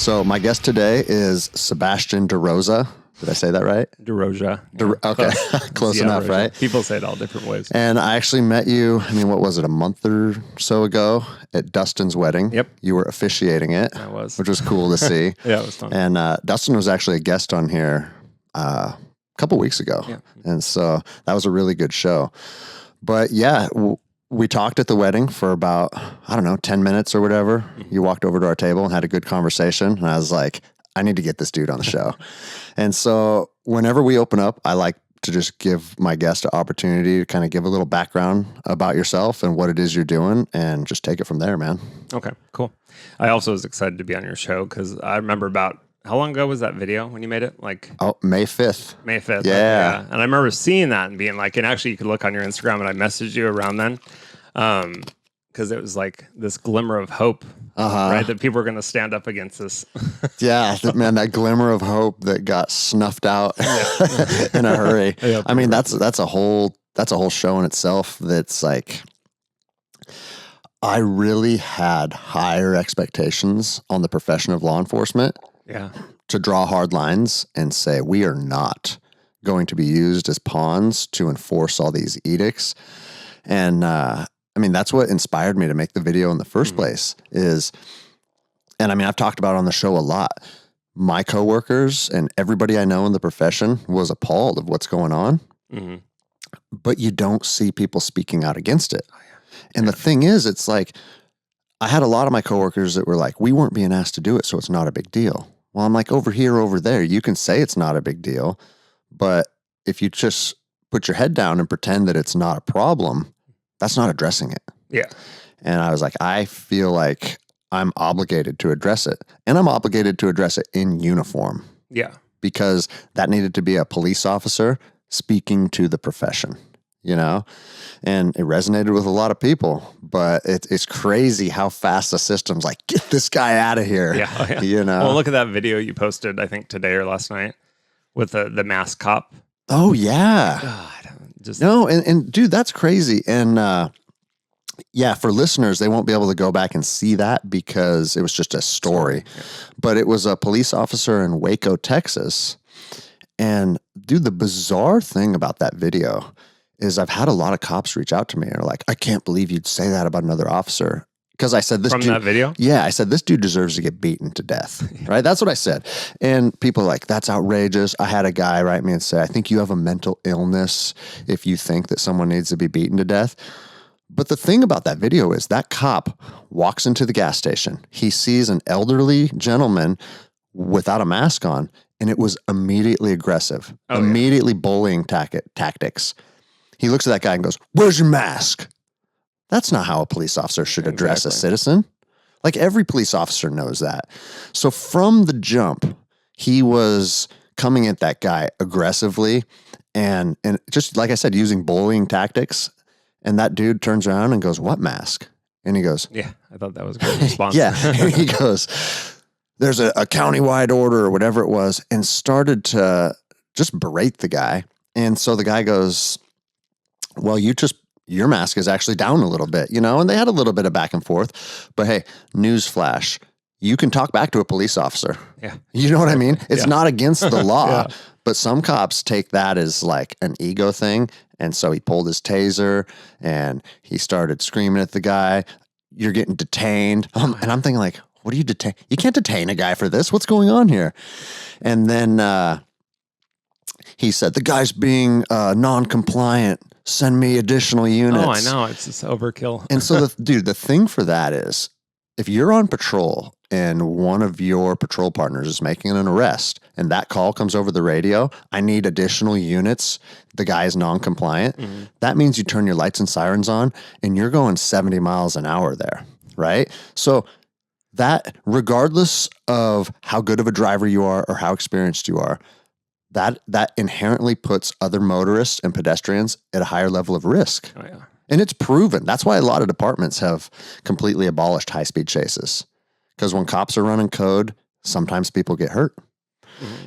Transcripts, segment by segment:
So my guest today is Sebastian DeRosia. Did I say that right? DeRosia. Okay, close enough, right? People say it all different ways. And I actually met you, what was it, a month or so ago at Dustin's wedding. Yep. You were officiating it. I was. Which was cool to see. Yeah, it was fun. And Dustin was actually a guest on here a couple weeks ago. Yeah. And so that was a really good show. But yeah, we talked at the wedding for about, 10 minutes or whatever. Mm-hmm. You walked over to our table and had a good conversation. And I was like, I need to get this dude on the show. And so whenever we open up, I like to just give my guest an opportunity to kind of give a little background about yourself and what it is you're doing and just take it from there, man. Okay, cool. I also was excited to be on your show because I remember how long ago was that video when you made it? May 5th. May 5th. Yeah. And I remember seeing that and being like, and actually you could look on your Instagram and I messaged you around then. Because it was like this glimmer of hope, right? That people were going to stand up against this. Yeah, man, that glimmer of hope that got snuffed out in a hurry. Yeah, that's a whole show in itself. That's like, I really had higher expectations on the profession of law enforcement. Yeah, to draw hard lines and say we are not going to be used as pawns to enforce all these edicts. And that's what inspired me to make the video in the first place I've talked about it on the show a lot. My coworkers and everybody I know in the profession was appalled of what's going on, but you don't see people speaking out against it. Oh, yeah. And the thing is, it's like, I had a lot of my coworkers that were like, we weren't being asked to do it, so it's not a big deal. Well, I'm like, over here, over there, you can say it's not a big deal, but if you just put your head down and pretend that it's not a problem, that's not addressing it. Yeah. And I was like, I feel like I'm obligated to address it. And I'm obligated to address it in uniform. Yeah. Because that needed to be a police officer speaking to the profession, And it resonated with a lot of people. But it's crazy how fast the system's like, get this guy out of here. Yeah. Well, look at that video you posted, I think, today or last night with the masked cop. Oh, yeah. God. And dude, that's crazy. And for listeners, they won't be able to go back and see that because it was just a story. Yeah. But it was a police officer in Waco, Texas. And dude, the bizarre thing about that video is I've had a lot of cops reach out to me and are like, I can't believe you'd say that about another officer. Because I said this from dude, that video? Yeah, I said this dude deserves to get beaten to death, right? That's what I said. And people are like, that's outrageous. I had a guy write me and say, I think you have a mental illness if you think that someone needs to be beaten to death. But the thing about that video is that cop walks into the gas station. He sees an elderly gentleman without a mask on, and it was immediately aggressive, immediately bullying tactics. He looks at that guy and goes, where's your mask? That's not how a police officer should address a citizen. Like every police officer knows that. So from the jump, he was coming at that guy aggressively and just like I said, using bullying tactics. And that dude turns around and goes, what mask? And he goes, yeah, I thought that was a great response. Yeah. And he goes, there's a countywide order or whatever it was, and started to just berate the guy. And so the guy goes, well, your mask is actually down a little bit, and they had a little bit of back and forth, but hey, newsflash, you can talk back to a police officer. Yeah. You know what I mean? It's not against the law, yeah. But some cops take that as like an ego thing. And so he pulled his taser and he started screaming at the guy, you're getting detained. And I'm thinking like, what do you detain? You can't detain a guy for this. What's going on here? And then he said, the guy's being non-compliant. Send me additional units. Oh, I know. It's just overkill. And so, the thing for that is, if you're on patrol and one of your patrol partners is making an arrest and that call comes over the radio, I need additional units, the guy is non-compliant, that means you turn your lights and sirens on and you're going 70 miles an hour there, right? So that, regardless of how good of a driver you are or how experienced you are, that inherently puts other motorists and pedestrians at a higher level of risk. Oh, yeah. And it's proven. That's why a lot of departments have completely abolished high-speed chases. Because when cops are running code, sometimes people get hurt.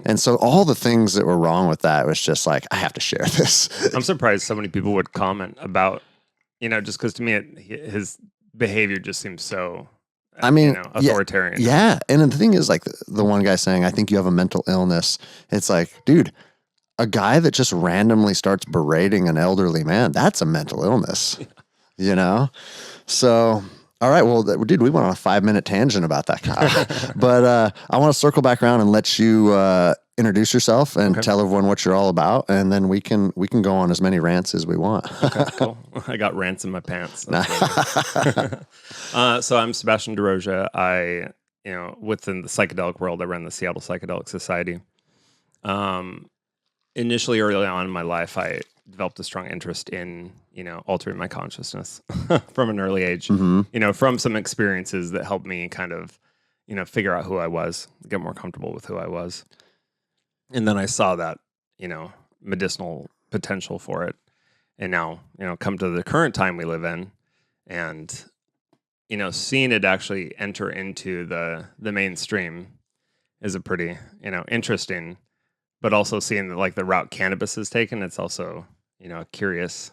And so all the things that were wrong with that was just like, I have to share this. I'm surprised so many people would comment about, just because to me, his behavior just seems so I mean, authoritarian. Yeah. And the thing is, like, the one guy saying, I think you have a mental illness. It's like, dude, a guy that just randomly starts berating an elderly man, that's a mental illness, you know? So, all right. Well, dude, we went on a 5-minute tangent about that guy. But I want to circle back around and let you introduce yourself and tell everyone what you're all about, and then we can go on as many rants as we want. Okay, cool. I got rants in my pants. So I'm Sebastian DeRosia. I, within the psychedelic world, I run the Seattle Psychedelics Society. Initially, early on in my life, I developed a strong interest in, altering my consciousness from an early age, from some experiences that helped me kind of, figure out who I was, get more comfortable with who I was. And then I saw that, medicinal potential for it. And now, come to the current time we live in and, seeing it actually enter into the mainstream is a pretty, interesting, but also seeing like the route cannabis has taken, it's also, curious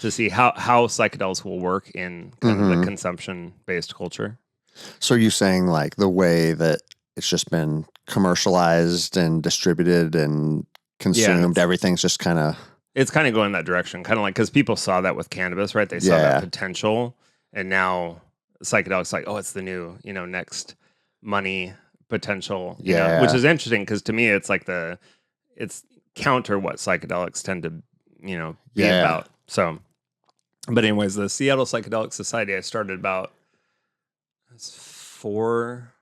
to see how psychedelics will work in kind of the consumption-based culture. So are you saying like the way that it's just been commercialized and distributed and consumed, everything's just kind of... It's kind of going that direction, kind of like, because people saw that with cannabis, right? They saw that potential, and now psychedelics like, oh, it's the new, next money potential, which is interesting because to me, it's like it's counter what psychedelics tend to, be about. So, but anyways, the Seattle Psychedelics Society I started about 4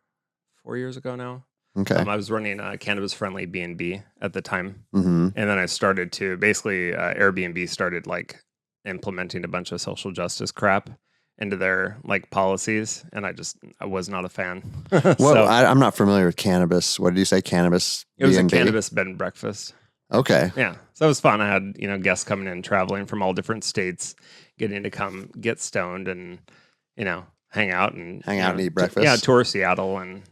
years ago now. Okay. I was running a cannabis-friendly B&B at the time. And then I started to, basically, Airbnb started, like, implementing a bunch of social justice crap into their, like, policies, and I was not a fan. Well, I'm not familiar with cannabis. What did you say, cannabis It was B&B? a cannabis bed and breakfast. Okay. Yeah. So it was fun. I had, guests coming in, traveling from all different states, getting to come get stoned and, hang out and eat breakfast. Tour Seattle and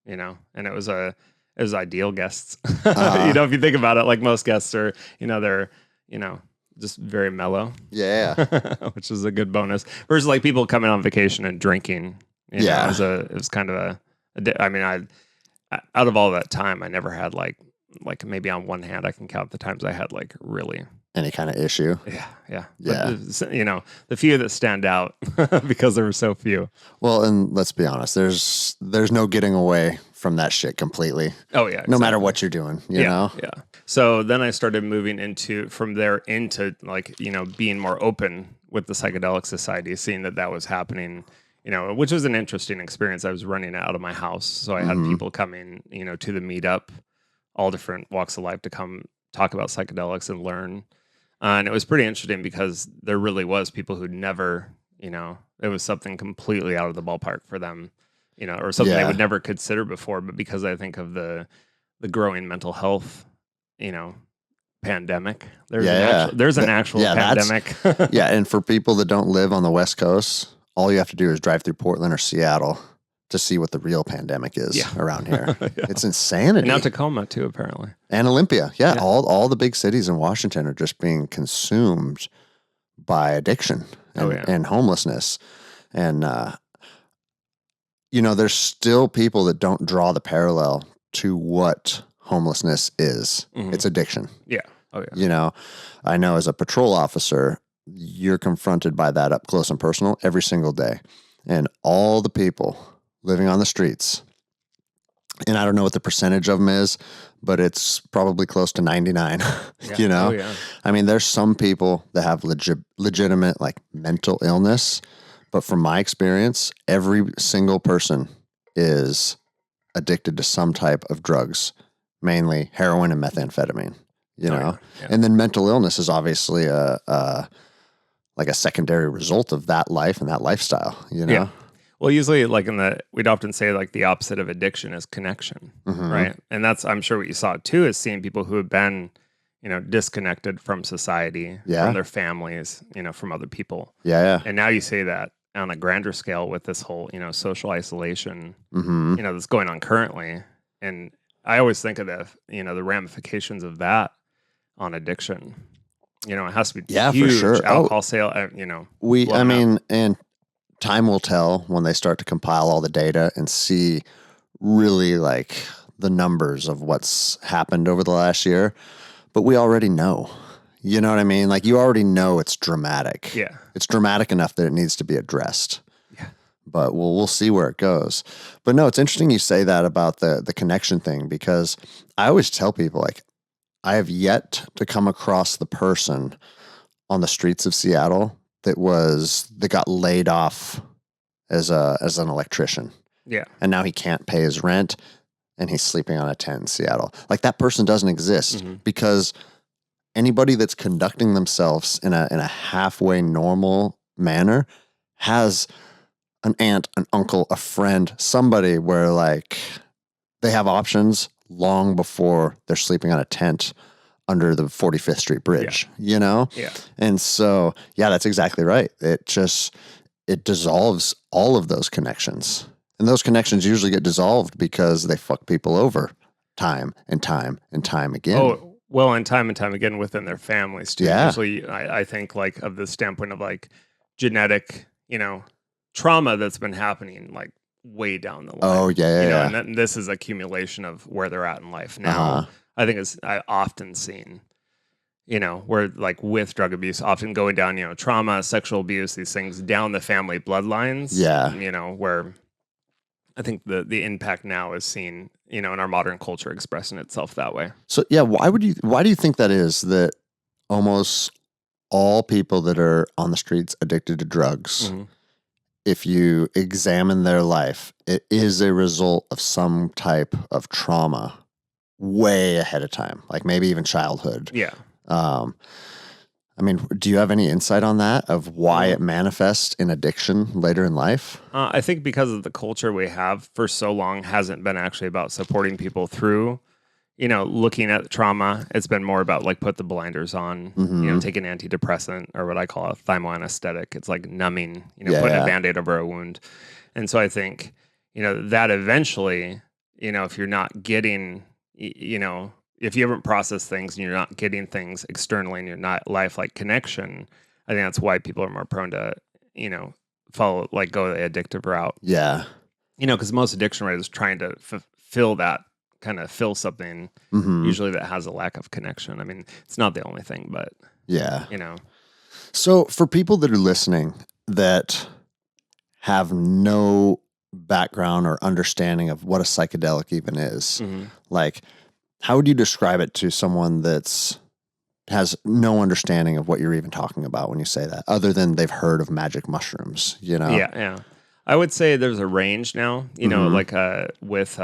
and it was ideal guests. If you think about it, like most guests are, they're, just very mellow. Yeah. Which is a good bonus. Versus like people coming on vacation and drinking. It was kind of out of all that time, I never had like maybe on one hand, I can count the times I had like really any kind of issue. Yeah. But, the few that stand out because there were so few. Well, and let's be honest, there's no getting away from that shit completely. Oh yeah. Exactly. No matter what you're doing, you know? Yeah. So then I started moving from there into like, being more open with the Psychedelic Society, seeing that was happening, which was an interesting experience. I was running it out of my house. So I had people coming, to the meetup, all different walks of life to come talk about psychedelics and learn. And it was pretty interesting because there really was people who never, it was something completely out of the ballpark for them, or something they would never consider before. But because I think of the growing mental health, pandemic, there's an actual pandemic. And for people that don't live on the West Coast, all you have to do is drive through Portland or Seattle to see what the real pandemic is around here. It's insanity. And now Tacoma too, apparently. And Olympia. Yeah. All the big cities in Washington are just being consumed by addiction and homelessness. And, there's still people that don't draw the parallel to what homelessness is. It's addiction. Yeah. Oh yeah. I know as a patrol officer, you're confronted by that up close and personal every single day. And all the people living on the streets, and I don't know what the percentage of them is, but it's probably close to 99, Oh, yeah. I mean, there's some people that have legitimate like mental illness, but from my experience, every single person is addicted to some type of drugs, mainly heroin and methamphetamine, and then mental illness is obviously like a secondary result of that life and that lifestyle, Yeah. Well, usually, like we'd often say, like the opposite of addiction is connection, right? And that's, I'm sure, what you saw too, is seeing people who have been, disconnected from society, from their families, from other people. Yeah. And now you say that on a grander scale with this whole, social isolation, that's going on currently. And I always think of the ramifications of that on addiction. It has to be huge. For sure. Alcohol sale, and time will tell when they start to compile all the data and see really like the numbers of what's happened over the last year. But we already know. You know what I mean? Like you already know it's dramatic. Yeah. It's dramatic enough that it needs to be addressed. Yeah. But we'll see where it goes. But no, it's interesting you say that about the connection thing, because I always tell people, like, I have yet to come across the person on the streets of Seattle that got laid off as an electrician. Yeah. And now he can't pay his rent and he's sleeping on a tent in Seattle. Like that person doesn't exist because anybody that's conducting themselves in a halfway normal manner has an aunt, an uncle, a friend, somebody where like they have options long before they're sleeping on a tent under the 45th Street Bridge, you know? Yeah. And so, yeah, that's exactly right. It dissolves all of those connections. And those connections usually get dissolved because they fuck people over time and time and time again. Oh, well, and time again within their families too. Yeah. Usually, I think like of the standpoint of like genetic, trauma that's been happening like way down the line. Oh, yeah. And this is accumulation of where they're at in life now. I think I often seen, where like with drug abuse, often going down, trauma, sexual abuse, these things down the family bloodlines. Yeah. Where I think the impact now is seen, in our modern culture expressing itself that way. So yeah, why do you think that is, that almost all people that are on the streets addicted to drugs, if you examine their life, it is a result of some type of trauma way ahead of time, like maybe even childhood. Yeah. I mean, do you have any insight on that, of why it manifests in addiction later in life? I think because of the culture we have for so long hasn't been actually about supporting people through, looking at trauma. It's been more about like put the blinders on, take an antidepressant or what I call a thymoanesthetic. It's like numbing, putting a Band-Aid over a wound. And so I think, that eventually, if you're not getting, if you haven't processed things and you're not getting things externally in your life, like connection, I think that's why people are more prone to, go the addictive route. Yeah. Because most addiction rate is trying to fill something, usually that has a lack of connection. I mean, it's not the only thing, but yeah. So for people that are listening that have no background or understanding of what a psychedelic even is, like, how would you describe it to someone has no understanding of what you're even talking about when you say that, other than they've heard of magic mushrooms, Yeah. I would say there's a range now, like with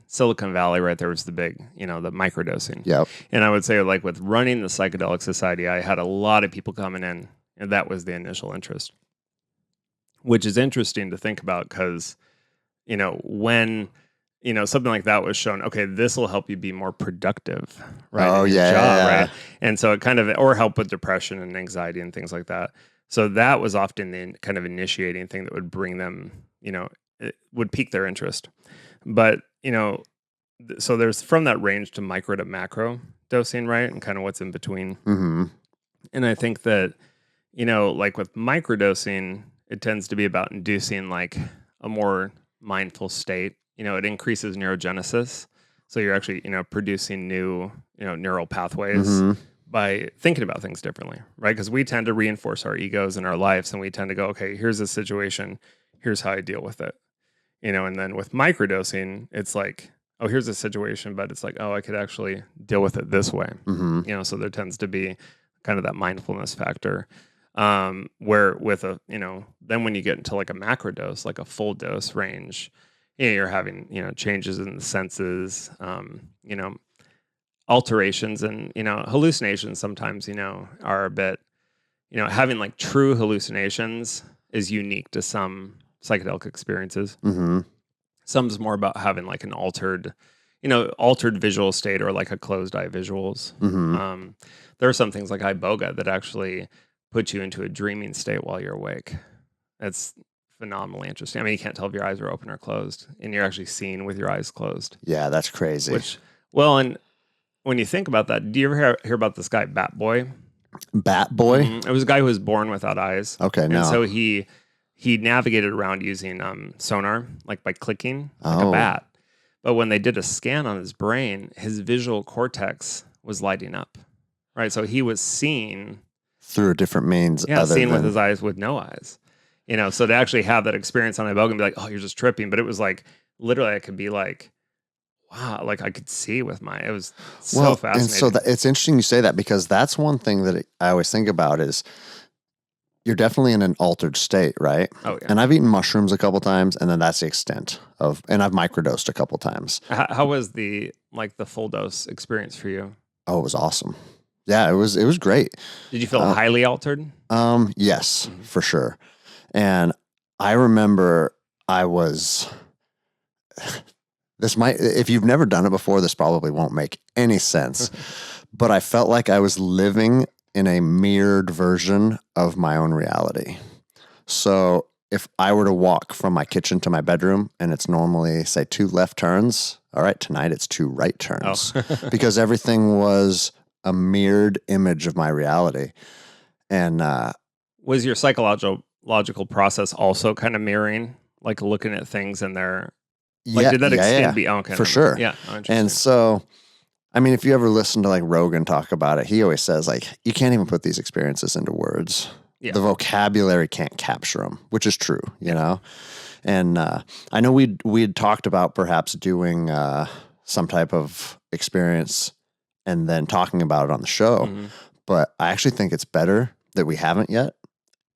Silicon Valley, right? There was the big, the microdosing. Yep. And I would say like with running the Psychedelic Society, I had a lot of people coming in, and that was the initial interest, which is interesting to think about because, when something like that was shown, okay, this will help you be more productive, right? Oh, yeah. Right? And so it or help with depression and anxiety and things like that. So that was often the kind of initiating thing that would bring them, it would pique their interest. But, so there's from that range to micro to macro dosing, right? And kind of what's in between. And I think that, like with microdosing, it tends to be about inducing like a more mindful state. It increases neurogenesis. So you're actually, producing new, neural pathways by thinking about things differently, right? Because we tend to reinforce our egos in our lives, and we tend to go, okay, here's a situation, here's how I deal with it. And then with microdosing, it's like, oh, here's a situation, but it's like, oh, I could actually deal with it this way. So there tends to be kind of that mindfulness factor. Where with then when you get into like a macro dose, like a full dose range, you're having, changes in the senses, alterations and, hallucinations sometimes, are a bit, having like true hallucinations is unique to some psychedelic experiences. Some's more about having like an altered visual state or like a closed eye visuals. There are some things like Iboga that actually put you into a dreaming state while you're awake. That's phenomenally interesting. I mean, you can't tell if your eyes are open or closed, and you're actually seeing with your eyes closed. Yeah, that's crazy. And when you think about that, do you ever hear about this guy, Bat Boy? Bat Boy? It was a guy who was born without eyes. Okay, no. And so he he navigated around using sonar, like by clicking like a bat. But when they did a scan on his brain, his visual cortex was lighting up, right? So he was seeing through a different means. Seeing with his eyes with no eyes. So to actually have that experience on Ibogaine and be like, oh, you're just tripping. But it was like, literally, I could be like, wow, like I could see with my, it was so fascinating. And so it's interesting you say that, because that's one thing that I always think about is you're definitely in an altered state, right? Oh, yeah. And I've eaten mushrooms a couple times, and then that's the extent of, and I've microdosed a couple times. How was the full dose experience for you? Oh, it was awesome. Yeah, it was great. Did you feel highly altered? Yes, for sure. And I remember I was, if you've never done it before, this probably won't make any sense, but I felt like I was living in a mirrored version of my own reality. So if I were to walk from my kitchen to my bedroom and it's normally, say, 2 left turns, all right, tonight it's 2 right turns, because everything was a mirrored image of my reality. And was your psychological process also kind of mirroring, like looking at things and their, like, did that extend beyond? For sure. Yeah. And so, I mean, if you ever listen to like Rogan talk about it, he always says like, you can't even put these experiences into words. Yeah. The vocabulary can't capture them, which is true, And I know we had talked about perhaps doing some type of experience and then talking about it on the show. But I actually think it's better that we haven't yet,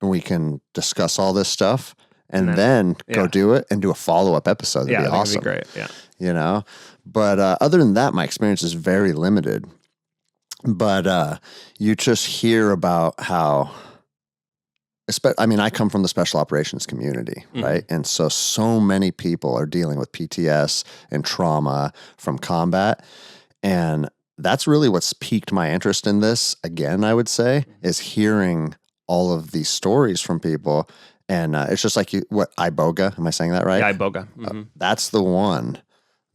and we can discuss all this stuff and then go do it and do a follow-up episode. That'd be awesome. That'd be great. But other than that, my experience is very limited. But you just hear about how, I come from the special operations community, right? And so many people are dealing with PTS and trauma from combat. And that's really what's piqued my interest in this, again, I would say, is hearing all of these stories from people. And it's just like Iboga, am I saying that right? Yeah, Iboga. That's the one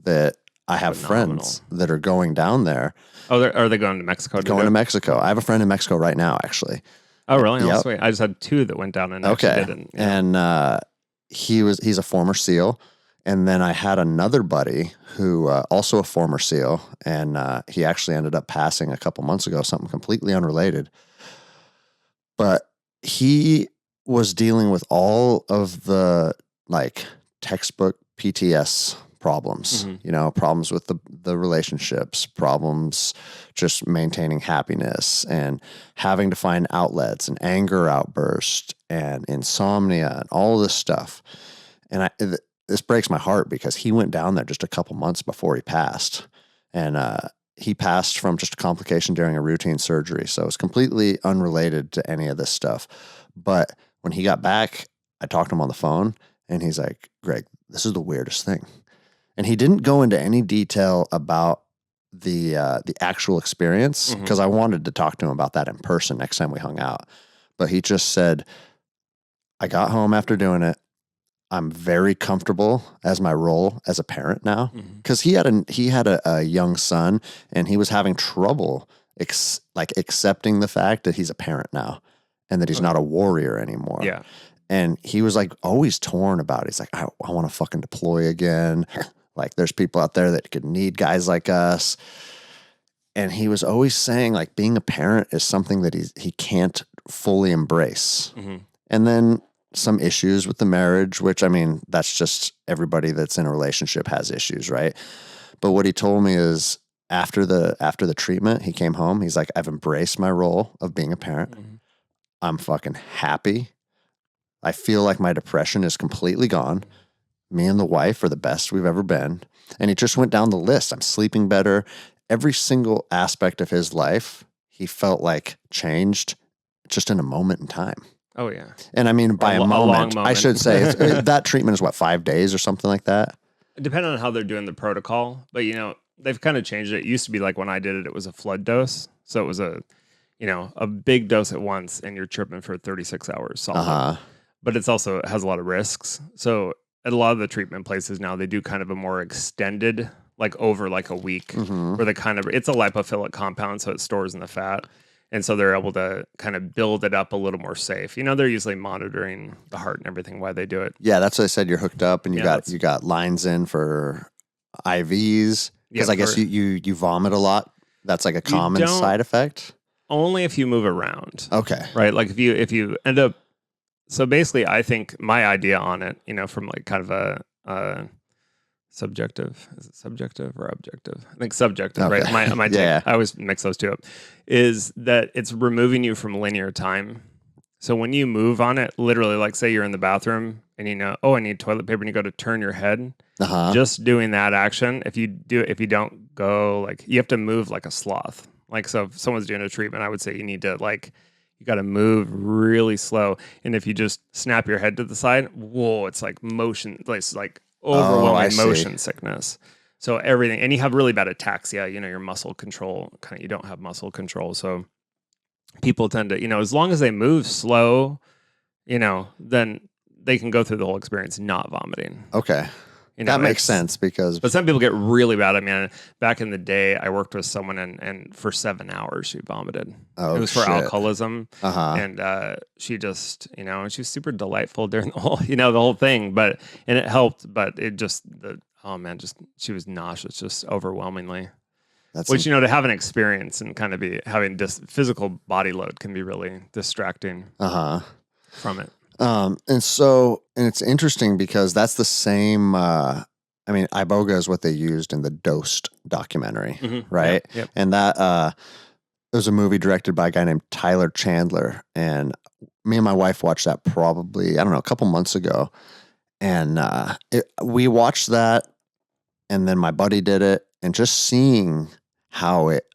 that I have friends that are going down there. Oh, are they going to Mexico? Going to Mexico. I have a friend in Mexico right now, actually. Oh, really? Yep. Oh, sweet. I just had 2 that went down and actually didn't. Yeah. And he's a former SEAL. And then I had another buddy who also a former SEAL, and he actually ended up passing a couple months ago, something completely unrelated. But he was dealing with all of the like textbook PTS problems, problems with the relationships, problems just maintaining happiness and having to find outlets and anger outburst and insomnia and all this stuff. And this breaks my heart because he went down there just a couple months before he passed. And he passed from just a complication during a routine surgery. So it's completely unrelated to any of this stuff. But when he got back, I talked to him on the phone and he's like, Greg, this is the weirdest thing. And he didn't go into any detail about the actual experience because I wanted to talk to him about that in person next time we hung out. But he just said, I got home after doing it. I'm very comfortable as my role as a parent now, because he had a young son and he was having trouble accepting the fact that he's a parent now and that he's not a warrior anymore. Yeah. And he was like always torn about it. He's like, I want to fucking deploy again. Like there's people out there that could need guys like us. And he was always saying like being a parent is something that he can't fully embrace. And then some issues with the marriage, which that's just everybody that's in a relationship has issues, right? But what he told me is after the treatment, he came home. He's like, I've embraced my role of being a parent. I'm fucking happy. I feel like my depression is completely gone. Me and the wife are the best we've ever been. And he just went down the list. I'm sleeping better. Every single aspect of his life, he felt like changed just in a moment in time. Oh, yeah. And by a moment, I should say, that treatment is 5 days or something like that? Depending on how they're doing the protocol. But, they've kind of changed it. It used to be like when I did it, it was a flood dose. So it was a big dose at once and you're tripping for 36 hours solid. But it has a lot of risks. So at a lot of the treatment places now, they do kind of a more extended, like over like a week, where it's a lipophilic compound, so it stores in the fat. And so they're able to kind of build it up a little more safe. They're usually monitoring the heart and everything while they do it. Yeah, that's what I said. You're hooked up and you got lines in for IVs. Because I guess you vomit a lot. That's like a common side effect. Only if you move around. Okay. Right? Like if you end up, so basically I think my idea on it, from like kind of a subjective, is it subjective or objective? I think subjective, okay. right? My take, I always mix those two up, is that it's removing you from linear time. So when you move on it, literally, like say you're in the bathroom and I need toilet paper, and you go to turn your head, just doing that action, if you don't go, like, you have to move like a sloth. Like, so if someone's doing a treatment, I would say you need to, like, you got to move really slow. And if you just snap your head to the side, whoa, it's like motion, it's like overwhelming motion sickness. So everything, and you have really bad ataxia, your muscle control, you don't have muscle control. So people tend to, as long as they move slow, then they can go through the whole experience not vomiting. Okay. That makes sense but some people get really bad. I mean, back in the day, I worked with someone and for 7 hours she vomited. Oh, it was for shit. alcoholism. And she just, and she was super delightful during the whole, the whole thing, and it helped, but it just, she was nauseous, just overwhelmingly. Which, to have an experience and kind of having physical body load can be really distracting from it. And it's interesting because that's the same, Iboga is what they used in the Dosed documentary, right? Yep. And that, it was a movie directed by a guy named Tyler Chandler. And me and my wife watched that probably, I don't know, a couple months ago. And we watched that, and then my buddy did it, and just seeing how it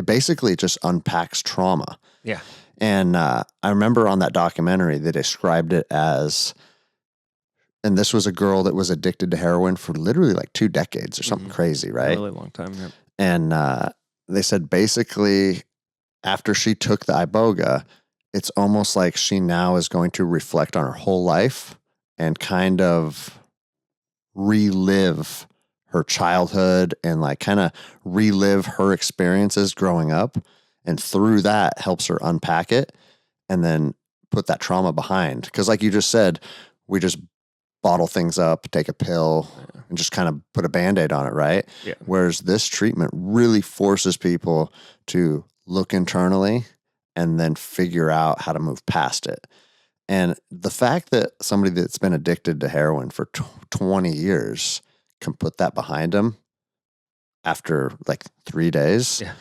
basically just unpacks trauma. Yeah. And I remember on that documentary, they described it as, and this was a girl that was addicted to heroin for literally like 2 decades or something crazy, right? A really long time, yeah. And they said basically after she took the Iboga, it's almost like she now is going to reflect on her whole life and kind of relive her childhood and like kind of relive her experiences growing up. And through that helps her unpack it and then put that trauma behind. Because like you just said, we just bottle things up, take a pill, and just kind of put a Band-Aid on it, right? Yeah. Whereas this treatment really forces people to look internally and then figure out how to move past it. And the fact that somebody that's been addicted to heroin for 20 years can put that behind them after like 3 days. Yeah.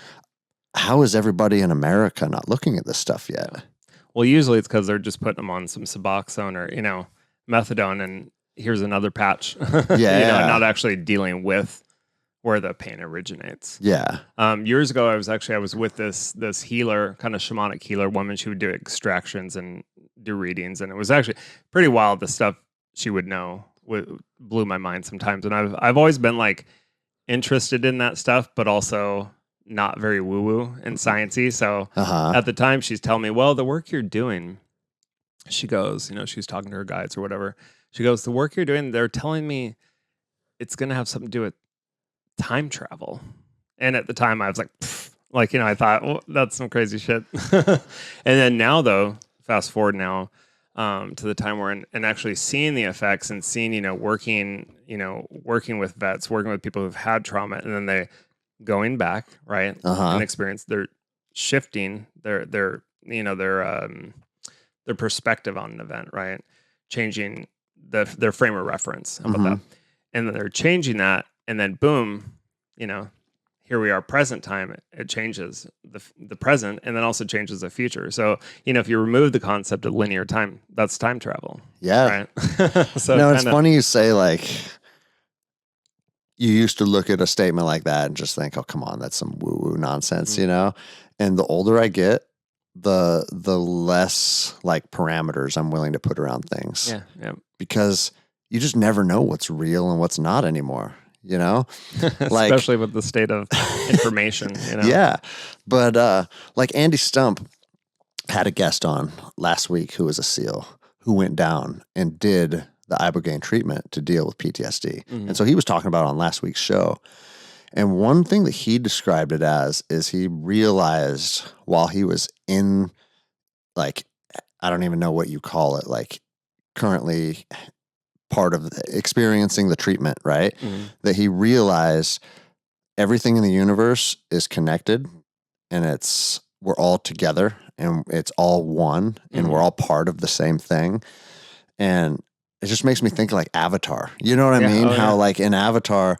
How is everybody in America not looking at this stuff yet? Well, usually it's because they're just putting them on some Suboxone or, methadone, and here's another patch. Not actually dealing with where the pain originates. Yeah. Years ago, I was with this healer, kind of shamanic healer woman. She would do extractions and do readings, and it was actually pretty wild. The stuff she would know blew my mind sometimes. And I've always been like interested in that stuff, but also not very woo-woo and sciencey. So at the time she's telling me, well, the work you're doing, she goes, she was talking to her guides or whatever. She goes, the work you're doing, they're telling me it's going to have something to do with time travel. And at the time I was like, I thought, well, that's some crazy shit. And then now though, fast forward now to the time we're in, and actually seeing the effects and seeing, working with vets, working with people who've had trauma, and then they going back, right, and experience, they're shifting their perspective on an event, right, changing their frame of reference. How about that? And then they're changing that, and then boom, here we are, present time. It changes the present, and then also changes the future. So if you remove the concept of linear time, that's time travel. Yeah. Right. So no, it's funny you say like. You used to look at a statement like that and just think, oh, come on, that's some woo-woo nonsense, And the older I get, the less like parameters I'm willing to put around things. Yeah. Because you just never know what's real and what's not anymore, Especially with the state of information, Yeah. But like Andy Stump had a guest on last week who was a SEAL who went down and did the Ibogaine treatment to deal with PTSD. And so he was talking about it on last week's show. And one thing that he described it as is he realized while he was in, like, I don't even know what you call it, like currently part of experiencing the treatment, right? Mhm. That he realized everything in the universe is connected and we're all together and it's all one and we're all part of the same thing. And it just makes me think like Avatar. You know what I mean? How like in Avatar,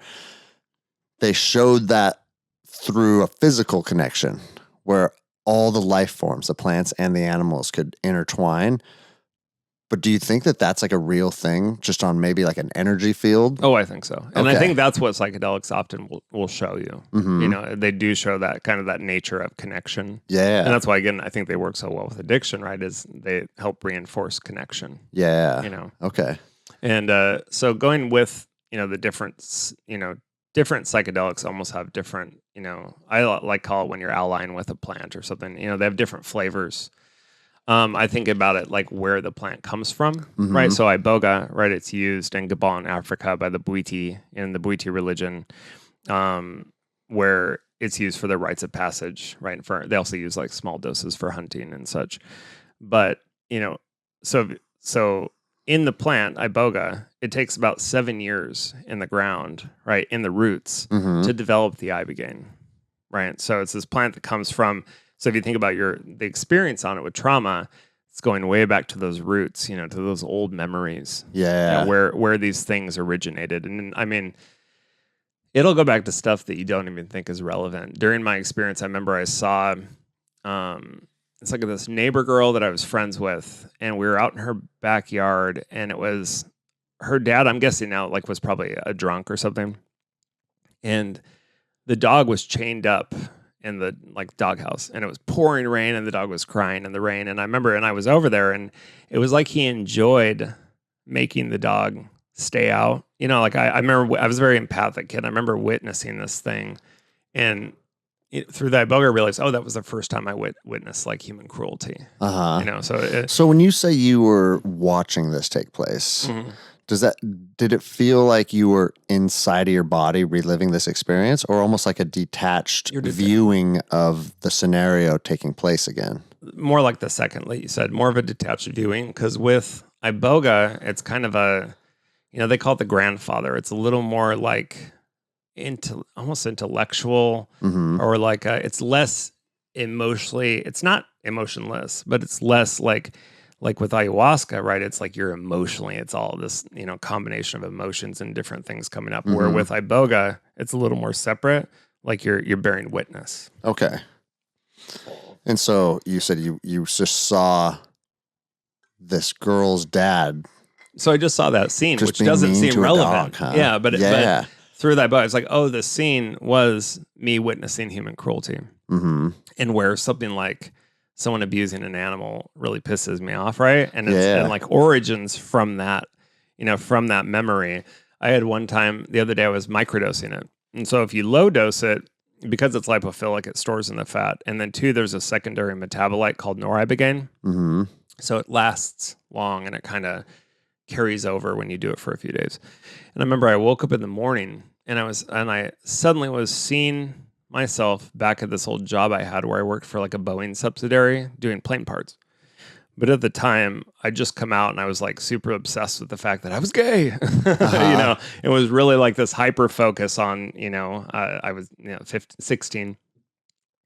they showed that through a physical connection where all the life forms, the plants and the animals could intertwine. But do you think that that's like a real thing just on maybe like an energy field? Oh, I think so. And I Okay. think that's what psychedelics often will show you. You know, they do show that kind of that nature of connection. Yeah. And that's why, again, I think they work so well with addiction, right? Is they help reinforce connection. Yeah. You know? Okay. And so going with, you know, the different, you know, different psychedelics almost have different, you know, I like call it when you're allying with a plant or something, you know, they have different flavors. I think about it like where the plant comes from, right? So Iboga, right? It's used in Gabon, Africa by the Bwiti in the Bwiti religion, where it's used for the rites of passage, right? They also use like small doses for hunting and such. But, you know, so in the plant, Iboga, it takes about 7 years in the ground, right? In the roots to develop the Ibogaine, right? So it's this plant that comes from. So if you think about the experience on it with trauma, it's going way back to those roots, you know, to those old memories. Yeah. You know, where these things originated. And I mean, it'll go back to stuff that you don't even think is relevant. During my experience, I remember I saw it's like this neighbor girl that I was friends with, and we were out in her backyard, and it was her dad, I'm guessing now, like was probably a drunk or something. And the dog was chained up in the like doghouse, and it was pouring rain, and the dog was crying in the rain. And I remember, and I was over there, and it was like he enjoyed making the dog stay out. You know, like I remember I was a very empathic kid. I remember witnessing this thing, and through that Iboga, I realized, oh, that was the first time I witnessed like human cruelty. You know, so when you say you were watching this take place, did it feel like you were inside of your body reliving this experience, or almost like a detached viewing of the scenario taking place again? More like the second, like you said, more of a detached viewing. Because with Iboga, it's kind of a, you know, they call it the grandfather. It's a little more like almost intellectual, or like it's less emotionally. It's not emotionless, but it's less like with ayahuasca, right? It's like you're emotionally, it's all this, you know, combination of emotions and different things coming up. Where with Iboga, it's a little more separate, like you're bearing witness. Okay. And so you said you just saw this girl's dad. So I just saw that scene, just which doesn't seem relevant. Dog, huh? Yeah, but through that book, it's like, oh, the scene was me witnessing human cruelty, and where something like someone abusing an animal really pisses me off, right? And it's and like origins from that, you know, from that memory. I had one time the other day I was microdosing it, and so if you low dose it, because it's lipophilic, it stores in the fat, and then two, there's a secondary metabolite called noribogaine, so it lasts long and it kind of carries over when you do it for a few days. And I remember I woke up in the morning and I suddenly was seeing myself back at this old job I had where I worked for like a Boeing subsidiary doing plane parts. But at the time, I'd just come out and I was like super obsessed with the fact that I was gay. You know, it was really like this hyper focus on, you know, I was, you know, 15, 16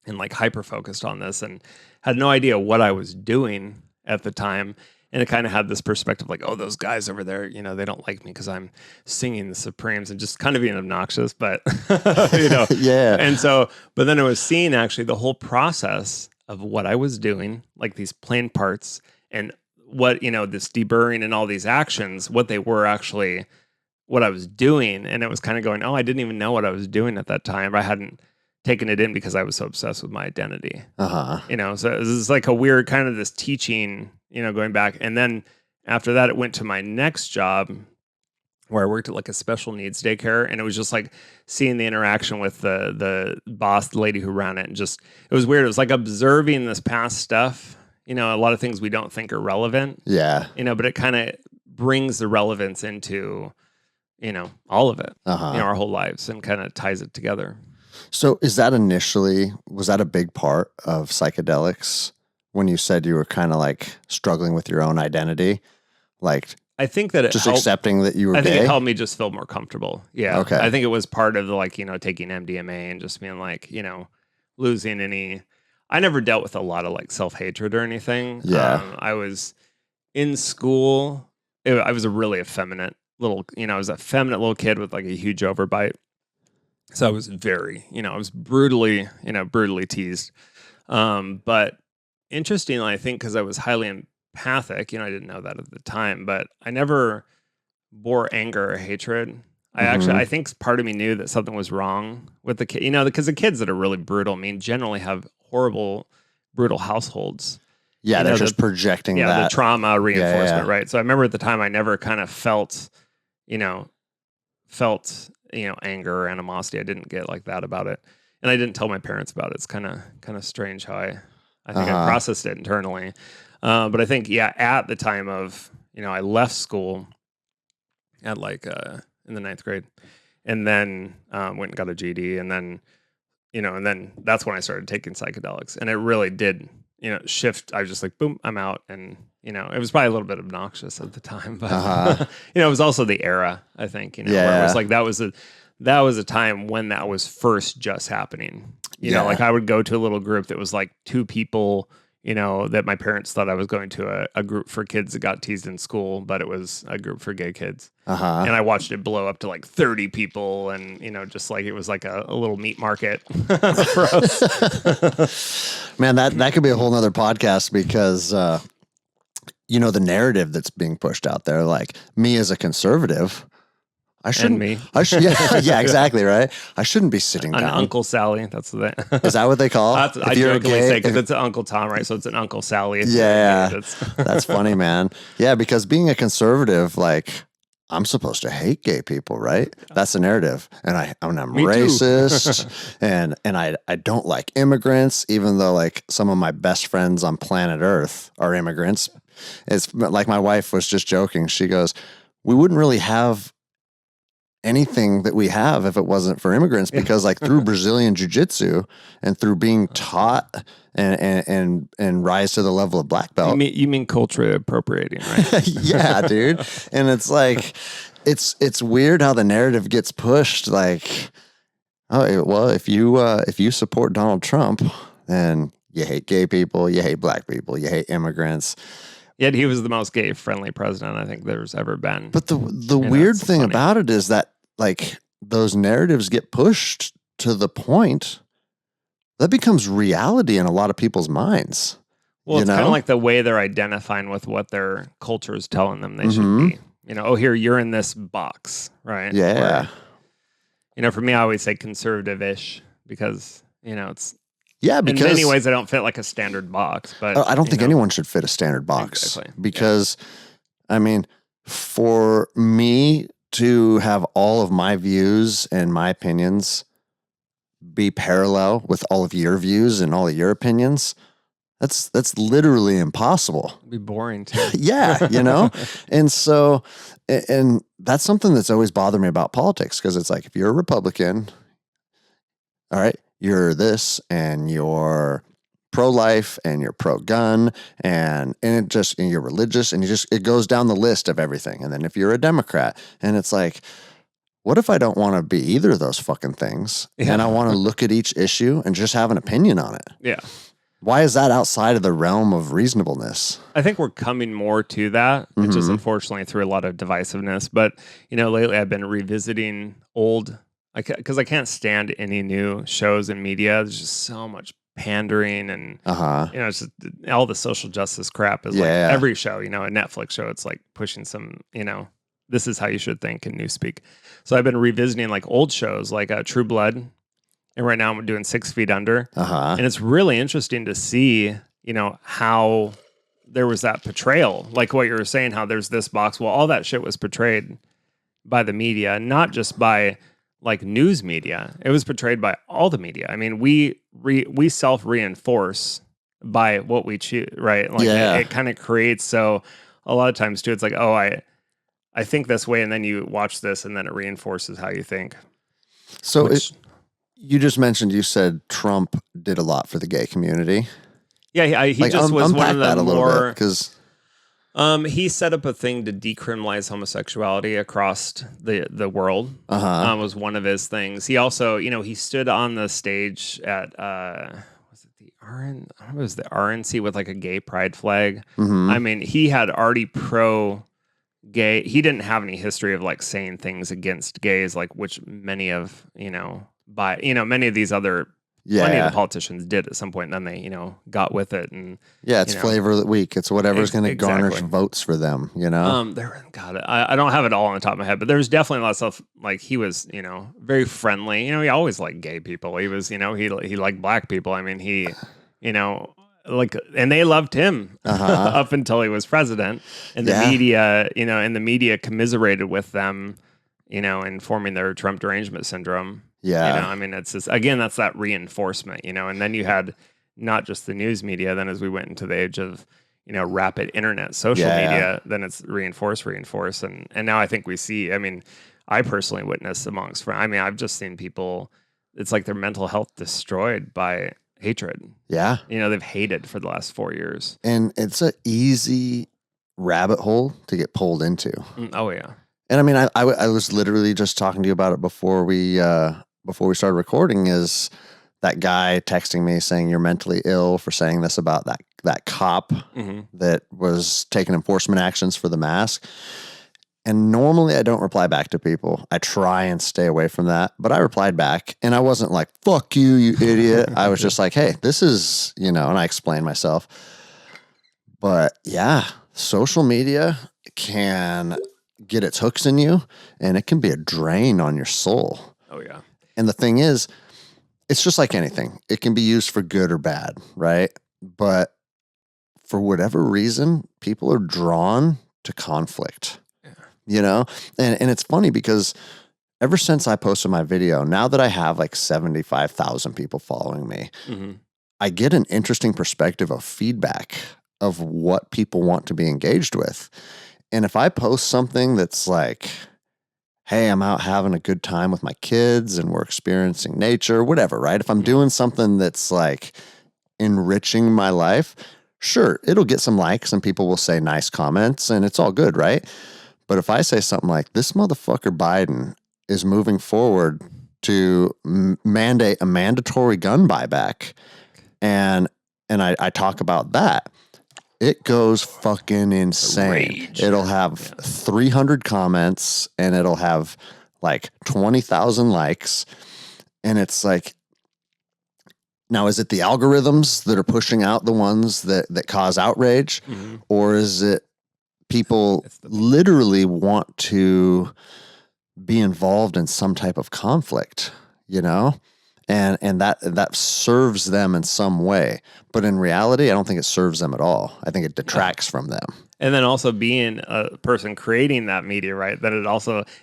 and like hyper focused on this and had no idea what I was doing at the time. And it kind of had this perspective like, oh, those guys over there, you know, they don't like me because I'm singing the Supremes and just kind of being obnoxious, but, you know. Yeah. And so, but then I was seeing actually the whole process of what I was doing, like these plane parts and what, you know, this deburring and all these actions, what they were actually, what I was doing. And it was kind of going, oh, I didn't even know what I was doing at that time. I hadn't taken it in because I was so obsessed with my identity. You know, so it was like a weird kind of this teaching, you know, going back. And then after that, it went to my next job where I worked at like a special needs daycare. And it was just like seeing the interaction with the boss, the lady who ran it. And just, it was weird. It was like observing this past stuff, you know, a lot of things we don't think are relevant. Yeah. You know, but it kind of brings the relevance into, all of it, Uh-huh. our whole lives, and kind of ties it together. So was that a big part of psychedelics when you said you were kind of like struggling with your own identity? Like I think that it just helped. accepting that you were I think gay? it helped me just feel more comfortable. Yeah. Okay. I think it was part of the, like, taking MDMA and just being like, losing any. I never dealt with a lot of like self-hatred or anything. Yeah. I was in school. I was a really effeminate little, I was a feminine little kid with like a huge overbite. So I was very, I was brutally teased. But interestingly, I think because I was highly empathic, I didn't know that at the time, but I never bore anger or hatred. I think part of me knew that something was wrong with the kid, because the kids that are really brutal, generally have horrible, brutal households. Yeah, they're just projecting that. The trauma reinforcement, Yeah. right? So I remember at the time I never kind of felt anger or animosity. I didn't get like that about it, and I didn't tell my parents about it. It's kind of strange how I think I processed it internally. But I think at the time of I left school at like in the 9th grade, and then went and got a GED, and then that's when I started taking psychedelics, and it really did shift. I was just like, boom, I'm out, and it was probably a little bit obnoxious at the time, but it was also the era, I think, where it was like that was a time when that was first just happening. Like I would go to a little group that was like 2 people, that my parents thought I was going to a group for kids that got teased in school, but it was a group for gay kids. And I watched it blow up to like 30 people, and just like it was like a little meat market for us. Man, that could be a whole nother podcast because the narrative that's being pushed out there, like me as a conservative, I shouldn't. And me. Yeah, exactly, right. I shouldn't be sitting down. Uncle Sally. That's the. Is that what they call? I jokingly say because it's Uncle Tom, right? So it's an Uncle Sally. Yeah, that's funny, man. Yeah, because being a conservative, like I'm supposed to hate gay people, right? That's the narrative, and I'm racist, and I don't like immigrants, even though like some of my best friends on planet Earth are immigrants. It's like my wife was just joking. She goes, "We wouldn't really have anything that we have if it wasn't for immigrants, because like through Brazilian jiu-jitsu and through being taught and rise to the level of black belt." You mean culturally appropriating, right? Yeah, dude. And it's like it's weird how the narrative gets pushed, like, oh well, if you support Donald Trump, then you hate gay people, you hate black people, you hate immigrants. Yet he was the most gay-friendly president I think there's ever been. But the weird thing about it is that like those narratives get pushed to the point that becomes reality in a lot of people's minds. Well, it's kind of like the way they're identifying with what their culture is telling them they should be. Here, you're in this box, right? Yeah. Where, for me, I always say conservative-ish because, it's... Yeah, because... in many ways, I don't fit like a standard box. But I don't think anyone should fit a standard box. Exactly. Because, for me to have all of my views and my opinions be parallel with all of your views and all of your opinions, that's literally impossible. It'd be boring too. Yeah, and so, and that's something that's always bothered me about politics, because it's like, if you're a Republican, all right, you're this and you're pro-life and you're pro-gun and you're religious, and it goes down the list of everything. And then if you're a Democrat, and it's like, what if I don't want to be either of those fucking things? Yeah. And I want to look at each issue and just have an opinion on it. Yeah. Why is that outside of the realm of reasonableness? I think we're coming more to that. It's just unfortunately through a lot of divisiveness. But, lately I've been revisiting old, because I can't stand any new shows and media. There's just so much pandering and, it's just, all the social justice crap is like every show, a Netflix show, it's like pushing some, this is how you should think in Newspeak. So I've been revisiting like old shows like True Blood. And right now I'm doing 6 Feet Under. And it's really interesting to see, how there was that portrayal. Like what you were saying, how there's this box. Well, all that shit was portrayed by the media, not just by like news media. It was portrayed by all the media. We self-reinforce by what we choose, right? Like it kind of creates, so a lot of times too, it's like, oh, I I think this way, and then you watch this, and then it reinforces how you think. So you just mentioned, you said Trump did a lot for the gay community. Yeah, he just was one of the more, because he set up a thing to decriminalize homosexuality across the world. Was one of his things. He also, he stood on the stage at was it the RN? I don't know, it was the RNC with like a gay pride flag. I mean, he had already pro-gay. He didn't have any history of like saying things against gays, like which many of many of these other. Plenty of the politicians did at some point, and then they, got with it. And it's flavor of the week. It's whatever's going to garnish votes for them, I don't have it all on the top of my head, but there's definitely a lot of stuff. Like he was, very friendly. He always liked gay people. He was, he liked black people. I mean, he, and they loved him up until he was president. And the media, and the media commiserated with them, in forming their Trump derangement syndrome. Yeah. I mean, it's just, again, that's that reinforcement, and then you had not just the news media, then as we went into the age of, rapid internet, social media, then it's reinforce. And now I think we see, I personally witnessed amongst friends. I've just seen people, it's like their mental health destroyed by hatred. Yeah. They've hated for the last 4 years. And it's an easy rabbit hole to get pulled into. Oh, yeah. And I was literally just talking to you about it before we started recording, is that guy texting me saying you're mentally ill for saying this about that cop that was taking enforcement actions for the mask. And normally I don't reply back to people. I try and stay away from that. But I replied back, and I wasn't like, fuck you, you idiot. I was just like, hey, this is, and I explained myself. But yeah, social media can get its hooks in you, and it can be a drain on your soul. Oh, yeah. And the thing is, it's just like anything. It can be used for good or bad, right? But for whatever reason, people are drawn to conflict, And it's funny because ever since I posted my video, now that I have like 75,000 people following me, I get an interesting perspective of feedback of what people want to be engaged with. And if I post something that's like, hey, I'm out having a good time with my kids and we're experiencing nature, whatever, right? If I'm doing something that's like enriching my life, sure, it'll get some likes and people will say nice comments and it's all good, right? But if I say something like, this motherfucker Biden is moving forward to mandate a mandatory gun buyback, and I talk about that, it goes fucking insane. Rage. It'll have 300 comments and it'll have like 20,000 likes. And it's like, now is it the algorithms that are pushing out the ones that cause outrage? Or is it people literally want to be involved in some type of conflict, And that serves them in some way. But in reality, I don't think it serves them at all. I think it detracts from them. And then also being a person creating that media, right? That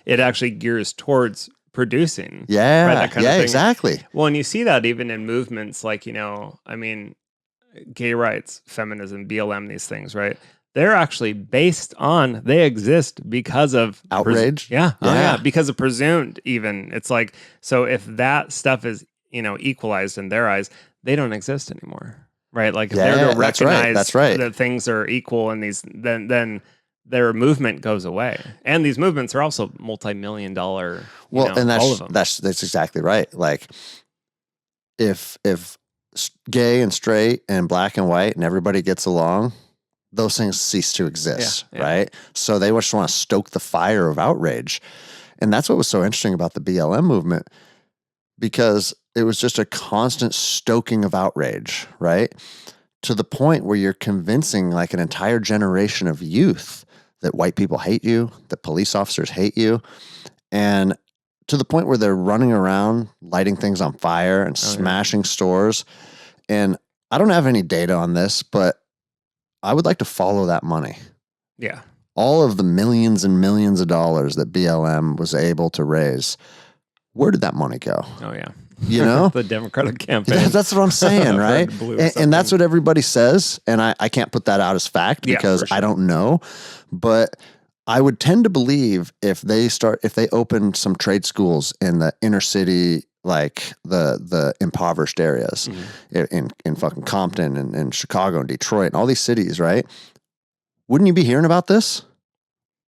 it actually gears towards producing. Yeah. Right? That kind of thing. Exactly. Well, and you see that even in movements like, gay rights, feminism, BLM, these things, right? They're actually they exist because of outrage. Because of presumed even. It's like, so if that stuff is, equalized in their eyes, they don't exist anymore. Right? Like if they're to recognize that things are equal and these, then their movement goes away. And these movements are also multi-million dollar. And all of them. that's exactly right. Like if gay and straight and black and white and everybody gets along, those things cease to exist, right? So they just want to stoke the fire of outrage. And that's what was so interesting about the BLM movement, because it was just a constant stoking of outrage, right? To the point where you're convincing like an entire generation of youth that white people hate you, that police officers hate you, and to the point where they're running around lighting things on fire and smashing stores. And I don't have any data on this, but I would like to follow that money. Yeah. All of the millions and millions of dollars that BLM was able to raise, where did that money go? Oh, yeah. The Democratic campaign. That's what I'm saying, right? And that's what everybody says. And I can't put that out as fact because I don't know. But I would tend to believe if they open some trade schools in the inner city, like the impoverished areas in fucking Compton and Chicago and Detroit and all these cities, right? Wouldn't you be hearing about this?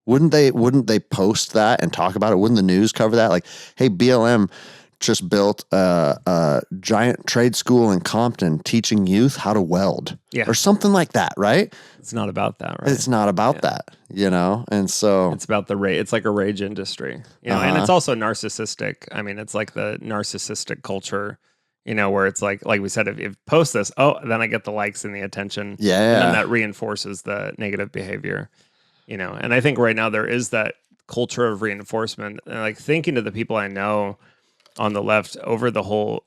Wouldn't they post that and talk about it? Wouldn't the news cover that? Like, hey, BLM just built a giant trade school in Compton teaching youth how to weld, or something like that, right? It's not about that, right? It's not about that, and so it's about the rage. It's like a rage industry, and it's also narcissistic. I mean, it's like the narcissistic culture, where it's like we said, if you post this, then I get the likes and the attention, and then that reinforces the negative behavior, and I think right now there is that culture of reinforcement, and like thinking to the people I know on the left over the whole,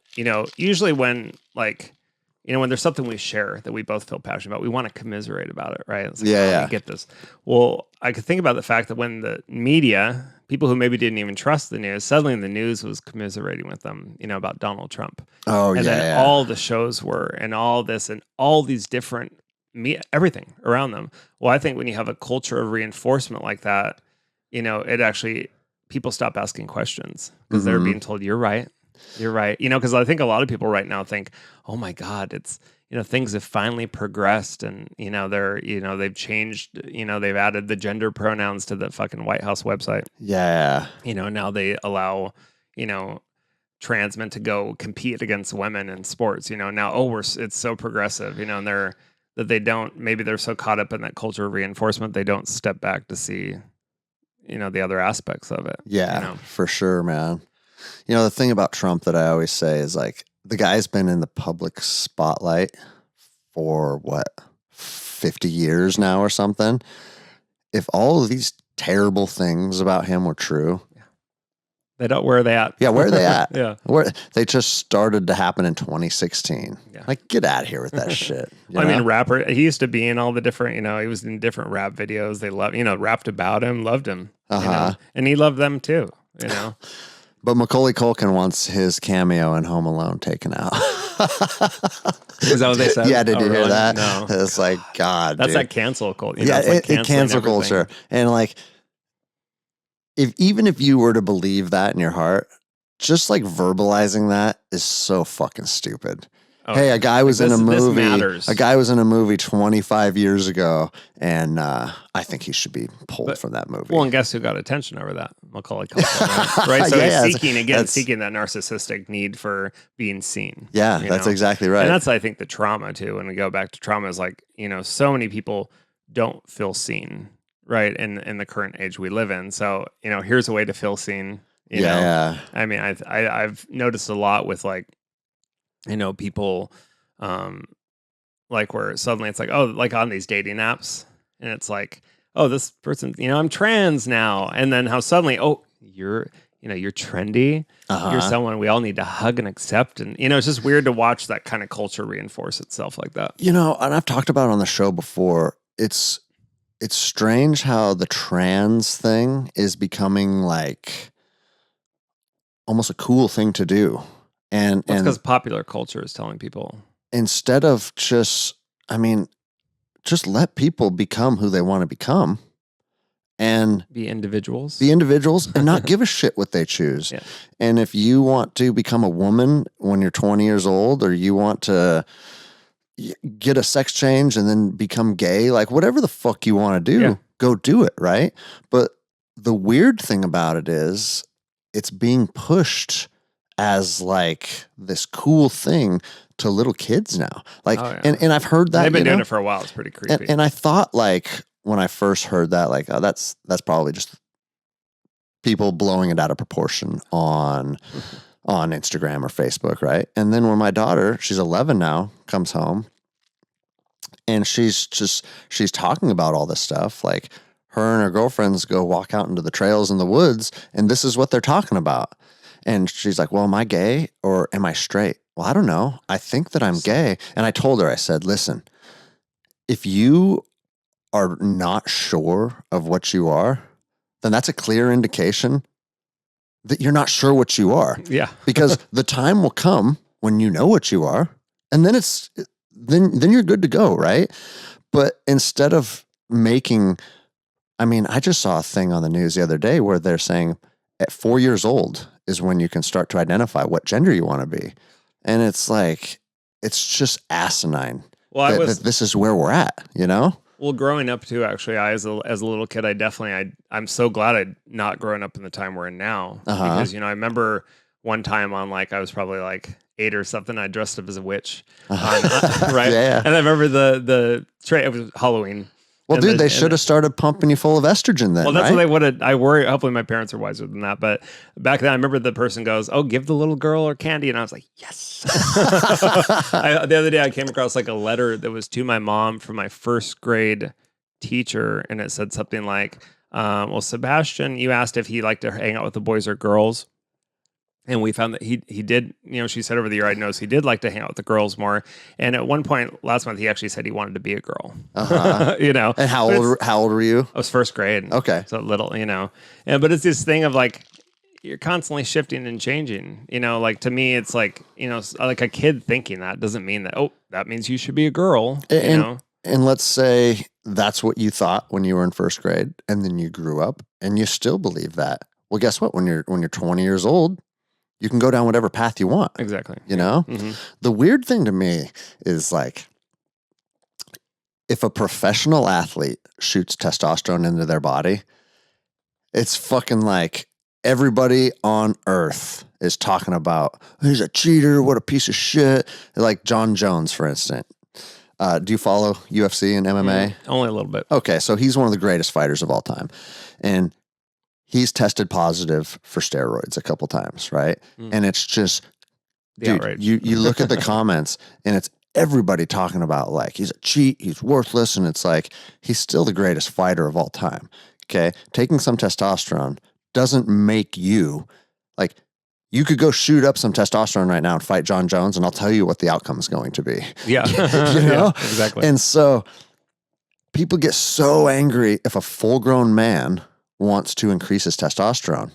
usually when when there's something we share that we both feel passionate about, we want to commiserate about it, right? It's like, I get this. Well, I could think about the fact that when the media, people who maybe didn't even trust the news, suddenly the news was commiserating with them, about Donald Trump. And then all the shows were, and all this, and all these different, everything around them. Well, I think when you have a culture of reinforcement like that, it actually, people stop asking questions because they're being told, you're right. Because I think a lot of people right now think, oh my God, it's, things have finally progressed, and, they've changed, they've added the gender pronouns to the fucking White House website. Yeah. Now they allow, trans men to go compete against women in sports, now, it's so progressive, and maybe they're so caught up in that culture of reinforcement, they don't step back to see, the other aspects of it. Yeah, for sure, man. The thing about Trump that I always say is like, the guy's been in the public spotlight for 50 years now or something. If all of these terrible things about him were true, where are they at? Yeah, where are they at? Yeah. They just started to happen in 2016. Yeah. Like, get out of here with that shit. I mean, rapper, he used to be in all the different, he was in different rap videos. They loved, rapped about him, loved him. And he loved them too, But Macaulay Culkin wants his cameo in Home Alone taken out. Is that what they said? Yeah, did you hear that? No. It's like, God, that's dude. That cancel culture. It cancel culture. And like, even if you were to believe that in your heart, just like verbalizing that is so fucking stupid. Hey, a guy was in a movie. A guy was in a movie 25 years ago, and I think he should be pulled from that movie. Well, and guess who got attention over that? Macaulay Culkin, right? So he's seeking that narcissistic need for being seen. Yeah, that's exactly right. And that's, I think, the trauma too. When we go back to trauma, is like, so many people don't feel seen, right? In the current age we live in. So, here's a way to feel seen. You know? I mean, I've noticed a lot with people, like where suddenly it's like, like on these dating apps, and it's like, this person, I'm trans now. And then how suddenly, you're trendy. You're someone we all need to hug and accept. And, it's just weird to watch that kind of culture reinforce itself like that. And I've talked about it on the show before. It's strange how the trans thing is becoming like almost a cool thing to do. And because popular culture is telling people, instead of just let people become who they want to become and be individuals and not give a shit what they choose. Yeah. And if you want to become a woman when you're 20 years old, or you want to get a sex change and then become gay, like whatever the fuck you want to do, go do it. Right. But the weird thing about it is it's being pushed as like this cool thing to little kids now. Like, and I've heard that they've been doing it for a while. It's pretty creepy. And I thought, like, when I first heard that, like, that's probably just people blowing it out of proportion on Instagram or Facebook. Right. And then when my daughter, she's 11 now, comes home, and she's talking about all this stuff. Like, her and her girlfriends go walk out into the trails in the woods, and this is what they're talking about. And she's like, well, am I gay or am I straight? Well, I don't know. I think that I'm gay. And I told her, I said, listen, if you are not sure of what you are, then that's a clear indication that you're not sure what you are. Yeah. Because the time will come when you know what you are, and then then you're good to go, right? But instead of making I mean, I just saw a thing on the news the other day where they're saying at 4 years old is when you can start to identify what gender you want to be. And it's like, it's just asinine Well, that this is where we're at, you know? Well, growing up too, actually, as a little kid, I'm so glad I'd not grown up in the time we're in now. Because, I remember one time I was probably like 8 or something, I dressed up as a witch. Right? Yeah. And I remember it was Halloween. Well, dude, they should have started pumping you full of estrogen then. Well, that's right? what they would have. I worry. Hopefully, my parents are wiser than that. But back then, I remember the person goes, "Oh, give the little girl her candy," and I was like, "Yes." The other day, I came across like a letter that was to my mom from my first grade teacher, and it said something like, "Well, Sebastian, you asked if he liked to hang out with the boys or girls." And we found that he did, she said over the year I noticed he did like to hang out with the girls more. And at one point last month, he actually said he wanted to be a girl. And how old were you? I was first grade. Okay. So little, but it's this thing of like, you're constantly shifting and changing, like to me, it's like, like a kid thinking that doesn't mean that, oh, that means you should be a girl, And let's say that's what you thought when you were in first grade, and then you grew up and you still believe that. Well, guess what? When you're 20 years old, you can go down whatever path you want. Exactly. Mm-hmm. The weird thing to me is like, if a professional athlete shoots testosterone into their body, it's fucking like everybody on earth is talking about, he's a cheater, what a piece of shit. Like John Jones, for instance. Do you follow UFC and MMA? Only a little bit. Okay, so he's one of the greatest fighters of all time. And he's tested positive for steroids a couple times, right? And it's just, dude, you look at the comments and it's everybody talking about like, he's a cheat, he's worthless. And it's like, he's still the greatest fighter of all time. Okay. Taking some testosterone doesn't make you like, you could go shoot up some testosterone right now and fight John Jones, and I'll tell you what the outcome is going to be. Yeah. Yeah, exactly. And so people get so angry if a full-grown man wants to increase his testosterone.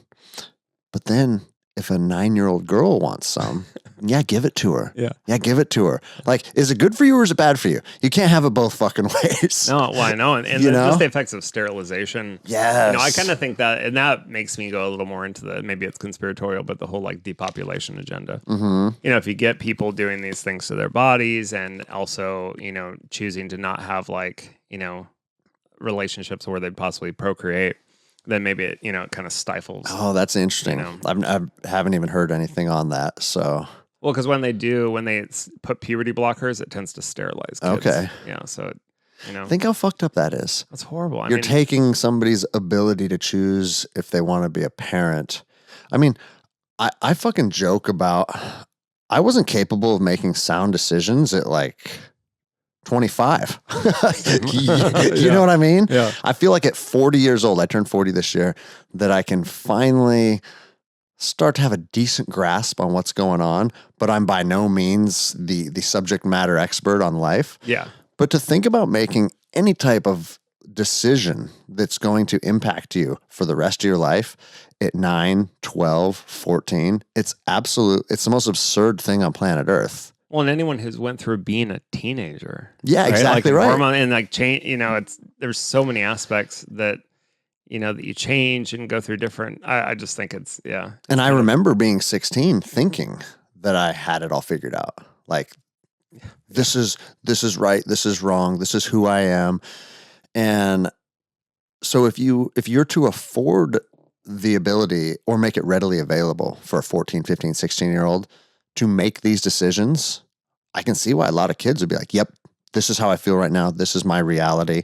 But then if a 9-year-old girl wants some, yeah, give it to her. Yeah, give it to her. Like, is it good for you or is it bad for you? You can't have it both fucking ways. No, well, I know. And just the effects of sterilization. Yes. I kind of think that, and that makes me go a little more into maybe it's conspiratorial, but the whole like depopulation agenda. Mm-hmm. If you get people doing these things to their bodies and also, choosing to not have like, relationships where they'd possibly procreate, then maybe it, it kind of stifles. Oh, that's interesting. I haven't even heard anything on that. So, well, because when they put puberty blockers, it tends to sterilize kids. Okay. Yeah. So, think how fucked up that is. That's horrible. You're taking somebody's ability to choose if they want to be a parent. I mean, I fucking joke about, I wasn't capable of making sound decisions at like 25. You know what I mean? Yeah. I feel like at 40 years old, I turned 40 this year, that I can finally start to have a decent grasp on what's going on, but I'm by no means the subject matter expert on life. Yeah. But to think about making any type of decision that's going to impact you for the rest of your life at 9, 12, 14, it's the most absurd thing on planet Earth. Well, and anyone who's went through being a teenager. Yeah, right? Exactly like right. Hormone and like change, there's so many aspects that, that you change and go through different, I just think it's, yeah. And I remember being 16 thinking that I had it all figured out. Like, this is right, this is wrong, this is who I am. And so if you're to afford the ability or make it readily available for a 14, 15, 16-year-old to make these decisions, I can see why a lot of kids would be like, yep, this is how I feel right now. This is my reality.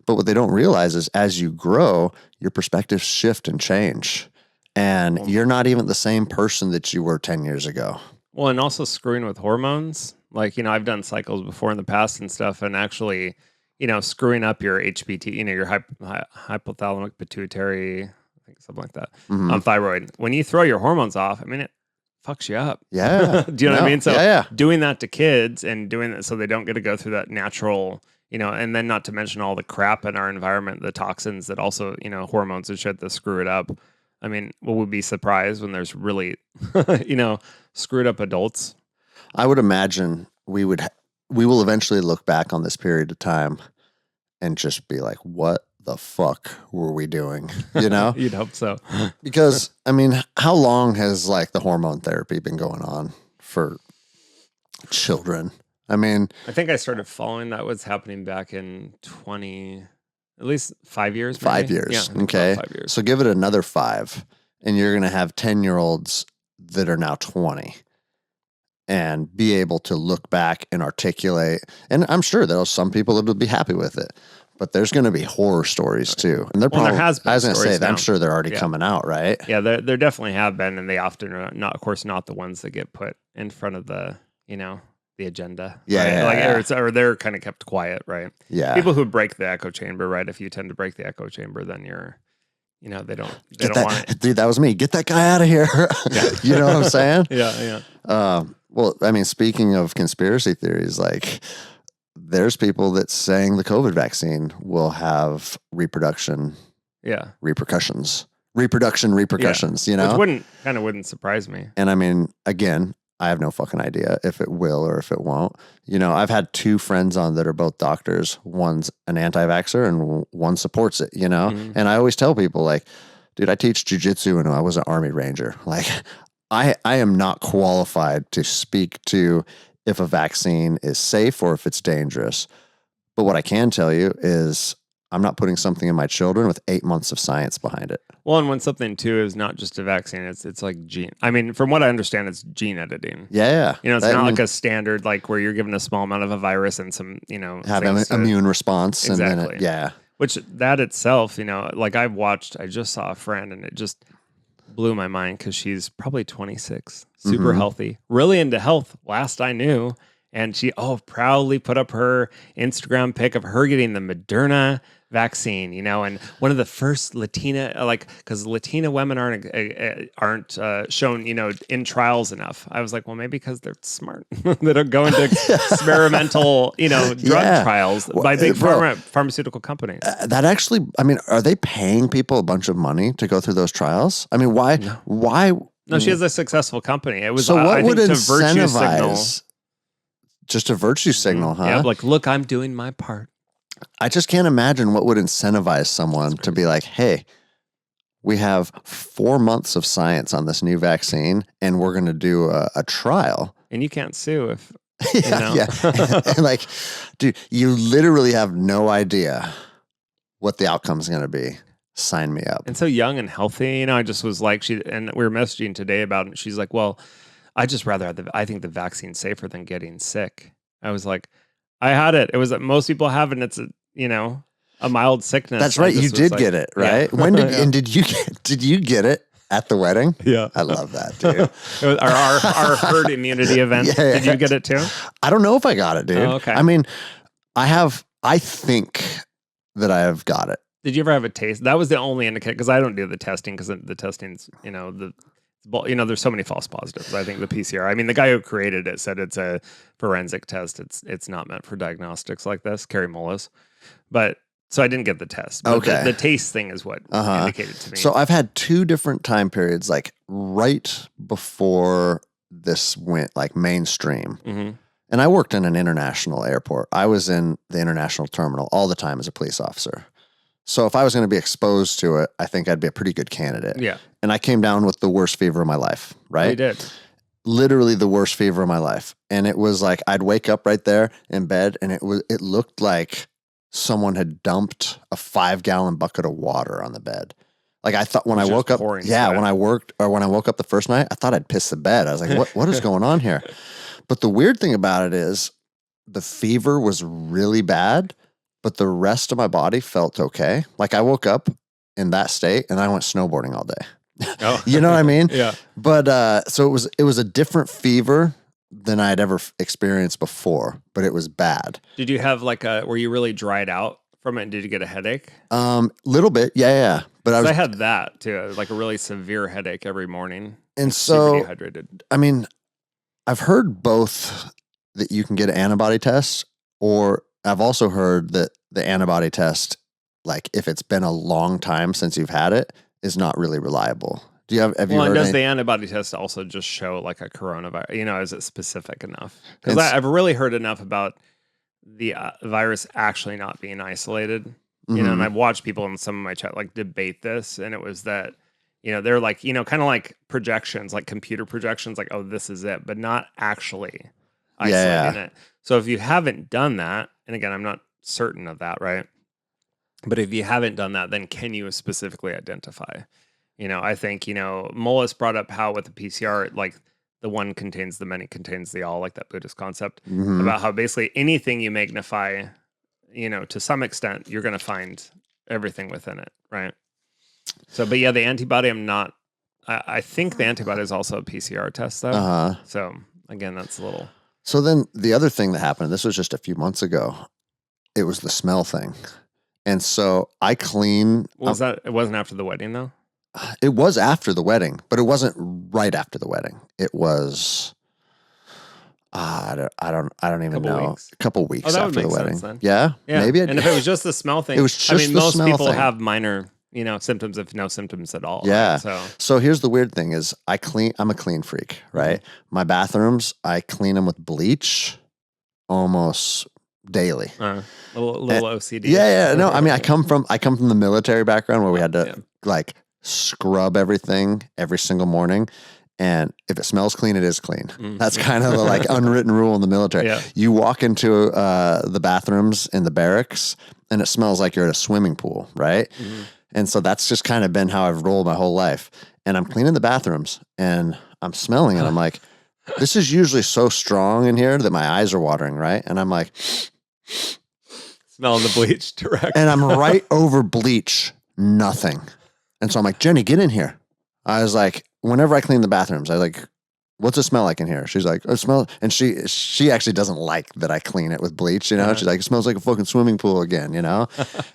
But what they don't realize is as you grow, your perspectives shift and change. And you're not even the same person that you were 10 years ago. Well, and also screwing with hormones. Like, I've done cycles before in the past and stuff, and actually, screwing up your HPT, your hypothalamic pituitary, I think something like that, thyroid. When you throw your hormones off, it fucks you up. Yeah. Do you know what I mean? So doing that to kids and doing that so they don't get to go through that natural, and then not to mention all the crap in our environment, the toxins that also, hormones and shit that screw it up. Will we be surprised when there's really, screwed up adults? I would imagine we will eventually look back on this period of time and just be like, what the fuck were we doing? You know? You'd hope so. Because, I mean, how long has like the hormone therapy been going on for children? I mean, I think I started following that was happening back in at least 5 years. Maybe? 5 years. Yeah, I think Okay. about 5 years. So give it another 5, and you're going to have 10-year-olds that are now 20 and be able to look back and articulate. And I'm sure there's some people that will be happy with it, but there's going to be horror stories too. And they're Well, probably, there has been I was going to say, stories that I'm now. sure they're already Yeah. coming out, right? Yeah, there definitely have been, and they often are not, of course, not the ones that get put in front of the, the agenda. Yeah, right? yeah, Like, yeah. or they're kind of kept quiet, right? Yeah. People who break the echo chamber, right? If you tend to break the echo chamber, then you're, they don't Get want that, it. dude, that was me. Get that guy out of here. You know what I'm saying? Yeah, yeah. Well, I mean, speaking of conspiracy theories, like there's people that's saying the COVID vaccine will have reproduction repercussions, you know? Which wouldn't surprise me. And I mean, again, I have no fucking idea if it will or if it won't. You know, I've had 2 friends on that are both doctors. One's an anti-vaxxer and one supports it, you know? Mhm. And I always tell people like, dude, I teach jujitsu and I was an Army Ranger. Like I am not qualified to speak to if a vaccine is safe or if it's dangerous. But what I can tell you is I'm not putting something in my children with 8 months of science behind it. Well, and when something too is not just a vaccine, it's like gene. I mean, from what I understand, it's gene editing. Yeah. It's not like a standard, like where you're given a small amount of a virus and some, have an immune response. Exactly. And then Which that itself, like I just saw a friend and it just blew my mind because she's probably 26, super healthy, really into health, last I knew. And she proudly put up her Instagram pic of her getting the Moderna vaccine, and one of the first Latina, because Latina women aren't shown, in trials enough. I was like, well, maybe because they're smart. They don't go into experimental, drug trials by big pharmaceutical companies. That actually, I mean, are they paying people a bunch of money to go through those trials? I mean, why? No. Why? No, she has a successful company. It was So what I would think, to virtue signal. incentivize? Just a virtue signal, huh? Yeah, like, look, I'm doing my part. I just can't imagine what would incentivize someone to be like, hey, we have 4 months of science on this new vaccine and we're going to do a trial. And you can't sue if, yeah. And like, dude, you literally have no idea what the outcome is going to be. Sign me up. And so young and healthy, I just was like, and we were messaging today about it. She's like, well, I just rather have I think the vaccine's safer than getting sick. I was like, I had it. It was most people have it. And it's a mild sickness. That's right. You did get it, right? Yeah. When and did you get it at the wedding? Yeah. I love that, dude. It was our herd immunity event. Yeah. Did you get it too? I don't know if I got it, dude. Oh, okay. I mean, I think that I have got it. Did you ever have a taste? That was the only indicator, because I don't do the testing, because the testing's, there's so many false positives. I think the PCR, I mean, the guy who created it said it's a forensic test. It's not meant for diagnostics like this, Kerry Mullis. But so I didn't get the test. But Okay. The taste thing is what indicated to me. So I've had 2 different time periods, like right before this went like mainstream. Mm-hmm. And I worked in an international airport. I was in the international terminal all the time as a police officer. So if I was going to be exposed to it, I think I'd be a pretty good candidate. Yeah. And I came down with the worst fever of my life, right? You did. Literally the worst fever of my life. And it was like, I'd wake up right there in bed and it looked like someone had dumped a 5-gallon bucket of water on the bed. Like I thought when I woke up, when I woke up the first night, I thought I'd piss the bed. I was like, what is going on here? But the weird thing about it is the fever was really bad, but the rest of my body felt okay. Like I woke up in that state and I went snowboarding all day. Oh. You know what I mean? Yeah. But so it was a different fever than I'd ever experienced before, but it was bad. Did you have were you really dried out from it, and did you get a headache? Little bit. Yeah. But I had that too, like a really severe headache every morning. And so, super dehydrated. I mean, I've heard both that you can get an antibody test, or I've also heard that the antibody test, like if it's been a long time since you've had it, is not really reliable. Do you have you heard? And does the antibody test also just show like a coronavirus? Is it specific enough? Because I've really heard enough about the virus actually not being isolated. You know, and I've watched people in some of my chat like debate this, and it was that, they're like, kind of like projections, like computer projections, like, oh, this is it, but not actually isolating it. So if you haven't done that, and again, I'm not certain of that, right? But if you haven't done that, then can you specifically identify? I think, Mullis brought up how with the PCR, like the one contains the many contains the all, like that Buddhist concept about how basically anything you magnify, to some extent, you're going to find everything within it, right? So, but yeah, the antibody, I think the antibody is also a PCR test though. So again, that's a little. So then the other thing that happened, this was just a few months ago, it was the smell thing. And so I clean. Was that, it wasn't after the wedding though? It was after the wedding, but it wasn't right after the wedding. It was, I don't even know. Weeks. A couple weeks after the wedding. Then. Yeah, maybe. And if it was just the smell thing, it was just most smell people thing. have minor, symptoms, if no symptoms at all. Yeah. Right? So here's the weird thing is I'm a clean freak, right? My bathrooms, I clean them with bleach almost daily. Little OCD. Yeah. No, I mean, I come from the military background where we had to like scrub everything every single morning. And if it smells clean, it is clean. That's kind of the like unwritten rule in the military. Yeah. You walk into the bathrooms in the barracks and it smells like you're at a swimming pool, right? And so that's just kind of been how I've rolled my whole life. And I'm cleaning the bathrooms and I'm smelling it. I'm like, this is usually so strong in here that my eyes are watering, right? And I'm like, smelling the bleach direct. And I'm right over bleach, nothing. And so I'm like, Jenny, get in here. I was like, whenever I clean the bathrooms, I was like, what's it smell like in here? She's like, it smells, and she actually doesn't like that I clean it with bleach, She's like, it smells like a fucking swimming pool again, And I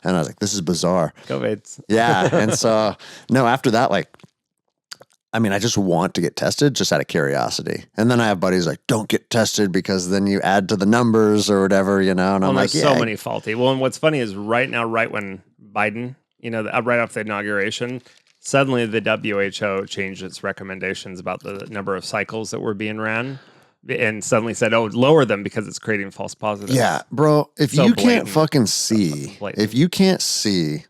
was like, this is bizarre. COVID. Yeah. And so, no, after that, like, I mean, I just want to get tested just out of curiosity. And then I have buddies like, don't get tested because then you add to the numbers or whatever, And I'm like, so many faulty. Well, and what's funny is right now, right when Biden, right after the inauguration, suddenly the WHO changed its recommendations about the number of cycles that were being ran and suddenly said, oh, lower them because it's creating false positives. Yeah, bro. If you can't fucking see, if you can't see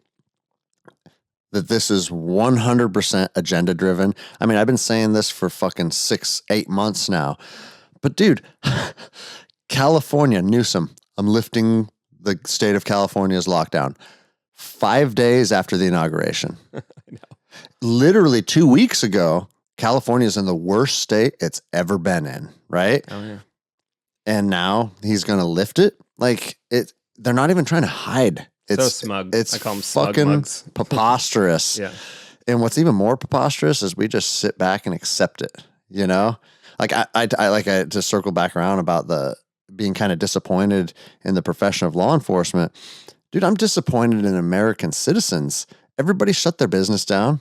that this is 100% agenda driven. I mean, I've been saying this for fucking 6-8 months now. But dude, California, Newsom, I'm lifting the state of California's lockdown 5 days after the inauguration. I know. Literally 2 weeks ago, California's in the worst state it's ever been in, right? Oh, yeah. And now he's going to lift it? Like, they're not even trying to hide. It's so smug. It's I call them fucking preposterous. Yeah. And what's even more preposterous is we just sit back and accept it, Like I to circle back around about the being kind of disappointed in the profession of law enforcement. Dude, I'm disappointed in American citizens. Everybody shut their business down.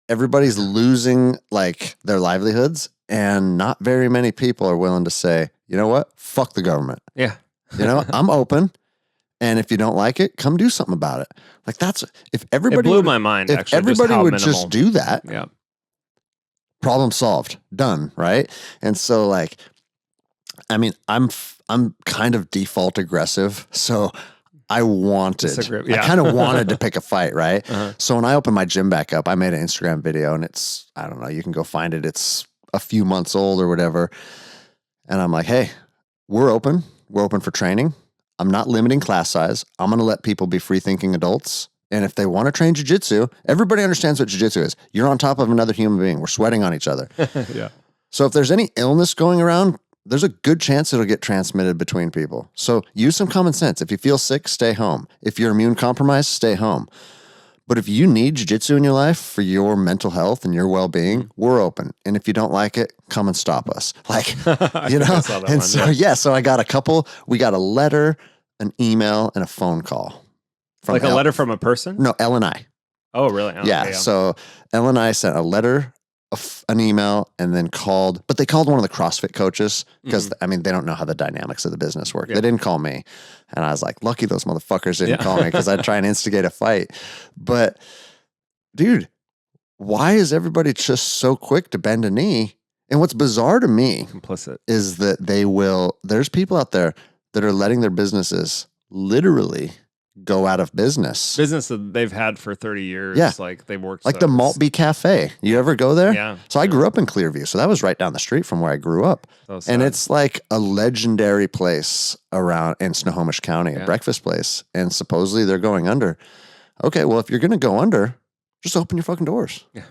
Everybody's losing like their livelihoods, and not very many people are willing to say, you know what? Fuck the government. Yeah. I'm open. And if you don't like it, come do something about it. Like if everybody it blew my mind. If actually, everybody would just do that, yeah, problem solved, done, right? And so, like, I mean, I'm kind of default aggressive, so I kind of wanted to pick a fight, right? So when I opened my gym back up, I made an Instagram video, and I don't know, you can go find it. It's a few months old or whatever, and I'm like, hey, we're open for training. I'm not limiting class size. I'm going to let people be free-thinking adults. And if they want to train jiu-jitsu, everybody understands what jiu-jitsu is. You're on top of another human being. We're sweating on each other. Yeah. So if there's any illness going around, there's a good chance it'll get transmitted between people. So use some common sense. If you feel sick, stay home. If you're immune compromised, stay home. But if you need jiu-jitsu in your life for your mental health and your well-being, we're open. And if you don't like it, come and stop us. Like, And so I got we got a letter, an email, and a phone call. Like a letter from a person? No, Elle and I. Oh, really? Oh, yeah. So Elle and I sent a letter, an email, and then called, but they called one of the CrossFit coaches because, I mean, they don't know how the dynamics of the business work. Yeah. They didn't call me. And I was like, lucky those motherfuckers didn't call me because I'd try and instigate a fight. But dude, why is everybody just so quick to bend a knee? And what's bizarre to me is that there's people out there that are letting their businesses literally go out of business. Business that they've had for 30 years. Yeah. Like they've worked. Like the Maltby Cafe. You ever go there? Yeah. So I grew up in Clearview. So that was right down the street from where I grew up. So sad. And it's like a legendary place around in Snohomish County, a Yeah. breakfast place. And supposedly they're going under. Okay, well, if you're going to go under, just open your fucking doors. Yeah.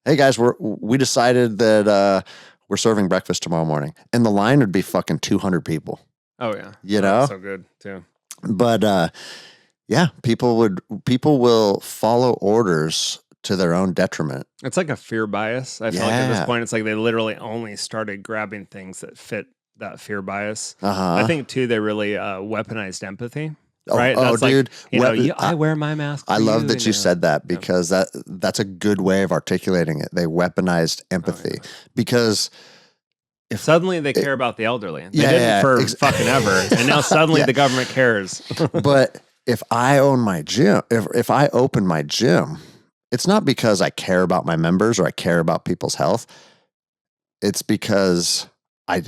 Hey guys, we decided that we're serving breakfast tomorrow morning. And the line would be fucking 200 people. Oh yeah. You know? So good too. But yeah, people will follow orders to their own detriment. It's like a fear bias. I feel like at this point, it's like they literally only started grabbing things that fit that fear bias. I think too, they really weaponized empathy. Right? That's dude. I wear my mask. I love that you said that because that's a good way of articulating it. They weaponized empathy because if suddenly they care about the elderly. They didn't for fucking ever. And now suddenly the government cares. But if I own my gym, if I open my gym, it's not because I care about my members or I care about people's health. It's because I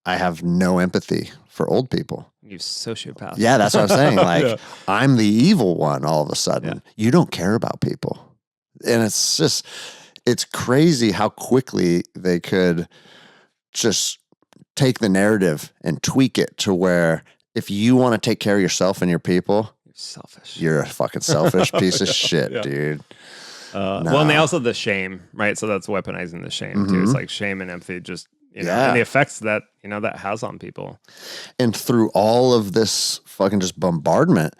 have no empathy for old people. You sociopath. Yeah, that's what I'm saying. Like I'm the evil one all of a sudden. Yeah. You don't care about people. And it's crazy how quickly they could just take the narrative and tweak it to where if you want to take care of yourself and your people, you're selfish. You're a fucking selfish piece of shit, dude. Well, and they also the shame, right? So that's weaponizing the shame too. It's like shame and empathy, just and the effects that that has on people. And through all of this fucking just bombardment,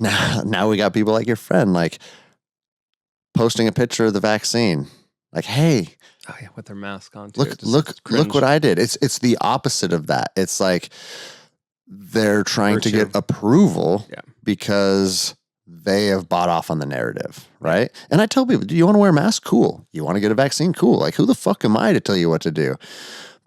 now we got people like your friend, like posting a picture of the vaccine, like, hey. Oh yeah, with their mask on too. Look what I did. It's the opposite of that. It's like they're trying to get approval because they have bought off on the narrative, right? And I tell people, do you want to wear a mask? Cool. You want to get a vaccine? Cool. Like, who the fuck am I to tell you what to do?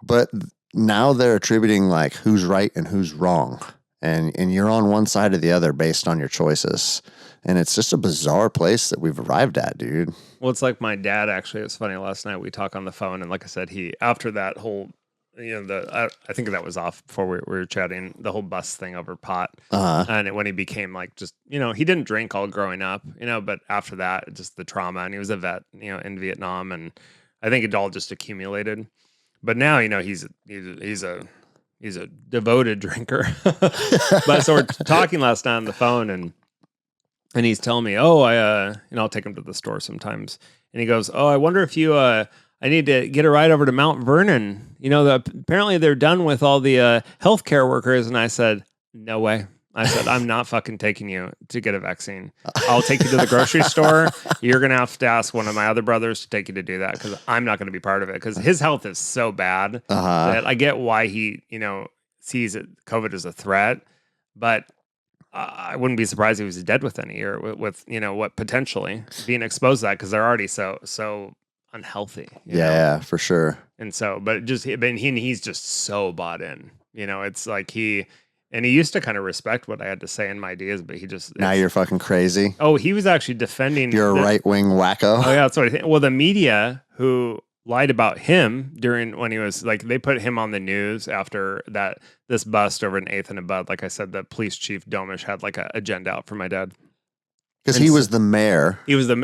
But now they're attributing like who's right and who's wrong. And you're on one side or the other based on your choices. And it's just a bizarre place that we've arrived at, dude. Well, it's like my dad, actually. It was funny. Last night we talked on the phone. And like I said, after that whole, I think that was off before we were chatting, the whole bus thing over pot. And when he became like just, he didn't drink all growing up, but after that, just the trauma. And he was a vet, in Vietnam. And I think it all just accumulated. But now, he's a devoted drinker. But so we're talking last night on the phone and he's telling me, I'll take him to the store sometimes. And he goes, I wonder if I need to get a ride over to Mount Vernon. Apparently they're done with all the healthcare workers. And I said, no way. I said, I'm not fucking taking you to get a vaccine. I'll take you to the grocery store. You're going to have to ask one of my other brothers to take you to do that because I'm not going to be part of it because his health is so bad that I get why he, sees COVID as a threat. But I wouldn't be surprised if he was dead within a year with what potentially being exposed to that because they're already so unhealthy. You know? For sure. And so, but he's just so bought in. It's like he used to kind of respect what I had to say in my ideas, but now you're fucking crazy. Oh, he was actually defending. You're a right wing wacko. Oh yeah, that's what I think. Well, the media who lied about him when he was like, they put him on the news after this bust over an 8th and a Bud. Like I said, the police chief Domish had like an agenda out for my dad. Because he was the mayor. He was of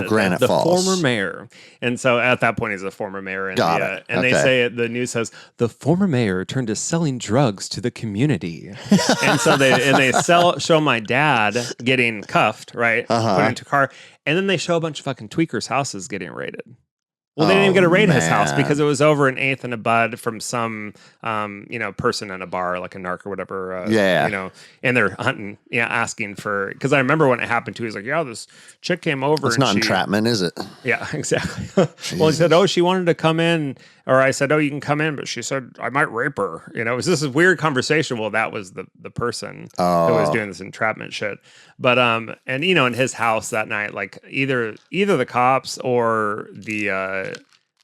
Granite Falls. Former mayor. And so at that point, he's a former mayor. And They say, the news says, the former mayor turned to selling drugs to the community. And so they show my dad getting cuffed, right? Put into a car. And then they show a bunch of fucking tweakers' houses getting raided. Well, they didn't even get to raid his house because it was over an 8th and a Bud from some, person in a bar, like a narc or whatever. And they're hunting, asking for, because I remember when it happened too, he's like, this chick came over. It's not entrapment, is it? Yeah, exactly. Well, he said, she wanted to come in, or I said, you can come in, but she said, I might rape her. It was this weird conversation. Well, that was the person who was doing this entrapment shit. But, in his house that night, like either the cops or the,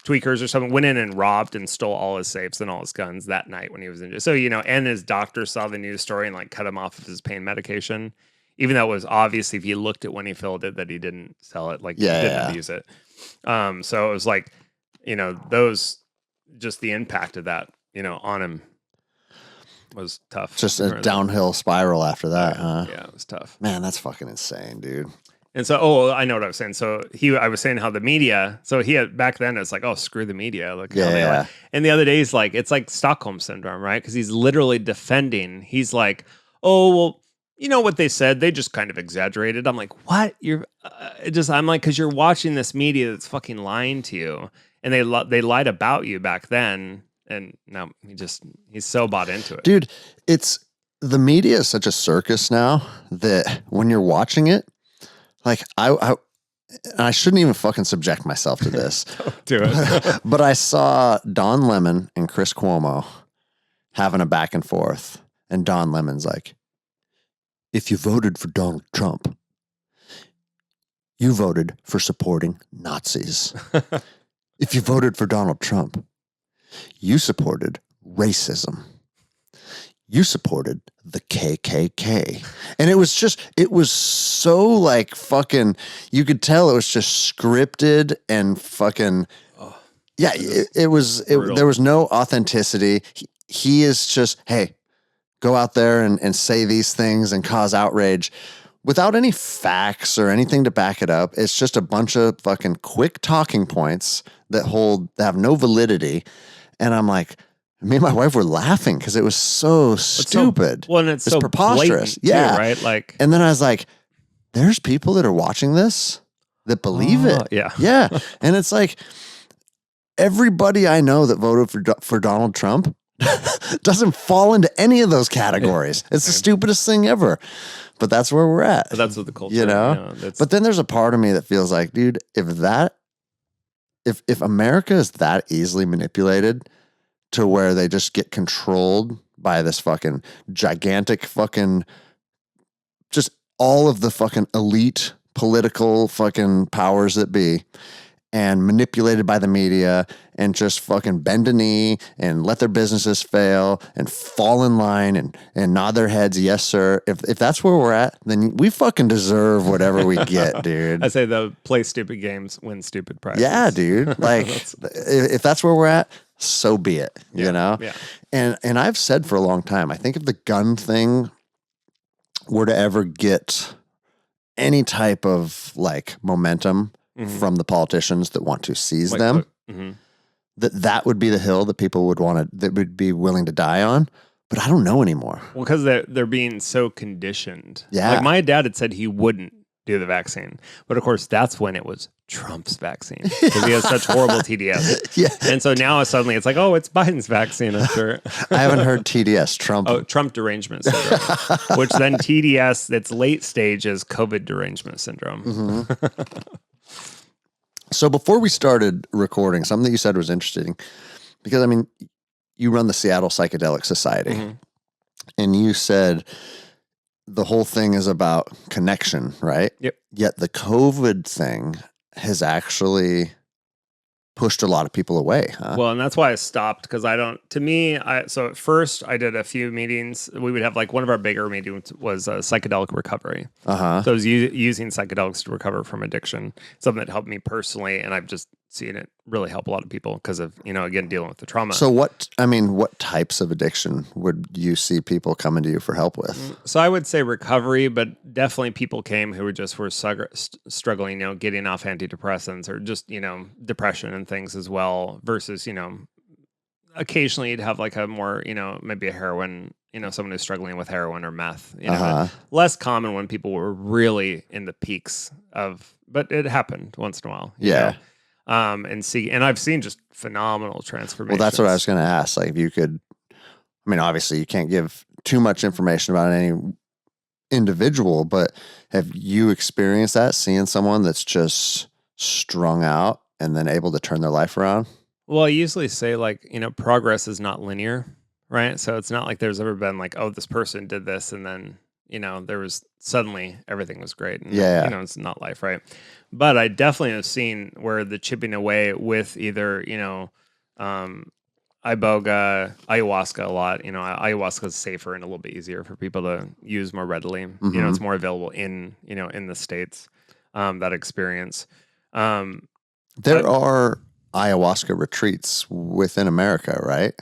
tweakers or something went in and robbed and stole all his safes and all his guns that night when he was in jail. So, and his doctor saw the news story and like cut him off of his pain medication, even though it was obvious if you looked at when he filled it that he didn't sell it, like he didn't abuse it. So it was like, those, just the impact of that, on him. was tough. Just a downhill spiral after that, huh? Yeah, it was tough. Man, that's fucking insane, dude. And so, I know what I was saying. So I was saying how the media, back then it's like, oh, screw the media. Look how they lie. And the other day he's like, it's like Stockholm syndrome, right? Because he's literally defending. He's like, oh, well, you know what they said? They just kind of exaggerated. I'm like, what? I'm like, because you're watching this media that's fucking lying to you. And they lied about you back then. And now he's so bought into it. Dude, the media is such a circus now that when you're watching it, like I shouldn't even fucking subject myself to this. Don't do it. But I saw Don Lemon and Chris Cuomo having a back and forth. And Don Lemon's like, if you voted for Donald Trump, you voted for supporting Nazis. If you voted for Donald Trump, you supported racism. You supported the KKK. And it was so like fucking, you could tell it was just scripted and fucking, there was no authenticity. He is just, hey, go out there and say these things and cause outrage without any facts or anything to back it up. It's just a bunch of fucking quick talking points that have no validity. And I'm like, me and my wife were laughing because it was so stupid. And it's so preposterous. Too, right? Like, and then I was like, there's people that are watching this that believe it. Yeah. And it's like, everybody I know that voted for Donald Trump doesn't fall into any of those categories. It's the stupidest thing ever. But that's where we're at. But that's what the culture, But then there's a part of me that feels like, dude, if America is that easily manipulated to where they just get controlled by this fucking gigantic fucking, just all of the fucking elite political fucking powers that be, and manipulated by the media, and just fucking bend a knee and let their businesses fail and fall in line and nod their heads, yes, sir. If that's where we're at, then we fucking deserve whatever we get, dude. I say play stupid games, win stupid prizes. Yeah, dude. Like, if that's where we're at, so be it, you know? Yeah. And I've said for a long time, I think if the gun thing were to ever get any type of like momentum from the politicians that want to seize them, that would be the hill that people that would be willing to die on. But I don't know anymore. Well, because they're being so conditioned. Yeah. Like my dad had said he wouldn't do the vaccine. But of course, that's when it was Trump's vaccine because he has such horrible TDS. Yeah. And so now suddenly it's like, oh, it's Biden's vaccine. After I haven't heard TDS. Trump derangement syndrome, which then TDS, its late stage is COVID derangement syndrome. So before we started recording, something that you said was interesting because, I mean, you run the Seattle Psychedelics Society and you said the whole thing is about connection, right? Yep. Yet the COVID thing has actually pushed a lot of people away, huh? Well, and that's why I stopped because so at first I did a few meetings. We would have like one of our bigger meetings was psychedelic recovery. So I was using psychedelics to recover from addiction, something that helped me personally. And I've just seen it really help a lot of people because of, again, dealing with the trauma. So what types of addiction would you see people coming to you for help with? So I would say recovery, but definitely people came who were struggling, getting off antidepressants or just, depression and things as well versus, occasionally you'd have like a more, maybe a heroin, someone who's struggling with heroin or meth, less common when people were really in the peaks but it happened once in a while. You know? And I've seen just phenomenal transformations. Well, that's what I was going to ask. Like, if you could, I mean, obviously you can't give too much information about any individual, but have you experienced that, seeing someone that's just strung out and then able to turn their life around? Well, I usually say like, progress is not linear, right? So it's not like there's ever been like, oh, this person did this and then, there was suddenly everything was great. And, it's not life, right? But I definitely have seen where the chipping away with either, iboga, ayahuasca a lot. Ayahuasca is safer and a little bit easier for people to use more readily. It's more available in the States, that experience. There are ayahuasca retreats within America, right?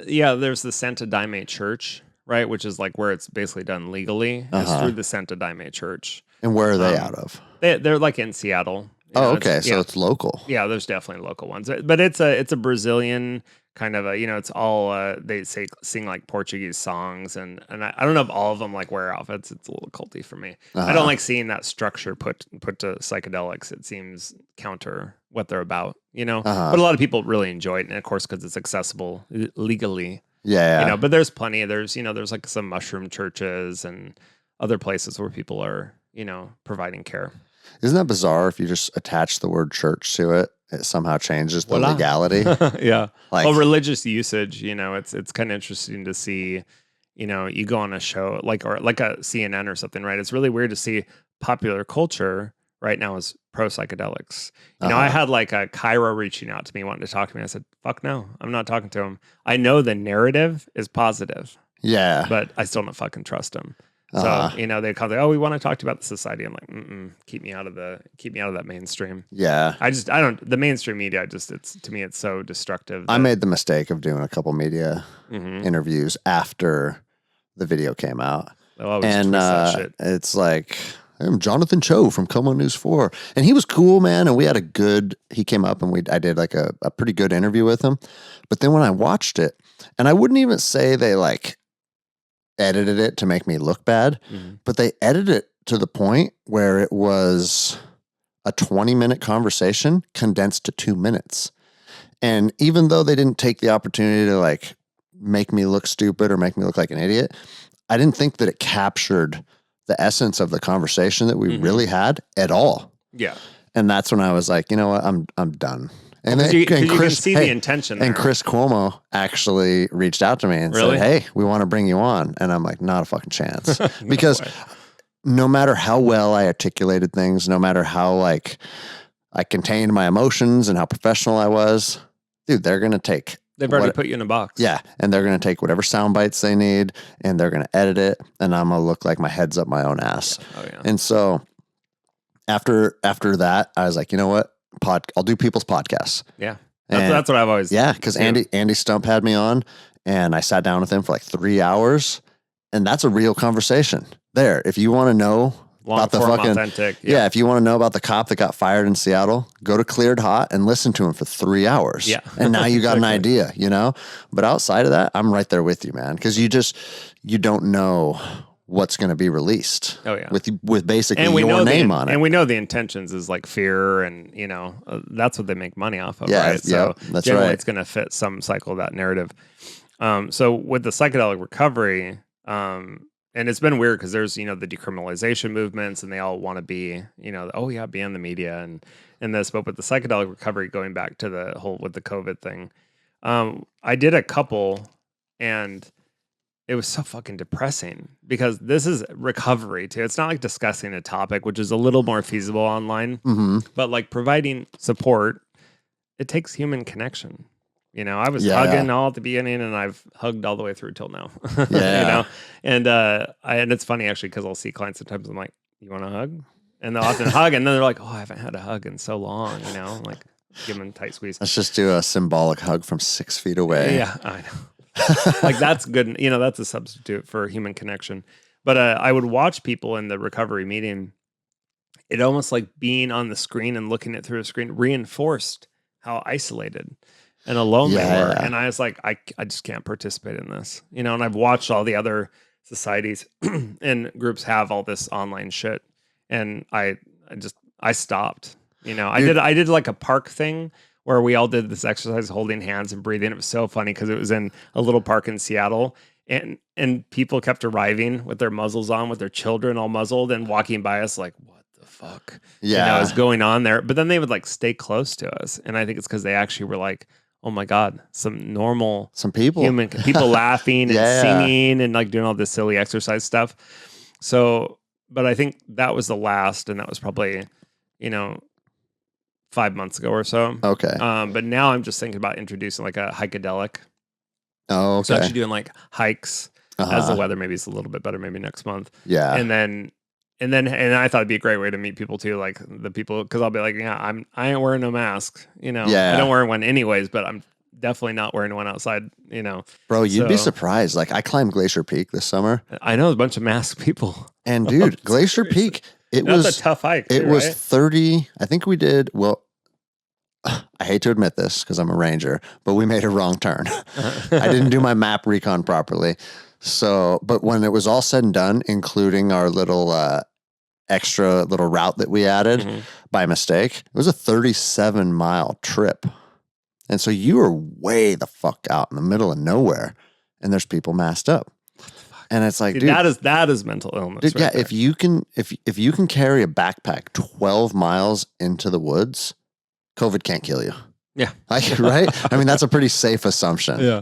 Yeah, there's the Santa Daime Church. right? Which is like where it's basically done legally, is through the Santa Daime Church. And where are they out of? They're like in Seattle. Oh, okay. So it's local. Yeah, there's definitely local ones, but it's a Brazilian kind of a, it's all they sing like Portuguese songs, and I don't know if all of them like wear outfits. It's a little culty for me. I don't like seeing that structure put to psychedelics. It seems counter what they're about, But a lot of people really enjoy it, and of course because it's accessible legally. Yeah. But there's plenty. There's like some mushroom churches and other places where people are providing care. Isn't that bizarre? If you just attach the word church to it, it somehow changes the legality. Yeah. Religious usage, it's kind of interesting to see, you go on a show like a CNN or something, right? It's really weird to see popular culture right now is pro psychedelics. I had like a Cairo reaching out to me, wanting to talk to me. I said, fuck no, I'm not talking to him. I know the narrative is positive. Yeah. But I still don't fucking trust him. So, they call we want to talk to you about the society. I'm like, keep me out of that mainstream. Yeah. The mainstream media, to me, it's so destructive. I made the mistake of doing a couple media interviews after the video came out. And it's like, I'm Jonathan Cho from Como News 4. And he was cool, man. And we had he came up and I did like a pretty good interview with him. But then when I watched it, and I wouldn't even say they like edited it to make me look bad, but they edited it to the point where it was a 20-minute conversation condensed to 2 minutes. And even though they didn't take the opportunity to like make me look stupid or make me look like an idiot, I didn't think that it captured the essence of the conversation that we really had at all. Yeah. And that's when I was like, you know what, I'm done. And you can see the intention there. And Chris Cuomo actually reached out to me and said, hey, we want to bring you on. And I'm like, not a fucking chance. Because no matter how well I articulated things, no matter how like I contained my emotions and how professional I was, dude, they're going to take... They've already put you in a box. Yeah. And they're going to take whatever sound bites they need and they're going to edit it. And I'm going to look like my head's up my own ass. Yeah. Oh, yeah. And so after that, I was like, you know what? I'll do people's podcasts. Yeah. That's what I've always... Yeah. Because Andy Stump had me on and I sat down with him for like 3 hours. And that's a real conversation there. If you want to know... about the fucking authentic. Yeah, if you want to know about the cop that got fired in Seattle, go to Cleared Hot and listen to him for 3 hours. Yeah. And now you got an idea, But outside of that, I'm right there with you, man. Because you don't know what's going to be released. Oh, yeah. With basically your name on it. And we know the intentions is like fear and, that's what they make money off of, yeah, right? So that's generally right. It's going to fit some cycle of that narrative. So with the psychedelic recovery, and it's been weird because there's, the decriminalization movements and they all want to be, be in the media and this, but with the psychedelic recovery, going back to the whole with the COVID thing, I did a couple and it was so fucking depressing because this is recovery too. It's not like discussing a topic, which is a little more feasible online, but like providing support, it takes human connection. I was hugging all at the beginning and I've hugged all the way through till now, and it's funny actually, cause I'll see clients sometimes. I'm like, you want a hug? And they'll often hug. And then they're like, oh, I haven't had a hug in so long, I'm like, give them a tight squeeze. Let's just do a symbolic hug from 6 feet away. Yeah, I know. Like that's good. That's a substitute for human connection. But I would watch people in the recovery meeting. It almost like being on the screen and looking it through a screen reinforced how isolated and alone they were. And I was like, I just can't participate in this, and I've watched all the other societies and groups have all this online shit. And I stopped, I did like a park thing where we all did this exercise, holding hands and breathing. It was so funny because it was in a little park in Seattle and people kept arriving with their muzzles on, with their children all muzzled and walking by us like, what the fuck is going on there? But then they would like stay close to us. And I think it's because they actually were like, oh my God, some people laughing and singing and like doing all this silly exercise stuff. So, but I think that was the last, and that was probably, 5 months ago or so. Okay. But now I'm just thinking about introducing like a hikadelic. Oh, okay. So actually doing like hikes as the weather maybe is a little bit better, maybe next month. Yeah. And I thought it'd be a great way to meet people too, like the people, because I'll be like, I ain't wearing no mask, I don't wear one anyways, but I'm definitely not wearing one outside, Bro, you'd be So- surprised. Like I climbed Glacier Peak this summer, I know a bunch of masked people. and dude, It's Glacier crazy. Peak, it That's was a tough hike. it too, was right? 30. I think we did well. I hate to admit this because I'm a ranger, but we made a wrong turn. I didn't do my map recon properly. So, but when it was all said and done, including our little extra little route that we added by mistake, it was a 37-mile trip. And so you were way the fuck out in the middle of nowhere, and there's people masked up. And it's like, See, dude, that is mental illness. dude, right yeah, there. if you can carry a backpack 12 miles into the woods, COVID can't kill you. Yeah. Right? I mean, that's a pretty safe assumption. Yeah.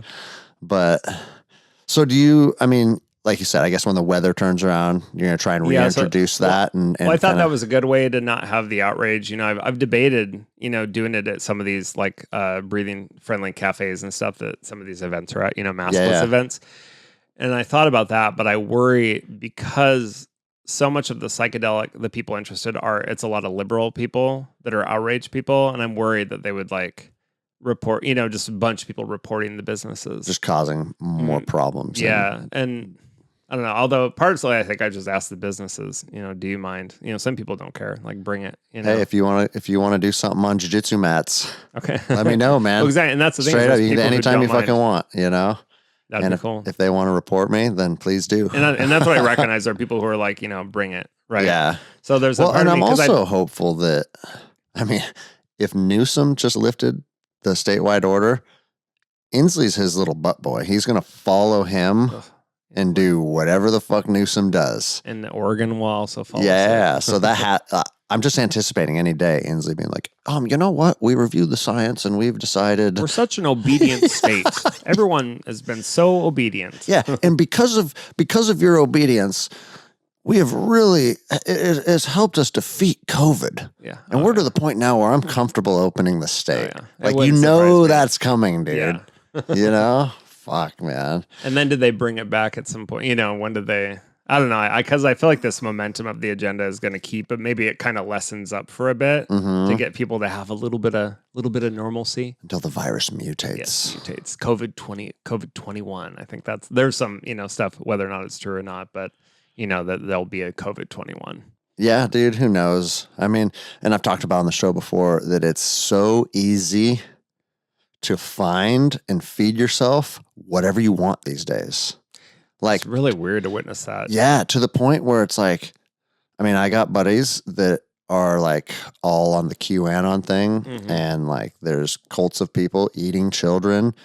But so do you, I mean, like you said, I guess when the weather turns around, you're going to try and reintroduce that. And Well, I thought kinda, that was a good way to not have the outrage. I've debated, doing it at some of these like breathing friendly cafes and stuff that some of these events are at, maskless events. And I thought about that, but I worry because so much of the psychedelic, the people interested it's a lot of liberal people that are outraged people. And I'm worried that they would like report, just a bunch of people reporting the businesses. just causing more problems. Yeah. And I don't know. Although partially I think I just asked the businesses, do you mind? Some people don't care. Like bring it. Hey, if you want to do something on jiu-jitsu mats, okay. let me know, man. Well, exactly. And that's the thing. Straight up, you can people who anytime you don't fucking mind. want, That'd and be cool. if they want to report me, then please do. And that's what I recognize are people who are like, bring it. Right. Yeah. So there's well, and I'm also hopeful that, I mean, if Newsom just lifted the statewide order, Inslee's his little butt boy. He's going to follow him and do whatever the fuck Newsom does. And Oregon will also follow. Yeah. So that I'm just anticipating any day Inslee being like, you know what? We reviewed the science and we've decided we're such an obedient state. Everyone has been so obedient. Yeah. And because of your obedience, we have really, it has helped us defeat COVID. Yeah. And we're to the point now where I'm comfortable opening the state. Oh, yeah. It Like, wouldn't surprise me. that's coming, dude. Yeah. Fuck, man. And then did they bring it back at some point? When did they? I don't know. Because I feel like this momentum of the agenda is going to keep, but maybe it kind of lessens up for a bit to get people to have a little bit of normalcy Until the virus mutates. Yes, mutates. COVID-21. I think there's some stuff whether or not it's true or not, but that there'll be a COVID-21. Yeah, dude. Who knows? I mean, and I've talked about on the show before that it's so easy to find and feed yourself whatever you want these days. Like, It's really weird to witness that. yeah, to the point where it's like, I mean, I got buddies that are like all on the QAnon thing, and like there's cults of people eating children,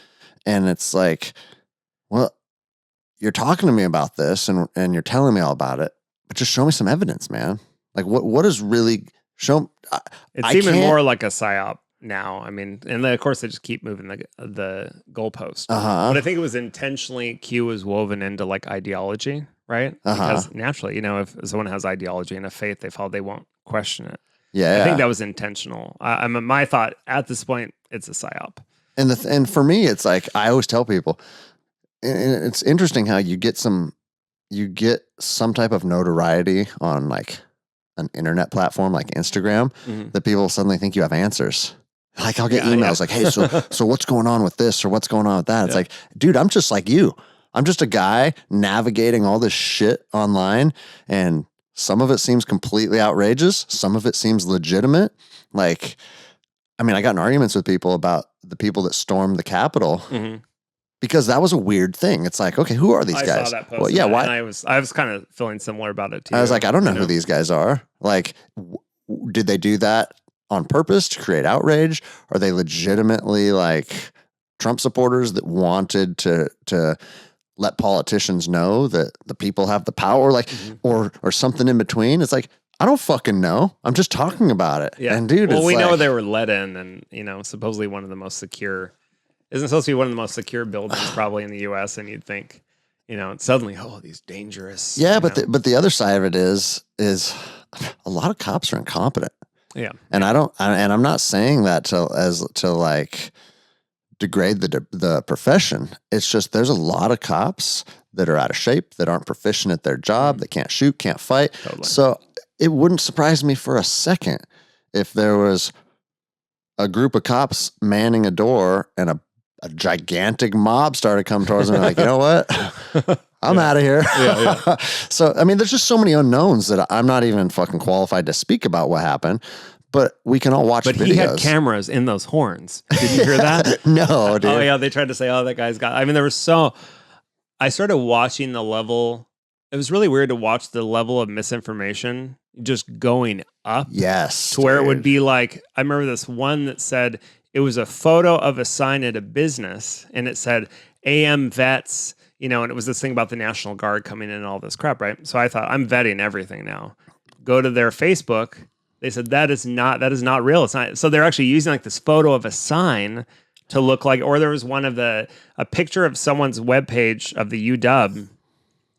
and it's like, well, you're talking to me about this and you're telling me all about it, but just show me some evidence, man. Like what is really It's even more like a psyop now. I mean, and then of course they just keep moving the goalpost. But I think it was intentionally Q was woven into like ideology, right? Because naturally, if someone has ideology and a faith they follow, they won't question it. Yeah, I think that was intentional. My thought at this point, it's a psyop. And for me, it's like I always tell people, and it's interesting how you get some type of notoriety on like an internet platform like Instagram that people suddenly think you have answers. Like I'll get emails like, hey, so what's going on with this or what's going on with that? It's like, dude, I'm just like you. I'm just a guy navigating all this shit online, and some of it seems completely outrageous. Some of it seems legitimate. Like, I mean, I got in arguments with people about the people that stormed the Capitol because that was a weird thing. It's like, okay, who are these guys? I saw that post. Well, yeah, why? And I was kind of feeling similar about it too. I was like, I don't know who these guys are. Like, did they do that on purpose to create outrage? Are they legitimately like Trump supporters that wanted to let politicians know that the people have the power, like, or something in between? It's like, I don't fucking know. I'm just talking about it. Yeah. And dude, well, we like, know they were let in, and supposedly one of the most secure. Isn't supposed to be one of the most secure buildings probably in the U.S. And you'd think, suddenly, these dangerous. Yeah, but the other side of it is a lot of cops are incompetent. Yeah, and I'm not saying that to like degrade the profession. It's just there's a lot of cops that are out of shape, that aren't proficient at their job, that can't shoot, can't fight. Totally. So it wouldn't surprise me for a second if there was a group of cops manning a door and a gigantic mob started coming towards me. Like, you know what? I'm out of here. Yeah. So, I mean, there's just so many unknowns that I'm not even fucking qualified to speak about what happened. But we can all watch But videos. he had cameras in those horns. Did you hear that? No, dude. Oh, yeah. They tried to say, oh, that guy's got... I mean, I started watching the level... It was really weird to watch the level of misinformation just going up. Yes. To where it would be like... I remember this one that said it was a photo of a sign at a business, and it said, AM vets... You know, and it was this thing about the National Guard coming in and all this crap, right? So I thought, I'm vetting everything now. Go to their Facebook... They said that is not real. It's not. So they're actually using like this photo of a sign to look like, or there was one of a picture of someone's webpage of the UW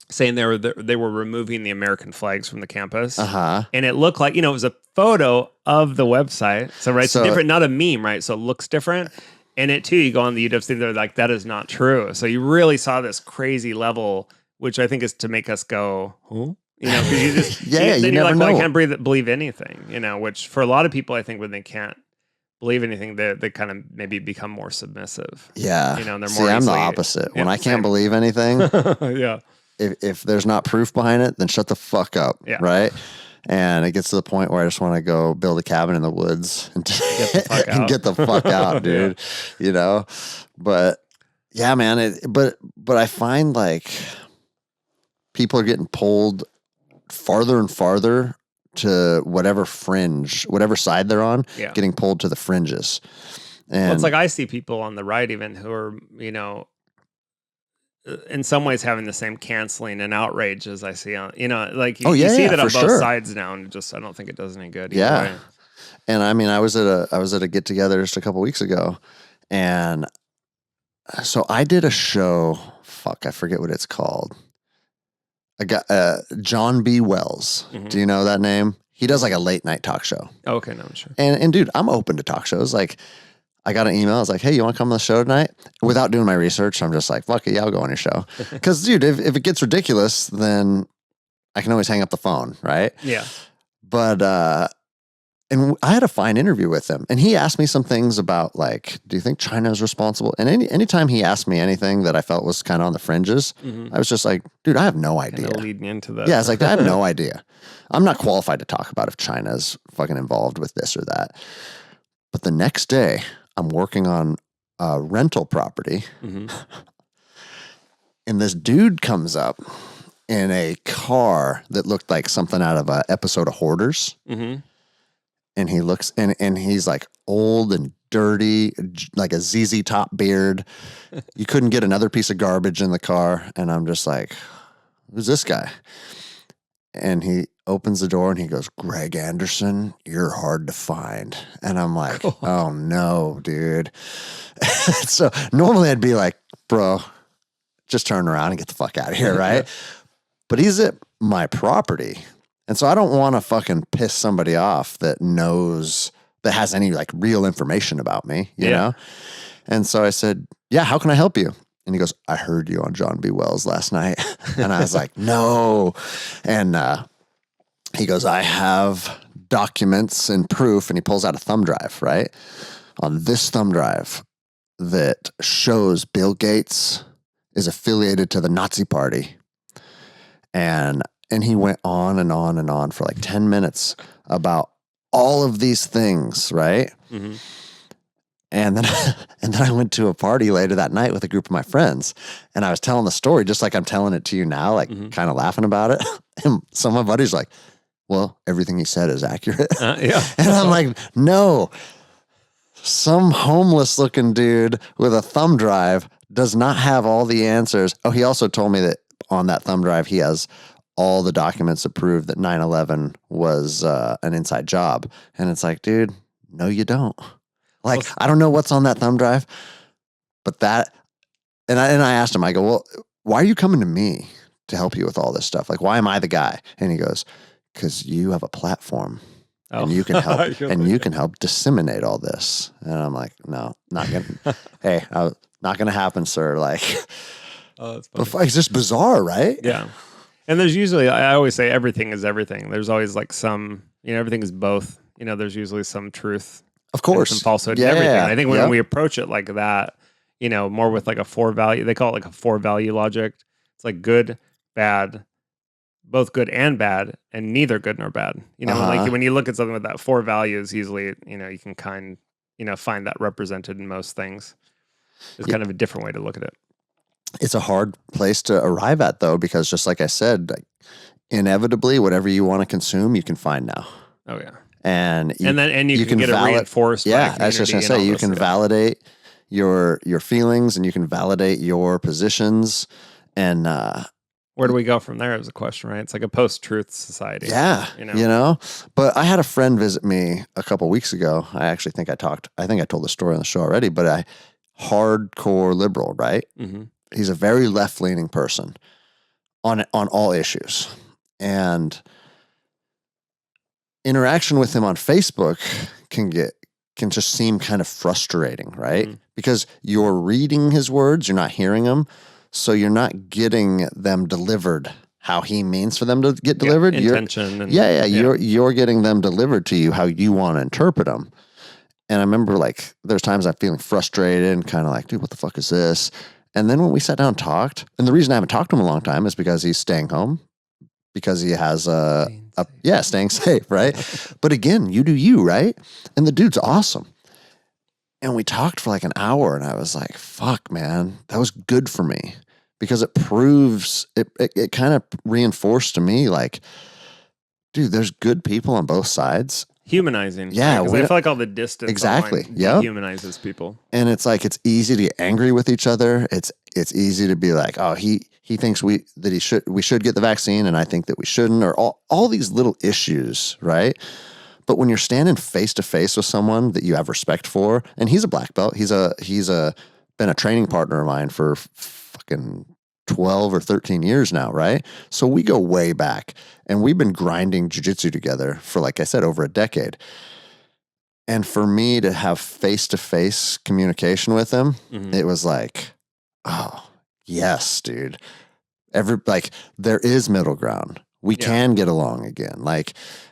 saying they were removing the American flags from the campus. And it looked like, it was a photo of the website. So right, it's different, not a meme, right? So it looks different. And it too, you go on the UW thing, they're like, that is not true. So you really saw this crazy level, which I think is to make us go, huh? Because you just you you're like, never well, know. I can't believe anything. Which for a lot of people, I think when they can't believe anything, they kind of maybe become more submissive. Yeah, and they're See, more. I'm the opposite. When I can't believe anything, yeah. If there's not proof behind it, then shut the fuck up. Yeah. Right. And it gets to the point where I just want to go build a cabin in the woods and get the fuck out, dude. Yeah. But yeah, man. But I find like people are getting pulled farther and farther to whatever side they're on, getting pulled to the fringes. And it's like I see people on the right even who are, in some ways having the same canceling and outrage as I see on, like you see that on both sides now, and I don't think it does any good. Yeah. Way. And I mean, I was at a get together just a couple weeks ago, and so I did a show. Fuck, I forget what it's called. I got John B. Wells. Mm-hmm. Do you know that name? He does like a late night talk show. Oh, okay, no, I'm sure. And dude, I'm open to talk shows. Like, I got an email. I was like, hey, you want to come on the show tonight? Without doing my research, I'm just like, fuck it, yeah, I'll go on your show. Because, dude, if it gets ridiculous, then I can always hang up the phone, right? Yeah. But and I had a fine interview with him, and he asked me some things about like, do you think China is responsible? And anytime he asked me anything that I felt was kind of on the fringes, I was just like, dude, I have no idea. Kind of leading into that. Yeah, it's like, I have no idea. I'm not qualified to talk about if China's fucking involved with this or that. But the next day, I'm working on a rental property, and this dude comes up in a car that looked like something out of an episode of Hoarders. And he looks, and he's like old and dirty, like a ZZ Top beard. You couldn't get another piece of garbage in the car. And I'm just like, who's this guy? And he opens the door and he goes, Greg Anderson, you're hard to find. And I'm like, oh no, dude. So normally I'd be like, bro, just turn around and get the fuck out of here, right? But he's at my property. And so I don't want to fucking piss somebody off that has any like real information about me, you know? And so I said, yeah, how can I help you? And he goes, I heard you on John B. Wells last night. And I was like, no. And he goes, I have documents and proof. And he pulls out a thumb drive, right? On this thumb drive that shows Bill Gates is affiliated to the Nazi Party. And he went on and on and on for like 10 minutes about all of these things, right? And then I went to a party later that night with a group of my friends, and I was telling the story just like I'm telling it to you now, like kind of laughing about it. And some of my buddies like, well, everything he said is accurate. And I'm like, no, some homeless looking dude with a thumb drive does not have all the answers. Oh, he also told me that on that thumb drive, he has all the documents that prove that 9/11 was an inside job. And it's like, dude, no, you don't. Like, I don't know what's on that thumb drive, but that, and I asked him, I go, well, why are you coming to me to help you with all this stuff? Like, why am I the guy? And he goes, because you have a platform and you can help, and you can help disseminate all this. And I'm like, no, not gonna, hey, not gonna happen, sir. Like, it's just bizarre, right? Yeah. And there's usually, I always say everything is everything. There's always like some, everything is both. There's usually some truth. Of course. Some falsehood and everything. I think when we approach it like that, more with like a 4-value. They call it like a 4-value logic. It's like good, bad, both good and bad, and neither good nor bad. Like when you look at something with that 4 values, usually, you can find that represented in most things. It's kind of a different way to look at it. It's a hard place to arrive at, though, because just like I said, like, inevitably, whatever you want to consume, you can find now. Oh yeah, and you can get it reinforced. Yeah, I was just gonna say you can validate your feelings, and you can validate your positions, and where do we go from there is a question, right? It's like a post-truth society. Yeah, But I had a friend visit me a couple weeks ago. I think I told the story on the show already, but hardcore liberal, right? Mm-hmm. He's a very left-leaning person on all issues. And interaction with him on Facebook can just seem kind of frustrating, right? Mm-hmm. Because you're reading his words, you're not hearing them, so you're not getting them delivered how he means for them to get delivered. Intention. You're getting them delivered to you how you want to interpret them. And I remember, like, there's times I'm feeling frustrated and kind of like, dude, what the fuck is this? And then when we sat down and talked, and the reason I haven't talked to him in a long time is because he's staying home, because he has staying safe, right? But again, you do you, right? And the dude's awesome. And we talked for like an hour, and I was like, fuck, man, that was good for me, because it proves, it kind of reinforced to me, like, dude, there's good people on both sides. Humanizing. Yeah. Because I feel like all the distance exactly humanizes people. And it's like, it's easy to get angry with each other. It's easy to be like, oh, he thinks we should get the vaccine, and I think that we shouldn't, or all these little issues, right? But when you're standing face to face with someone that you have respect for, and he's a black belt, he's been a training partner of mine for fucking 12 or 13 years now, right? So we go way back, and we've been grinding jiu-jitsu together for, like I said, over a decade. And for me to have face-to-face communication with him, mm-hmm. It was like, oh, yes, dude. There is middle ground. We can get along again.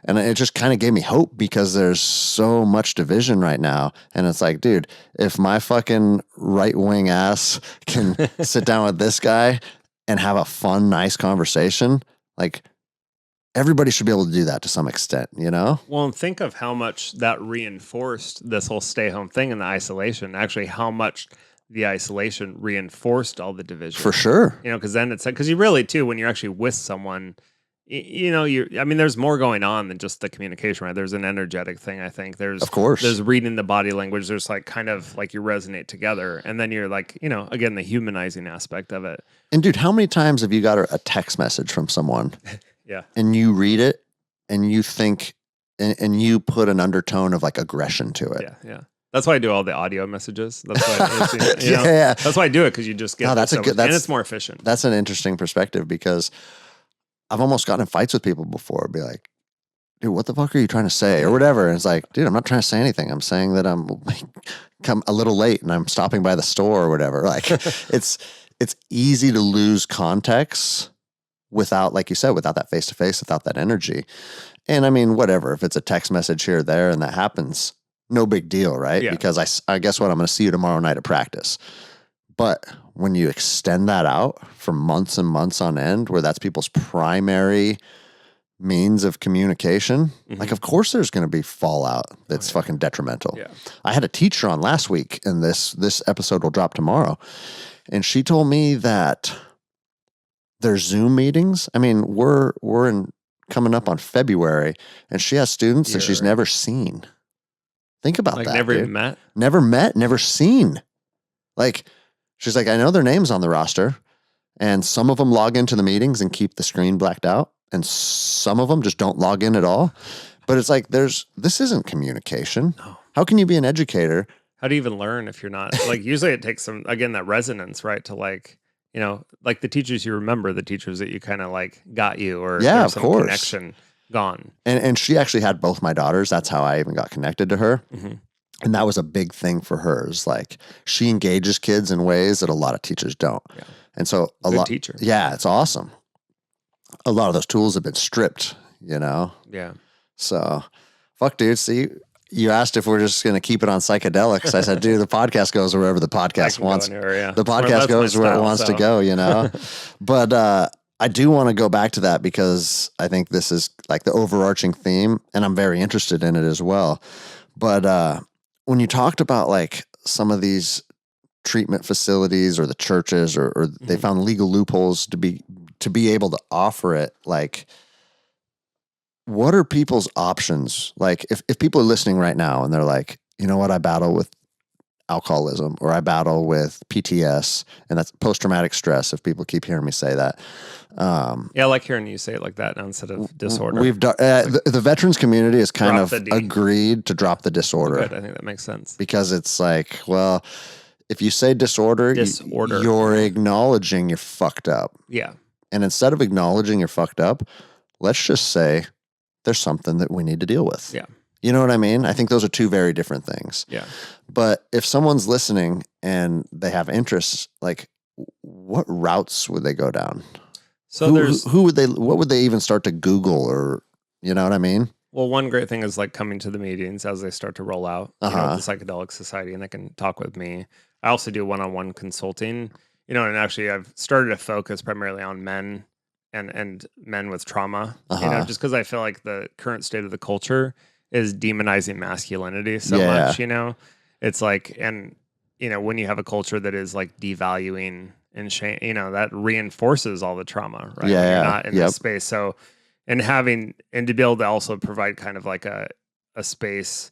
And it just kind of gave me hope, because there's so much division right now. And it's like, dude, if my fucking right-wing ass can sit down with this guy and have a fun, nice conversation, like, everybody should be able to do that to some extent, Well, and think of how much that reinforced this whole stay-home thing and the isolation. Actually, how much the isolation reinforced all the division. For sure. Because then because you really, too, when you're actually with someone, there's more going on than just the communication, right? There's an energetic thing, I think. Of course. There's reading the body language. There's like kind of like you resonate together. And then you're like, again, the humanizing aspect of it. And dude, how many times have you got a text message from someone? Yeah. And you read it and you think, and you put an undertone of like aggression to it. Yeah. That's why I do all the audio messages. That's why That's why I do it, because you just get and it's more efficient. That's an interesting perspective, because I've almost gotten in fights with people before. Be like, dude, what the fuck are you trying to say, or whatever? And it's like, dude, I'm not trying to say anything. I'm saying that I'm come a little late and I'm stopping by the store or whatever. Like, it's easy to lose context without, like you said, without that face to face, without that energy. And I mean, whatever, if it's a text message here or there and that happens, no big deal, right? Yeah. Because I guess what, I'm going to see you tomorrow night at practice. But when you extend that out for months and months on end, where that's people's primary means of communication, mm-hmm. like, of course there's going to be fallout that's fucking detrimental. Yeah. I had a teacher on last week, and this episode will drop tomorrow, and she told me that their Zoom meetings, I mean, we're coming up on February, and she has students that she's never seen. Think about that. Never dude. even met? Never met, never seen. Like, she's like, I know their names on the roster, and some of them log into the meetings and keep the screen blacked out, and some of them just don't log in at all. But it's like, this isn't communication. No. How can you be an educator? How do you even learn if you're not? Like, usually it takes that resonance, right? To like the teachers you remember, the teachers that you kind of like got you, or of some course. connection gone. And she actually had both my daughters. That's how I even got connected to her. Mm-hmm. And that was a big thing for her. Is like, she engages kids in ways that a lot of teachers don't. Yeah. And so teacher. Yeah, it's awesome. A lot of those tools have been stripped, Yeah. So, fuck, dude. See, you asked if we're just going to keep it on psychedelics. I said, dude, the podcast goes wherever the podcast wants. Anywhere, The podcast goes where it wants to go, you know? But I do want to go back to that because I think this is like the overarching theme, and I'm very interested in it as well. But when you talked about like some of these treatment facilities or the churches or they found legal loopholes to be able to offer it, like, what are people's options? Like if people are listening right now and they're like, you know what, I battle with alcoholism or I battle with PTS, and that's post-traumatic stress, if people keep hearing me say that. Yeah, I like hearing you say it like that now instead of disorder. We've done the veterans community has kind of agreed to drop the disorder. Good. I think that makes sense. Because it's like, well, if you say disorder. You're acknowledging you're fucked up. Yeah. And instead of acknowledging you're fucked up, let's just say there's something that we need to deal with. Yeah. You know what I mean? I think those are two very different things. Yeah. But if someone's listening and they have interests, like, what routes would they go down? So what would they even start to Google, or, you know what I mean? Well, one great thing is like coming to the meetings as they start to roll out, you know, with the Psychedelic Society, and they can talk with me. I also do one-on-one consulting, you know, and actually I've started to focus primarily on men and men with trauma, you know, just because I feel like the current state of the culture is demonizing masculinity so much, you know. It's like, and, you know, when you have a culture that is like devaluing and shame, you know, that reinforces all the trauma, right? Yeah, You're not in this space. So, and to be able to also provide kind of like a space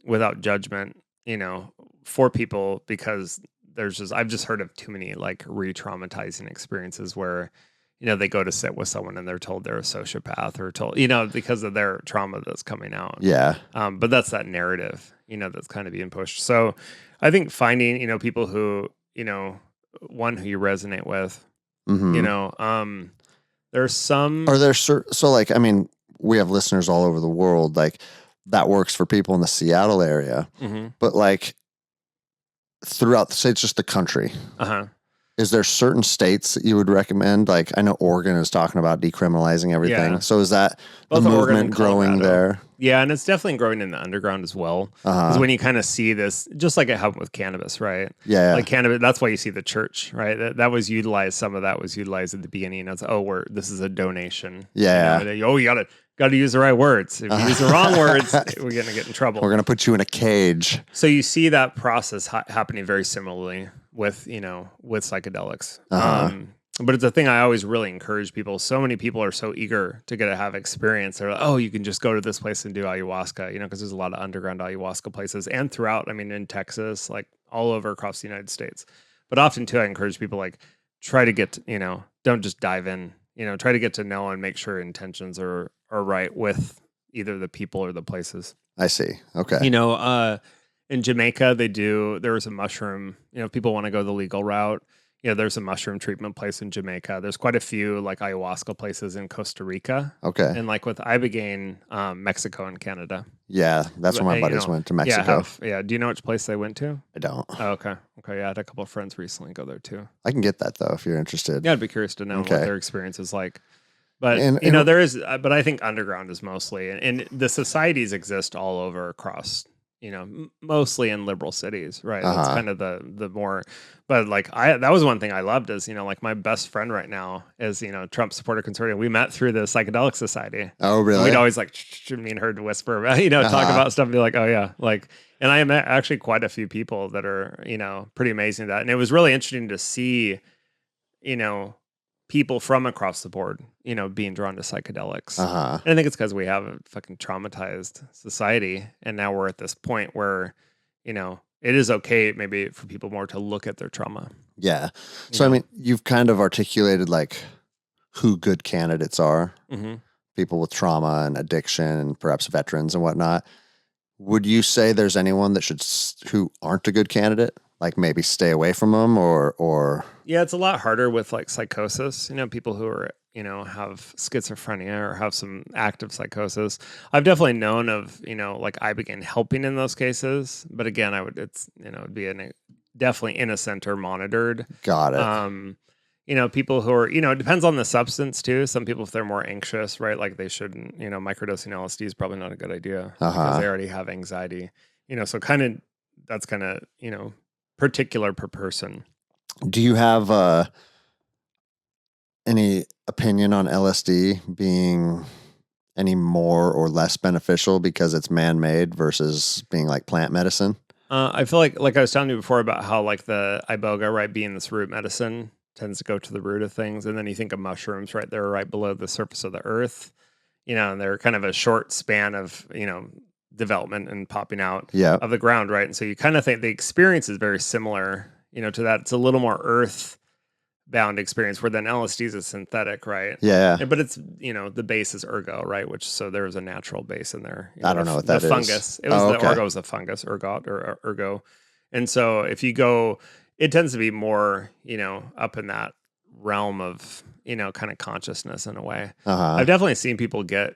without judgment, you know, for people, because I've just heard of too many like re-traumatizing experiences where, you know, they go to sit with someone and they're told they're a sociopath, or told, you know, because of their trauma that's coming out. Yeah. But that's that narrative, you know, that's kind of being pushed. So I think finding, you know, people who, you know, one who you resonate with, you know, there's some. Are there so like, I mean, we have listeners all over the world, like that works for people in the Seattle area, but like throughout, say it's just the country. Is there certain states that you would recommend? Like, I know Oregon is talking about decriminalizing everything. Yeah. So is that both the movement growing there? Yeah, and it's definitely growing in the underground as well. Because when you kind of see this, just like it happened with cannabis, right? Yeah. Like cannabis, that's why you see the church, right? That was utilized. Some of that was utilized at the beginning. It's this is a donation. Yeah. You know, you got to use the right words. If you use the wrong words, we're going to get in trouble. We're going to put you in a cage. So you see that process happening very similarly with, you know, with psychedelics. But it's a thing I always really encourage people. So many people are so eager to have experience. They're like, oh, you can just go to this place and do ayahuasca, you know, because there's a lot of underground ayahuasca places, and throughout, I mean, in Texas, like all over across the United States. But often too, I encourage people like try to get, you know, don't just dive in, you know, try to get to know and make sure intentions are right with either the people or the places. I see. Okay. You know, in Jamaica, there was a mushroom, you know, if people want to go the legal route. You know, there's a mushroom treatment place in Jamaica. There's quite a few like ayahuasca places in Costa Rica. Okay. And like with Ibogaine, Mexico and Canada. Yeah, that's where my buddies went to Mexico. Yeah. Do you know which place they went to? I don't. Oh, okay. Okay. Yeah, I had a couple of friends recently go there too. I can get that though if you're interested. Yeah, I'd be curious to know what their experience is like. But you know, there is. But I think underground is mostly, and the societies exist all over across. You know, mostly in liberal cities, right? That's kind of the more, but like that was one thing I loved is, you know, like my best friend right now is, you know, Trump supporter consortium. We met through the Psychedelic Society. Oh, really? We'd always like me and her to whisper about, you know, talk about stuff and be like, oh yeah. Like, and I met actually quite a few people that are, you know, pretty amazing at that. And it was really interesting to see, you know, people from across the board, you know, being drawn to psychedelics. And I think it's because we have a fucking traumatized society. And now we're at this point where, you know, it is okay maybe for people more to look at their trauma. Yeah. So, I mean, you've kind of articulated like who good candidates are, people with trauma and addiction and perhaps veterans and whatnot. Would you say there's anyone that who aren't a good candidate? Like maybe stay away from them or yeah, it's a lot harder with like psychosis, you know, people who are, you know, have schizophrenia or have some active psychosis. I've definitely known of, you know, like Ibogaine helping in those cases, but again, it'd be definitely in a center monitored. Got it. people who are, it depends on the substance too. Some people, if they're more anxious, right, like they shouldn't, microdosing LSD is probably not a good idea because they already have anxiety, so that's kind of, particular per person. Do you have any opinion on LSD being any more or less beneficial because it's man-made versus being like plant medicine? I feel like I was telling you before about how like the iboga, right, being this root medicine tends to go to the root of things. And then you think of mushrooms, right? They're right below the surface of the earth, and they're kind of a short span of, development and popping out of the ground, right? And so you kind of think the experience is very similar, to that. It's a little more earth bound experience where then LSD is a synthetic, right? Yeah. But it's, the base is ergo, right? Which, so there's a natural base in there. I don't know what that is. The fungus. It was the ergo was a fungus, ergot or ergo. And so if you go, it tends to be more, up in that realm of, kind of consciousness in a way. I've definitely seen people get,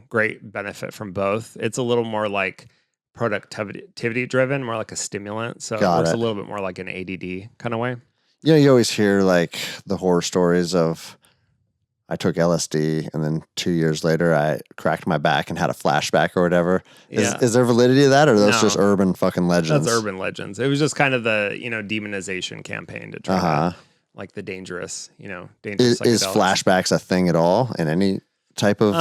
great benefit from both. It's a little more like productivity driven, more like a stimulant. So it works a little bit more like an ADD kind of way. You always hear like the horror stories of I took LSD and then 2 years later I cracked my back and had a flashback or whatever. Is there validity to that, or are those just urban fucking legends? That's urban legends. It was just kind of the, demonization campaign to try to like the dangerous, dangerous Is flashbacks a thing at all in any type of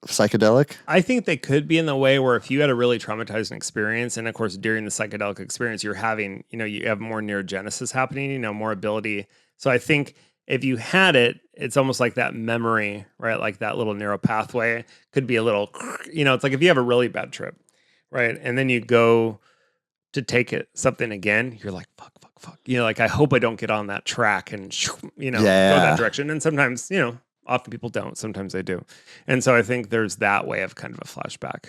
psychedelic? I think they could be in the way where if you had a really traumatizing experience, and of course during the psychedelic experience you're having, you have more neurogenesis happening, more ability. So I think if you had it, it's almost like that memory, right? Like that little neural pathway could be a little, it's like if you have a really bad trip, right? And then you go to take something again, you're like, fuck. Like, I hope I don't get on that track and, go that direction. And sometimes, often people don't. Sometimes they do. And so I think there's that way of kind of a flashback.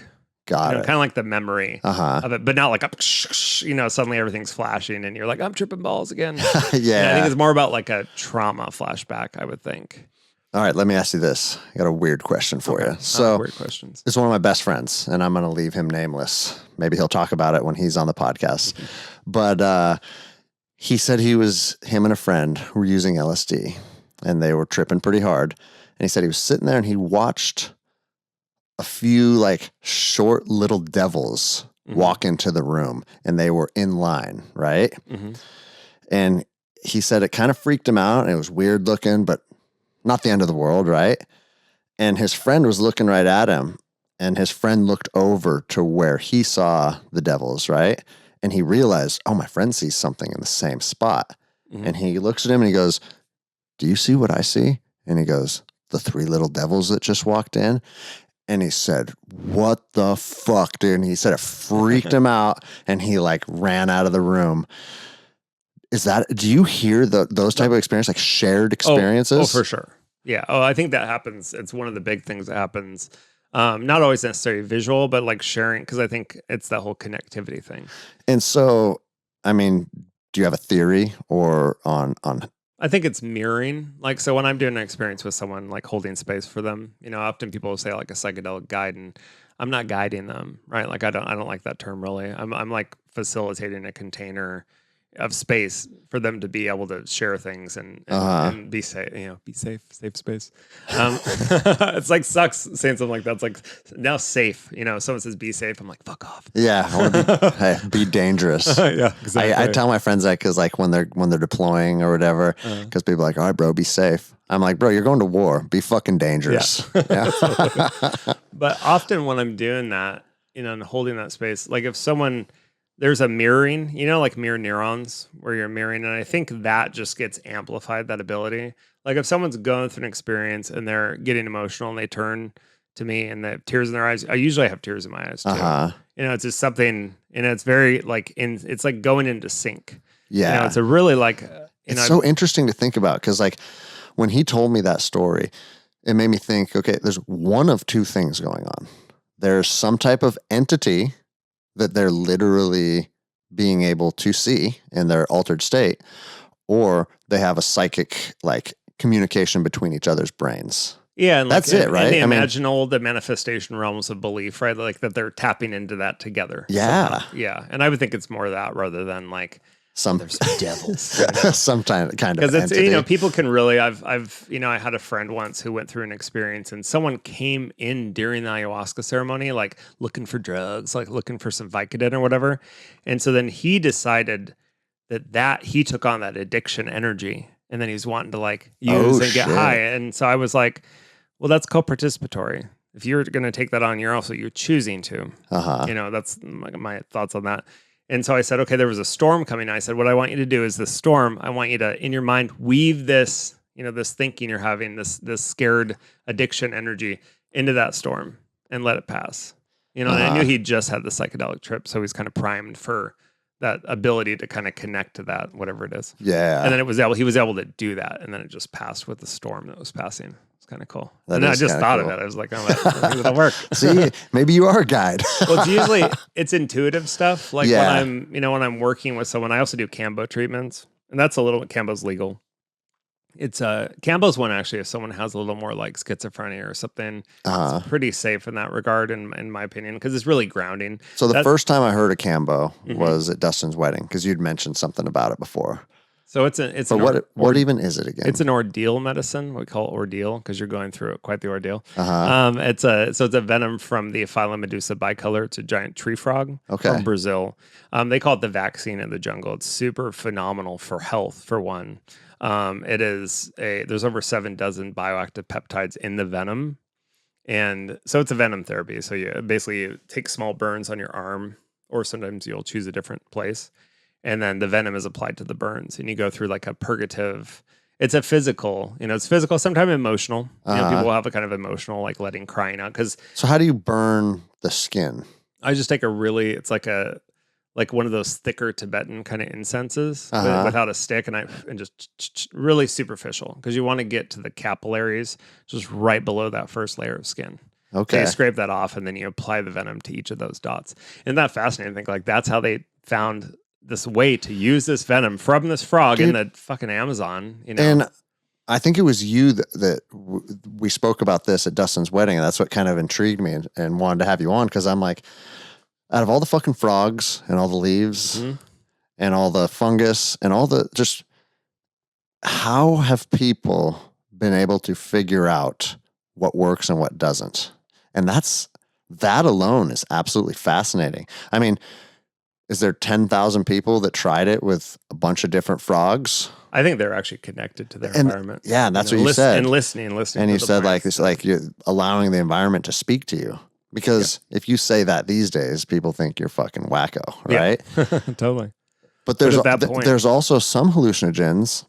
Got it. Kind of like the memory of it, but not like, suddenly everything's flashing and you're like, I'm tripping balls again. Yeah. I think it's more about like a trauma flashback, I would think. All right, let me ask you this. I got a weird question for you. So, weird questions. It's one of my best friends, and I'm going to leave him nameless. Maybe he'll talk about it when he's on the podcast. But he said him and a friend were using LSD, and they were tripping pretty hard. And he said he was sitting there, and he watched a few like short little devils walk into the room, and they were in line, right? And he said it kind of freaked him out, and it was weird looking, but not the end of the world, right? And his friend was looking right at him, and his friend looked over to where he saw the devils, right? And he realized, oh, my friend sees something in the same spot. And he looks at him and he goes, do you see what I see? And he goes, the 3 little devils that just walked in. And he said, what the fuck, dude? And he said it freaked him out, and he like ran out of the room. Do you hear those type of experience, like shared experiences? Oh, for sure. Yeah. Oh, I think that happens. It's one of the big things that happens. Not always necessarily visual, but like sharing, because I think it's that whole connectivity thing. And so, I mean, do you have a theory or on? I think it's mirroring. Like, so when I'm doing an experience with someone, like holding space for them, often people will say like a psychedelic guide, and I'm not guiding them, right? Like I don't like that term really. I'm like facilitating a container of space for them to be able to share things and be safe, safe space. It's like sucks saying something like that. It's like now safe, someone says be safe. I'm like, fuck off. Yeah. I want to be dangerous. Yeah, exactly. I tell my friends that because like when they're deploying or whatever, because people are like, all right, bro, be safe. I'm like, bro, you're going to war. Be fucking dangerous. Yeah. But often when I'm doing that, and holding that space, like if there's a mirroring, like mirror neurons where you're mirroring. And I think that just gets amplified, that ability. Like if someone's going through an experience and they're getting emotional and they turn to me and they have tears in their eyes, I usually have tears in my eyes too. It's just something, it's very like, it's like going into sync. Yeah. It's a really like, it's so interesting to think about. Cause like when he told me that story, it made me think, okay, there's one of 2 things going on. There's some type of entity that they're literally being able to see in their altered state, or they have a psychic like communication between each other's brains. Yeah, and that's it, right? And the manifestation realms of belief, right? Like that they're tapping into that together. Yeah, somehow. Yeah, and I would think it's more of that rather than like There's devils. some kind of Because it's, entity. people can really, I had a friend once who went through an experience and someone came in during the ayahuasca ceremony, like looking for drugs, like looking for some Vicodin or whatever. And so then he decided that he took on that addiction energy and then he's wanting to like use and get high. And so I was like, well, that's co-participatory. If you're going to take that on, you're choosing to, that's my thoughts on that. And so I said, okay, there was a storm coming. I said, what I want you to do is this storm, I want you to, in your mind, weave this, this thinking you're having, this scared addiction energy into that storm and let it pass. And I knew he just had the psychedelic trip. So he's kind of primed for that ability to kind of connect to that, whatever it is. Yeah. And then he was able to do that. And then it just passed with the storm that was passing. Kind of cool. And then I just thought of it. I was like, oh, that'll work. See, maybe you are a guide. Well, it's intuitive stuff. Like when I'm working with someone, I also do Kambo treatments, and that's Kambo's legal. It's Kambo's one actually. If someone has a little more like schizophrenia or something, it's pretty safe in that regard, in my opinion, because it's really grounding. So the first time I heard of Kambo was at Dustin's wedding because you'd mentioned something about it before. So what even is it again? It's an ordeal medicine. We call it ordeal because you're going through quite the ordeal. It's a venom from the Phylum Medusa bicolor. It's a giant tree frog from Brazil. They call it the vaccine in the jungle. It's super phenomenal for health, for one. There's over 7 dozen bioactive peptides in the venom. And so it's a venom therapy. So you take small burns on your arm, or sometimes you'll choose a different place. And then the venom is applied to the burns, and you go through like a purgative. It's a physical, it's physical, sometimes emotional. People will have a kind of emotional, like crying out. So how do you burn the skin? I just take it's like one of those thicker Tibetan kind of incenses without a stick, and just really superficial because you want to get to the capillaries just right below that first layer of skin. Okay, so you scrape that off, and then you apply the venom to each of those dots. And that fascinating? I think like that's how they found this way to use this venom from this frog in the fucking Amazon, And I think it was you that we spoke about this at Dustin's wedding, and that's what kind of intrigued me and wanted to have you on, because I'm like, out of all the fucking frogs and all the leaves and all the fungus and all the just, how have people been able to figure out what works and what doesn't? And that alone is absolutely fascinating. I mean, is there 10,000 people that tried it with a bunch of different frogs? I think they're actually connected to their environment. Yeah, and that's what you said. And listening. And you said like you're allowing the environment to speak to you. Because if you say that these days, people think you're fucking wacko, right? Yeah. Totally. But there's also some hallucinogens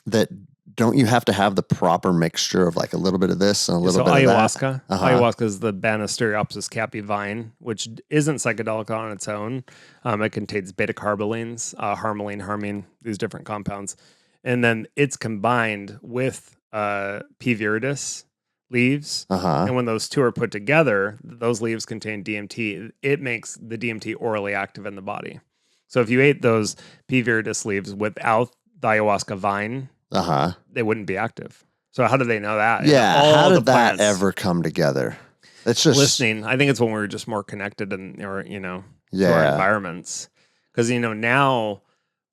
that don't you have to have the proper mixture of like a little bit of this and a little bit ayahuasca. of that? Ayahuasca is the Banisteriopsis caapi vine, which isn't psychedelic on its own. It contains beta-carbolines, harmaline, harmine, these different compounds. And then it's combined with P. viridis leaves. And when those two are put together, those leaves contain DMT. It makes the DMT orally active in the body. So if you ate those P. viridis leaves without the ayahuasca vine, they wouldn't be active. So how do they know that? Yeah, how did that ever come together? It's just listening. I think it's when we were just more connected to our environments. Because now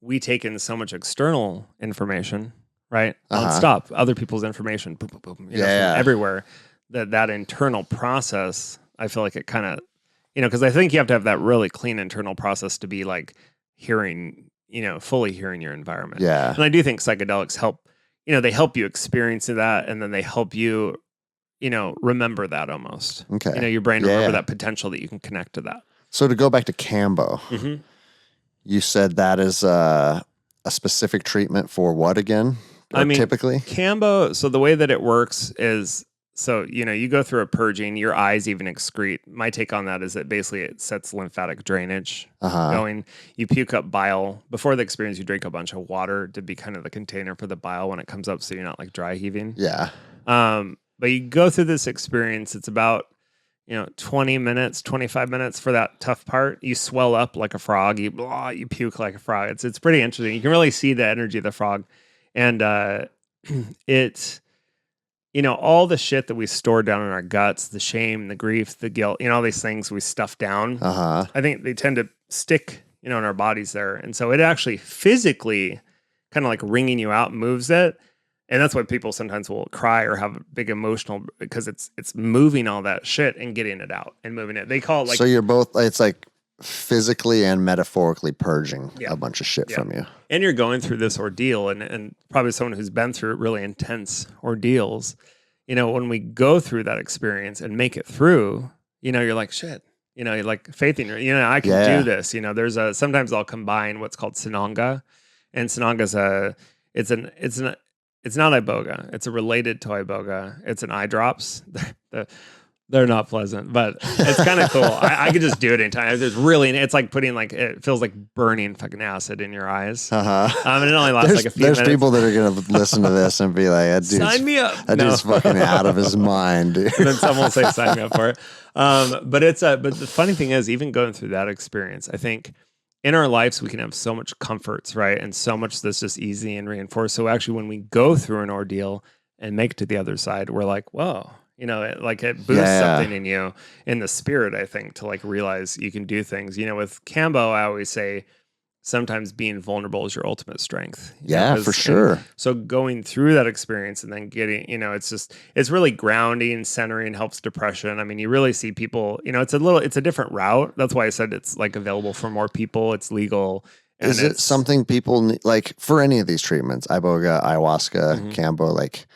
we take in so much external information, right? Stop other people's information, boom, boom, boom, from everywhere. That internal process, I feel like it kind of, because I think you have to have that really clean internal process to be like hearing. Fully hearing your environment. Yeah. And I do think psychedelics help, they help you experience that, and then they help you, remember that almost. Okay. Your brain remember that potential that you can connect to that. So to go back to Kambo, you said that is a specific treatment for what again? Typically? Kambo, so the way that it works is, so, you go through a purging, your eyes even excrete. My take on that is that basically it sets lymphatic drainage going. You puke up bile. Before the experience, you drink a bunch of water to be kind of the container for the bile when it comes up, so you're not like dry heaving. Yeah. But you go through this experience. It's about, 20 minutes, 25 minutes for that tough part. You swell up like a frog. You puke like a frog. It's pretty interesting. You can really see the energy of the frog. And it's... all the shit that we store down in our guts, the shame, the grief, the guilt, all these things we stuff down. I think they tend to stick, in our bodies there. And so it actually physically kind of like wringing you out moves it. And that's why people sometimes will cry or have a big emotional, because it's moving all that shit and getting it out and moving it. They call it like... So you're both, it's like physically and metaphorically purging a bunch of shit from you. And you're going through this ordeal, and probably someone who's been through really intense ordeals, when we go through that experience and make it through, you're like, shit, you're like faith in your, I can do this. There's sometimes I'll combine what's called Sananga, and Sananga's it's not Iboga. It's related to Iboga. It's an eye drops. They're not pleasant, but it's kind of cool. I could just do it anytime. It's like putting it feels like burning fucking acid in your eyes. And it only lasts like a few minutes. There's people that are going to listen to this and be like, sign me up. That dude's fucking out of his mind, dude. And then someone will say, sign me up for it. But the funny thing is, even going through that experience, I think in our lives, we can have so much comforts, right? And so much that's just easy and reinforced. So actually, when we go through an ordeal and make it to the other side, we're like, whoa, it boosts something in you, in the spirit, I think, to like realize you can do things. With Kambo, I always say, sometimes being vulnerable is your ultimate strength. For sure. So going through that experience and then getting, it's really grounding, centering, helps depression. I mean, you really see people, it's a different route. That's why I said it's like available for more people. It's legal. And is it something people need, like for any of these treatments, Iboga, Ayahuasca, Kambo, like,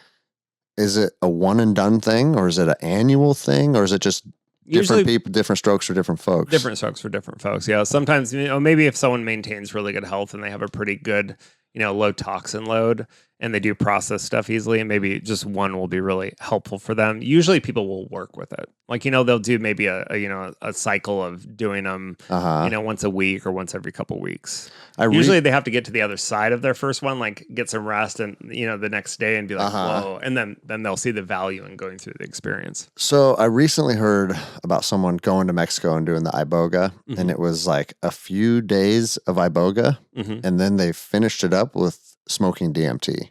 is it a one and done thing, or is it an annual thing, or is it just different people, different strokes for different folks? Different strokes for different folks. Yeah. Sometimes, maybe if someone maintains really good health and they have a pretty good, low toxin load and they do process stuff easily, and maybe just one will be really helpful for them. Usually people will work with it. Like, they'll do maybe a cycle of doing them, once a week or once every couple weeks. Usually they have to get to the other side of their first one, like get some rest and, the next day and be like, whoa. And then they'll see the value in going through the experience. So I recently heard about someone going to Mexico and doing the Iboga, and it was like a few days of Iboga, and then they finished it up with smoking DMT.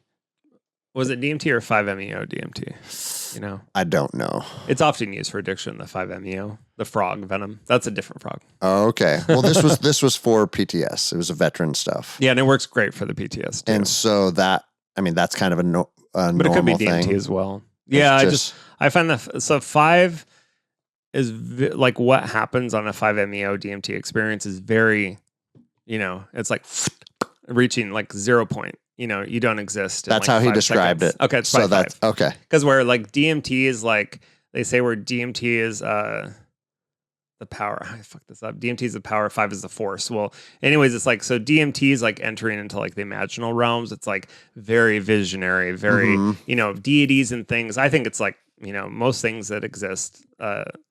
Was it DMT or 5-MeO DMT? I don't know. It's often used for addiction, the 5-MeO, the frog venom. That's a different frog. Oh, okay. Well, this was for PTS. It was a veteran stuff. Yeah, and it works great for the PTS too. And so that's kind of a normal thing. But it could be DMT as well. Yeah, I find that, so 5 is like what happens on a 5-MeO DMT experience is very, it's like reaching like 0 point. You don't exist. That's how he described it. Okay, it's so that's 5. Okay. Because where like DMT is like, they say where DMT is the power. I fucked this up. DMT is the power. 5 is the force. Well, anyways, it's like, so DMT is like entering into like the imaginal realms. It's like very visionary, very deities and things. I think it's like, most things that exist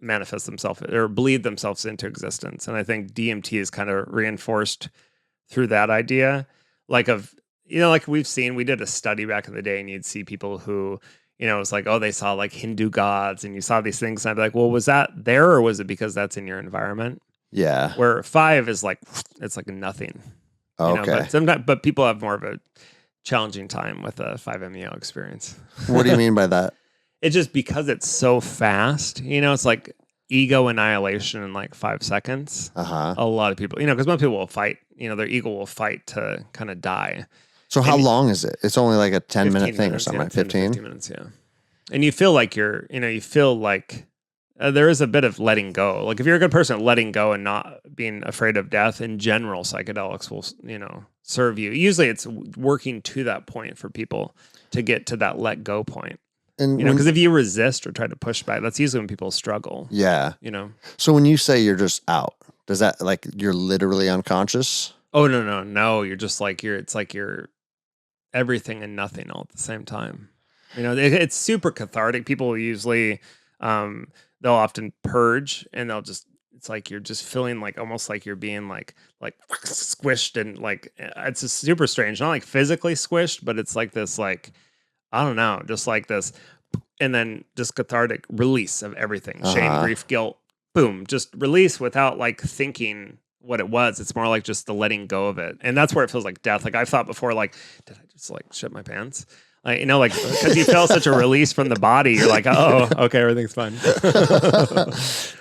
manifest themselves or bleed themselves into existence. And I think DMT is kind of reinforced through that idea, like like we did a study back in the day, and you'd see people who, it's like, oh, they saw like Hindu gods and you saw these things. And I'd be like, well, was that there, or was it because that's in your environment? Yeah. Where 5 is like, it's like nothing. Okay. But people have more of a challenging time with a 5-MeO experience. What do you mean by that? It's just because it's so fast, it's like ego annihilation in like 5 seconds. A lot of people, because most people will fight, their ego will fight to kind of die. So how long is it? It's only like a 10-minute thing or something, right? 15 minutes, yeah. And you feel like there is a bit of letting go. Like if you're a good person, letting go and not being afraid of death, in general, psychedelics will, serve you. Usually it's working to that point for people to get to that let go point. And because if you resist or try to push back, that's usually when people struggle. Yeah. So when you say you're just out, does that like you're literally unconscious? Oh, no. You're just like, it's like you're everything and nothing all at the same time. It's super cathartic. People usually, they'll often purge, and it's like you're just feeling like almost like you're being like squished, and like it's just super strange. Not like physically squished, but it's like this, like, I don't know, just like this, and then just cathartic release of everything. Shame, grief, guilt, boom, just release without like thinking what it was. It's more like just the letting go of it. And that's where it feels like death. Like I've thought before, like, did I just like shit my pants? Like, like because you feel such a release from the body, you're like, oh, okay, everything's fine.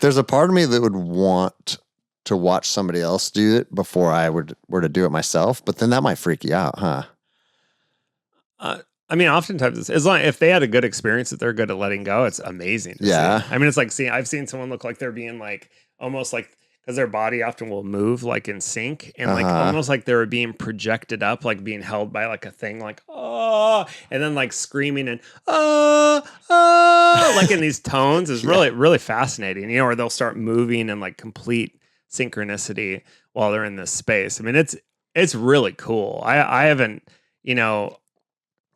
There's a part of me that would want to watch somebody else do it before I were to do it myself. But then that might freak you out, huh? I mean, oftentimes it's, as long if they had a good experience that they're good at letting go, it's amazing. To see. I mean, it's like I've seen someone look like they're being like almost like, because their body often will move like in sync and like almost like they were being projected up, like being held by like a thing, like oh, and then like screaming and like in these tones is really really fascinating. You know, or they'll start moving in like complete synchronicity while they're in this space. I mean, it's really cool. I haven't, you know,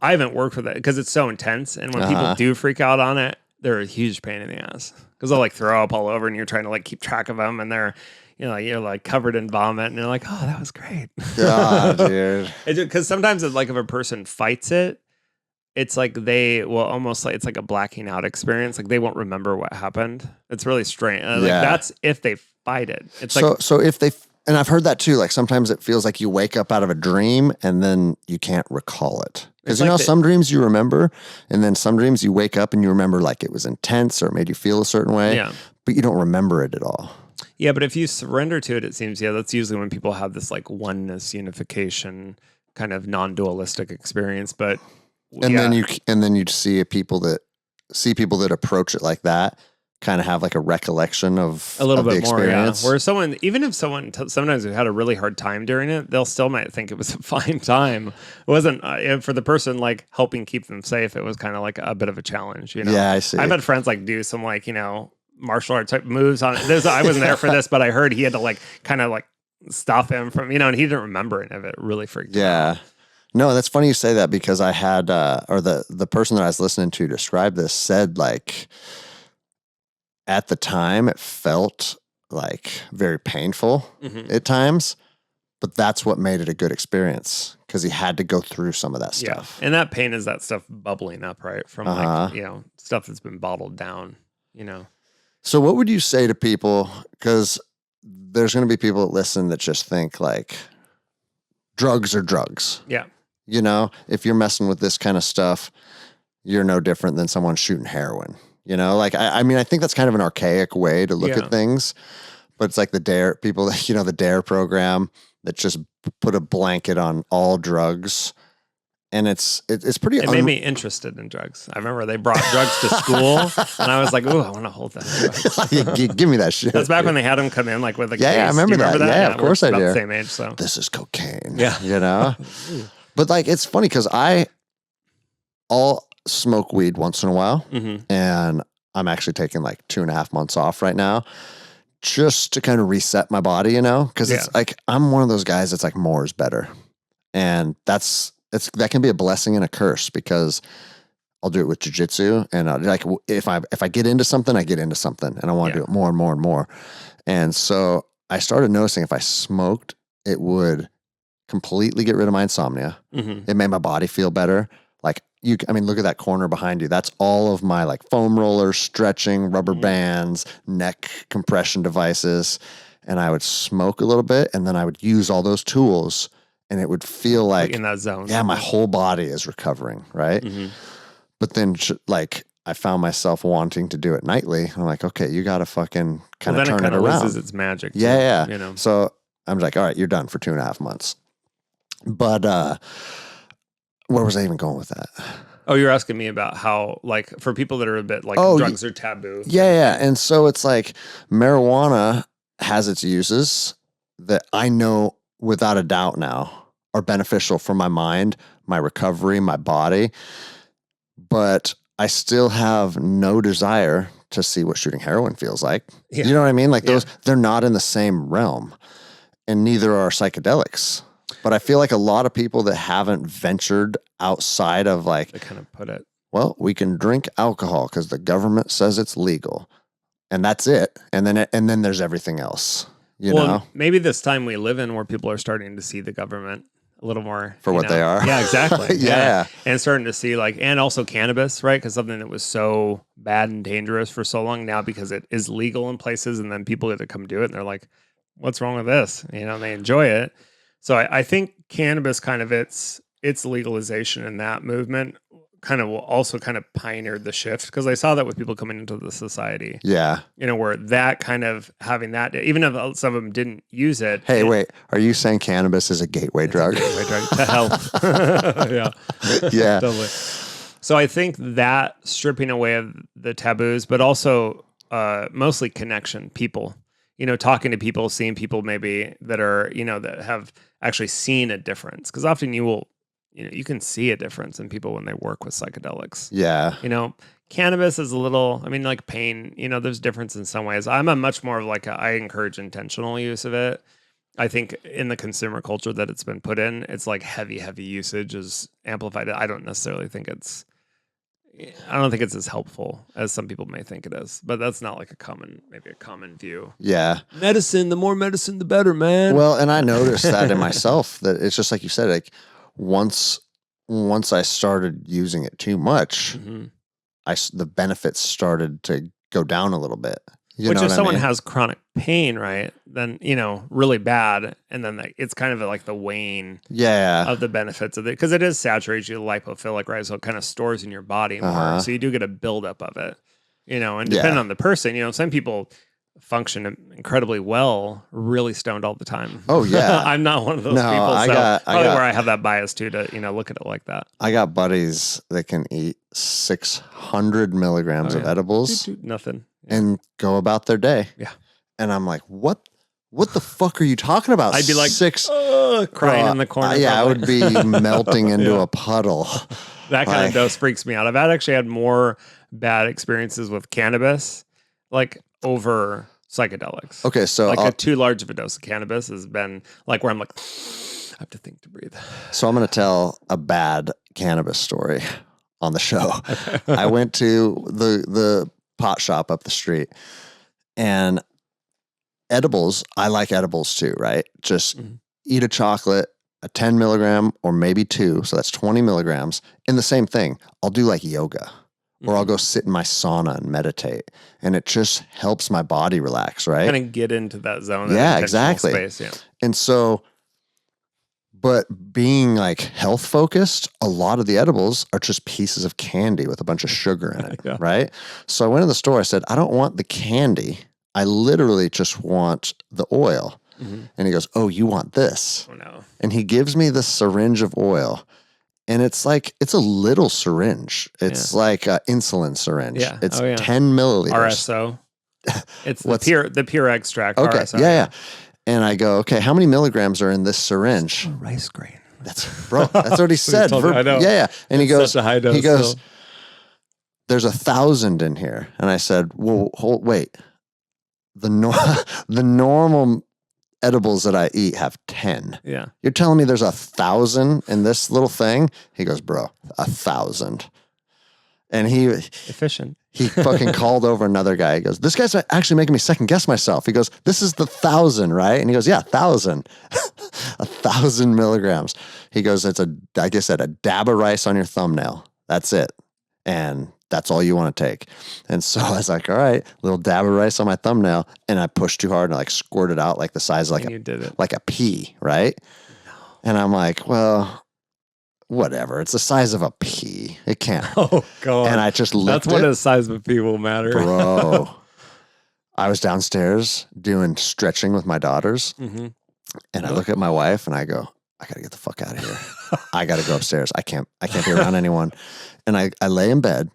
I haven't worked with it because it's so intense, and when people do freak out on it, they're a huge pain in the ass because they'll like throw up all over, and you're trying to like keep track of them, and they're, you know, you're like covered in vomit, and you're like, oh, that was great. God, dude. Because sometimes it's like if a person fights it, it's like they will almost like it's like a blacking out experience. Like they won't remember what happened. It's really strange. Like that's if they fight it. It's so if they. And I've heard that too. Like sometimes it feels like you wake up out of a dream and then you can't recall it. Because you know, some dreams you remember, and then some dreams you wake up and you remember like it was intense or it made you feel a certain way, but you don't remember it at all. Yeah, but if you surrender to it, it seems, that's usually when people have this like oneness, unification, kind of non-dualistic experience. But then you see people that approach it like that, kind of have like a recollection of a little bit more, experience. Where someone, even if someone sometimes who had a really hard time during it, they'll still might think it was a fine time. It wasn't for the person like helping keep them safe. It was kind of like a bit of a challenge, you know. Yeah, I see. I've had friends like do some like, you know, martial arts type moves on it. I wasn't there for this, but I heard he had to like kind of like stop him from, you know, and he didn't remember any of it. Really freaked him out. No, that's funny you say that because I had or the person that I was listening to describe this said like, at the time, it felt like very painful at times, but that's what made it a good experience because he had to go through some of that stuff. And that pain is that stuff bubbling up, right? From like, you know, stuff that's been bottled down, you know. So what would you say to people? Because there's going to be people that listen that just think like drugs are drugs. Yeah. You know, if you're messing with this kind of stuff, you're no different than someone shooting heroin. You know, like, I mean, I think that's kind of an archaic way to look at things, but it's like the DARE people that, you know, the DARE program that just put a blanket on all drugs. And it's pretty. It made me interested in drugs. I remember they brought drugs to school and I was like, ooh, I want to hold that. Give me that shit. That's back when they had them come in like with a case. I remember that. Yeah, of course I do. The same age, so. This is cocaine. Yeah. You know? But like, it's funny because I'll smoke weed once in a while, and I'm actually taking like 2.5 months off right now just to kind of reset my body, you know, because it's like I'm one of those guys that's like more is better, and that can be a blessing and a curse because I'll do it with jiu-jitsu, and like if I get into something, I get into something, and I want to do it more and more and more, and so I started noticing if I smoked, it would completely get rid of my insomnia. It made my body feel better. Like I mean, look at that corner behind you. That's all of my like foam rollers, stretching, rubber bands, neck compression devices. And I would smoke a little bit and then I would use all those tools and it would feel like in that zone. Yeah, my whole body is recovering. Right. But then like I found myself wanting to do it nightly. I'm like, okay, you got to fucking kind of turn it around. It loses its magic. Too, yeah. You know? So I'm like, all right, you're done for 2.5 months. But, where was I even going with that? Oh, you're asking me about how, like, for people that are a bit like drugs are taboo. Yeah. And so it's like marijuana has its uses that I know without a doubt now are beneficial for my mind, my recovery, my body. But I still have no desire to see what shooting heroin feels like. Yeah. You know what I mean? Like those, they're not in the same realm, and neither are psychedelics. But I feel like a lot of people that haven't ventured outside of like, they kind of put it, well, we can drink alcohol because the government says it's legal, and that's it. And then there's everything else, you know? Maybe this time we live in where people are starting to see the government a little more for what they are. Yeah, exactly. Yeah. And starting to see like, and also cannabis, right? Because something that was so bad and dangerous for so long now because it is legal in places, and then people get to come do it and they're like, what's wrong with this? You know, and they enjoy it. So I think cannabis kind of its legalization in that movement kind of also kind of pioneered the shift, because I saw that with people coming into the society. Yeah. Where that kind of having that, even if some of them didn't use it. Hey, wait, are you saying cannabis is a gateway drug? Gateway drug to health. Yeah. Yeah. Totally. So I think that stripping away of the taboos, but also mostly connection, people, talking to people, seeing people maybe that are, that have actually seen a difference. Because often you can see a difference in people when they work with psychedelics. Yeah. Cannabis is a little, like pain, there's difference in some ways. I'm a much more of I encourage intentional use of it. I think in the consumer culture that it's been put in, it's like heavy usage is amplified. I don't think it's as helpful as some people may think it is, but that's not like a common view. Yeah. Medicine, the more medicine, the better, man. Well, and I noticed that in myself, that it's just like you said, like once I started using it too much, the benefits started to go down a little bit. Which if someone has chronic pain, right, then, really bad, and then it's kind of like the wane of the benefits of it, because it is saturated, lipophilic, right, so it kind of stores in your body more, so you do get a buildup of it, and depending on the person, some people function incredibly well, really stoned all the time. Oh, yeah. I'm not one of those people, so probably where I have that bias too to, look at it like that. I got buddies that can eat 600 milligrams of edibles. Nothing. And go about their day. Yeah. And I'm like, what the fuck are you talking about? I'd be like, crying in the corner. Yeah, I would be melting into a puddle. That kind of dose freaks me out. I've actually had more bad experiences with cannabis, over psychedelics. Okay, so a too large of a dose of cannabis has been where I'm like, I have to think to breathe. So I'm going to tell a bad cannabis story on the show. I went to the pot shop up the street, and edibles, I like edibles too, right? Just eat a chocolate, a 10 milligram or maybe 2, so that's 20 milligrams. And the same thing, I'll do yoga, or I'll go sit in my sauna and meditate, and it just helps my body relax, right? Kind of get into that zone. Yeah, exactly. Space, yeah. And so, but being health focused, a lot of the edibles are just pieces of candy with a bunch of sugar in it, right? So I went in the store, I said, I don't want the candy. I literally just want the oil. And he goes, oh, you want this? Oh, no. And he gives me the syringe of oil. And it's a little syringe. It's like an insulin syringe. Yeah. It's 10 milliliters. RSO. It's the pure extract. Okay. RSO. Yeah. And I go, okay, how many milligrams are in this syringe? Rice grain. That's what he said. I know. Yeah. And he goes, such a high dose there's 1,000 in here. And I said, well, wait. The normal edibles that I eat have 10. Yeah. You're telling me there's 1,000 in this little thing? He goes, bro, 1,000. And efficient. He fucking called over another guy. He goes, this guy's actually making me second guess myself. He goes, this is the 1,000, right? And he goes, yeah, 1,000. 1,000 milligrams. He goes, like I said, a dab of rice on your thumbnail. That's it. And that's all you want to take. And so I was like, all right, little dab of rice on my thumbnail. And I pushed too hard and squirted out the size of like a pea, right? No. And I'm like, well, whatever. It's the size of a pea. It can't. Oh, God. And I just licked That's when the size of a pea will matter. Bro. I was downstairs doing stretching with my daughters. And I look at my wife and I go, I got to get the fuck out of here. I got to go upstairs. I can't be around anyone. And I lay in bed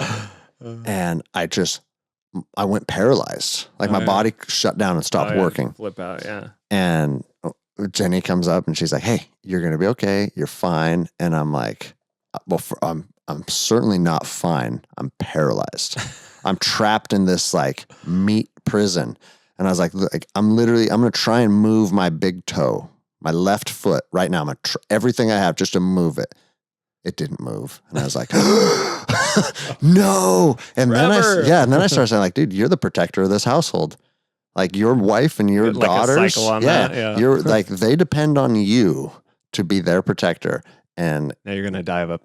and I went paralyzed. My body shut down and stopped working. Flip out, yeah. And Jenny comes up and she's like, hey, you're going to be okay. You're fine. And I'm like, well, I'm certainly not fine. I'm paralyzed. I'm trapped in this meat prison. And I was like, I'm going to try and move my big toe, my left foot right now. I'm going to everything I have just to move it. It didn't move. And I was like, no. And then I started saying dude, you're the protector of this household. Your wife and your daughters. A cycle on that, yeah. You're they depend on you to be their protector. And now you're going to die of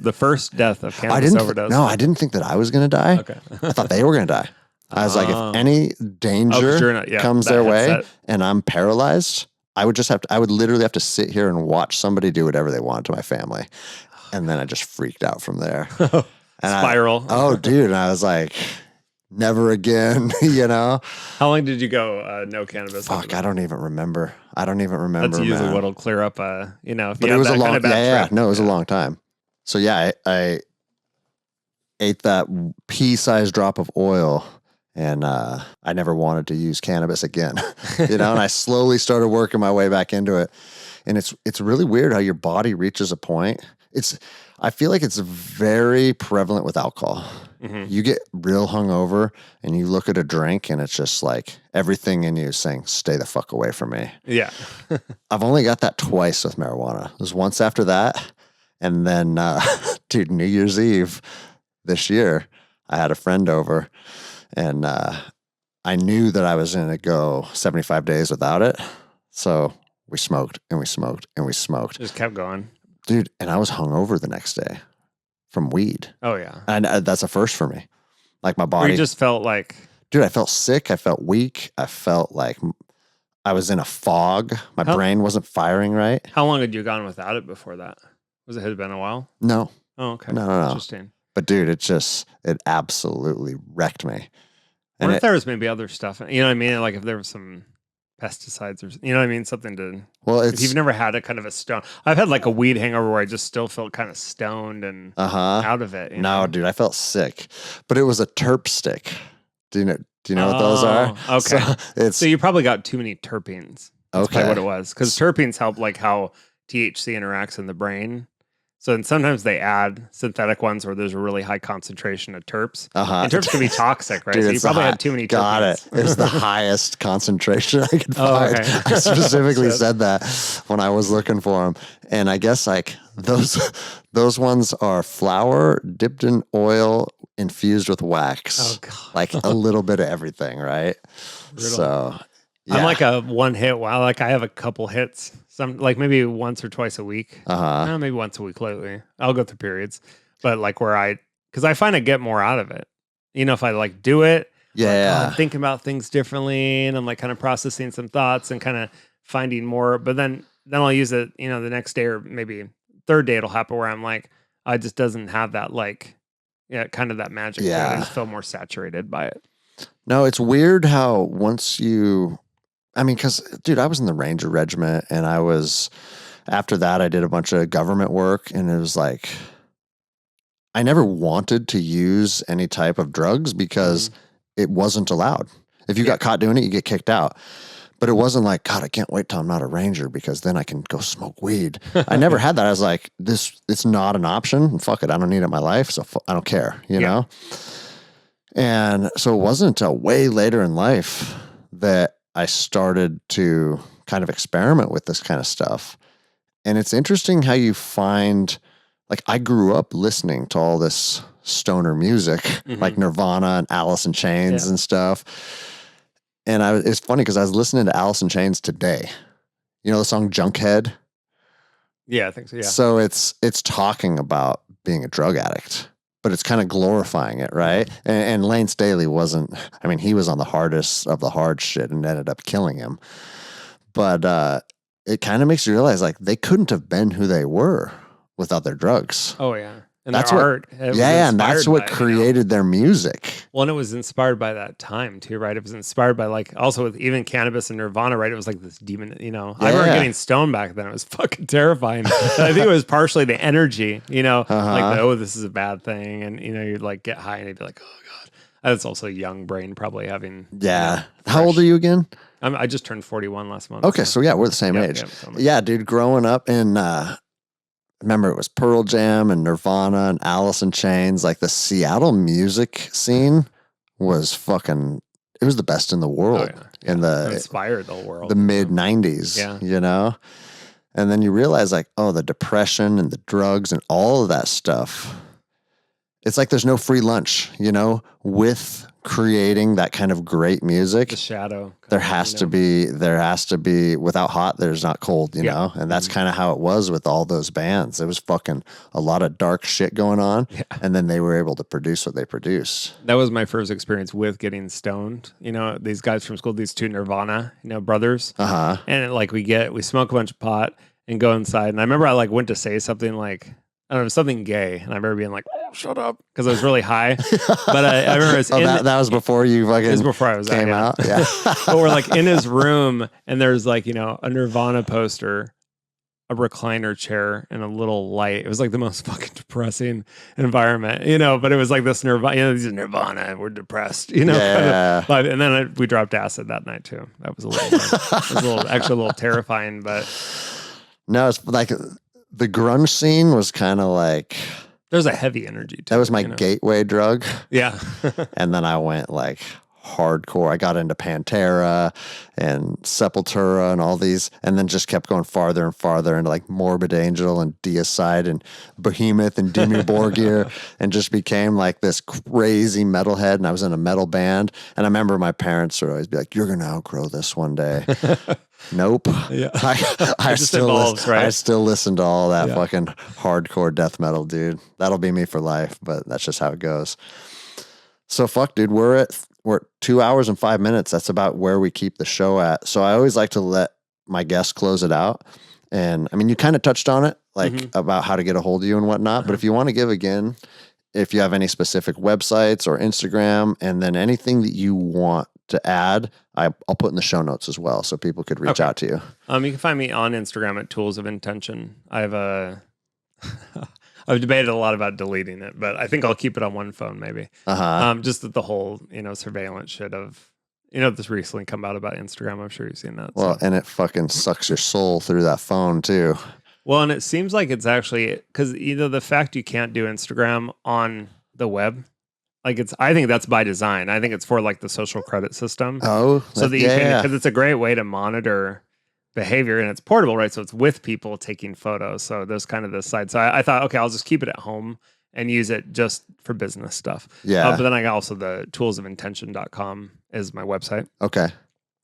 the first death of cannabis overdose. No, I didn't think that I was going to die. Okay. I thought they were going to die. I was like, if any danger comes their way and I'm paralyzed, I would literally have to sit here and watch somebody do whatever they want to my family. And then I just freaked out from there. Spiral. Dude. And I was like, never again, you know? How long did you go no cannabis? Fuck, I don't even remember. That's usually man. what'll clear up, if you but have it was that a long, kind of bad trip. No, it was a long time. So yeah, I ate that pea-sized drop of oil, and I never wanted to use cannabis again, you know. And I slowly started working my way back into it, and it's really weird how your body reaches a point. I feel like it's very prevalent with alcohol. Mm-hmm. You get real hungover, and you look at a drink, and it's just like everything in you is saying, "Stay the fuck away from me." Yeah, I've only got that twice with marijuana. It was once after that, and then, dude, New Year's Eve this year, I had a friend over, and I knew that I was going to go 75 days without it. So we smoked and we smoked and we smoked. Just kept going. Dude, and I was hungover the next day from weed. Oh, yeah. And that's a first for me. Like my body. Or you just felt like... Dude, I felt sick. I felt weak. I felt like I was in a fog. My brain wasn't firing right. How long had you gone without it before that? Had it been a while? No. Oh, okay. No. Interesting. But dude, it absolutely wrecked me. And if there was maybe other stuff, you know what I mean? Like if there was some pesticides or, you know what I mean? Something to, if you've never had a kind of a stone, I've had like a weed hangover where I just still felt kind of stoned and out of it. No, dude, I felt sick, but it was a terp stick. Do you know what those are? Okay. So you probably got too many terpenes. That's probably what it was. Because terpenes help like how THC interacts in the brain. So then sometimes they add synthetic ones where there's a really high concentration of terps. And terps can be toxic, right? Dude, so you probably had too many terpenes. Got it. It was the highest concentration I could find. Okay. I specifically said that when I was looking for them. And I guess like those ones are flour dipped in oil infused with wax. Oh, God. Like a little bit of everything, right? Brutal. So... yeah. I'm like a one hit. Wow, like I have a couple hits. Some like maybe once or twice a week. Maybe once a week lately. I'll go through periods, but like because I find I get more out of it. You know, if I like do it, I'm thinking about things differently, and I'm like kind of processing some thoughts and kind of finding more. But then I'll use it. You know, the next day or maybe third day it'll happen where I'm like, I just doesn't have that like, kind of that magic. Yeah, I just feel more saturated by it. No, it's weird how once you. I mean, because, dude, I was in the Ranger Regiment, and after that, I did a bunch of government work, and it was like, I never wanted to use any type of drugs because it wasn't allowed. If you got caught doing it, you get kicked out. But it wasn't like, God, I can't wait till I'm not a Ranger because then I can go smoke weed. I never had that. I was like, it's not an option. Fuck it. I don't need it in my life, so I don't care, you know? And so it wasn't until way later in life that I started to kind of experiment with this kind of stuff. And it's interesting how you find, like, I grew up listening to all this stoner music, like Nirvana and Alice in Chains and stuff. And it's funny because I was listening to Alice in Chains today. You know the song Junkhead? Yeah, I think so, yeah. So it's talking about being a drug addict, but it's kind of glorifying it, right? And Lane Staley he was on the hardest of the hard shit and ended up killing him. But it kind of makes you realize, like, they couldn't have been who they were without their drugs. Oh, yeah. And that's their art. And that's what created their music. Well, and it was inspired by that time, too, right? It was inspired by, like, also with even cannabis and Nirvana, right? It was like this demon, you know. I remember getting stoned back then. It was fucking terrifying. I think it was partially the energy, you know, like, this is a bad thing. And, you know, you'd, like, get high and you'd be like, oh, God. That's also a young brain probably having. Yeah. You know, how old are you again? I just turned 41 last month. Okay, so we're the same age. Yeah, dude, growing up in... remember, it was Pearl Jam and Nirvana and Alice in Chains. Like, the Seattle music scene was it was the best in the world. It inspired the whole world. The mid-90s, you know? And then you realize, like, the depression and the drugs and all of that stuff. It's like there's no free lunch, you know? With creating that kind of great music. The shadow. There has to be, without hot, there's not cold, you know? And that's kind of how it was with all those bands. It was fucking a lot of dark shit going on. Yeah. And then they were able to produce what they produced. That was my first experience with getting stoned. You know, these guys from school, these two Nirvana, you know, brothers. And like we smoke a bunch of pot and go inside. And I remember I like went to say something like, don't know, it was something gay, and I remember being like, "Oh, shut up," because I was really high. But I remember it was that was before you fucking it was before I was came out. Yeah. But we're like in his room, and there's like, a Nirvana poster, a recliner chair, and a little light. It was like the most fucking depressing environment, but it was like this Nirvana, these are Nirvana, we're depressed, Yeah. Kind of, and then we dropped acid that night too. That was actually a little terrifying, but no, it's like the grunge scene was kind of like, there's a heavy energy to that was it, my gateway drug. Yeah. And then I went like hardcore. I got into Pantera and Sepultura and all these, and then just kept going farther and farther into like Morbid Angel and Deicide and Behemoth and Dimmu Borgir, and just became like this crazy metalhead. And I was in a metal band. And I remember my parents would always be like, "You're going to outgrow this one day." Nope. Yeah. I still listen to all that fucking hardcore death metal, dude. That'll be me for life, but that's just how it goes. So fuck, dude, we're at 2 hours and 5 minutes. That's about where we keep the show at. So I always like to let my guests close it out. And I mean, you kind of touched on it, like about how to get a hold of you and whatnot. But if you want to give again, if you have any specific websites or Instagram, and then anything that you want to add, I'll put in the show notes as well, so people could reach out to you. You can find me on Instagram at Tools of Intention. I've debated a lot about deleting it, but I think I'll keep it on one phone maybe. Just that the whole, surveillance shit of, this recently come out about Instagram. I'm sure you've seen that. Well, and it fucking sucks your soul through that phone too. Well, and it seems like it's actually, because either the fact you can't do Instagram on the web, I think that's by design. I think it's for like the social credit system. Oh, so that you can, because it's a great way to monitor behavior, and it's portable, right? So it's with people taking photos. So there's kind of this side. So I thought, okay, I'll just keep it at home and use it just for business stuff. Yeah. But then I got also the toolsofintention.com is my website. Okay.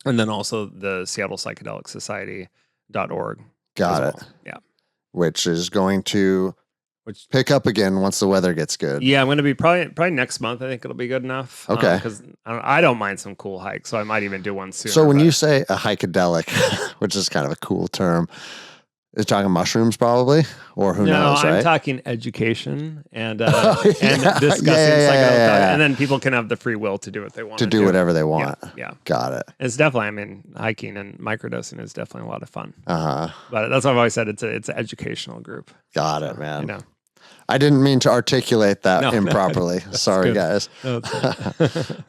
And then also the Seattle Psychedelics Society.org. Got it. Well. Yeah. Which is going to pick up again once the weather gets good. Yeah, I'm going to be probably next month. I think it'll be good enough. Okay. Because I don't mind some cool hikes, so I might even do one soon. So when you say a hikadelic, which is kind of a cool term, is talking mushrooms probably, or who knows, right? I'm talking education and discussing psychedelic, and then people can have the free will to do what they want to do whatever they want. Yeah. Got it. It's definitely, hiking and microdosing is definitely a lot of fun. But that's what I've always said. It's an educational group. Got it, man. I didn't mean to articulate that improperly. Sorry, guys. No,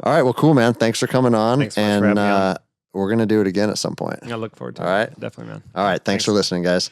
all right. Well, cool, man. Thanks for coming on. Thanks for having me on. We're going to do it again at some point. I look forward to it. All right. Definitely, man. All right. Thanks for listening, guys.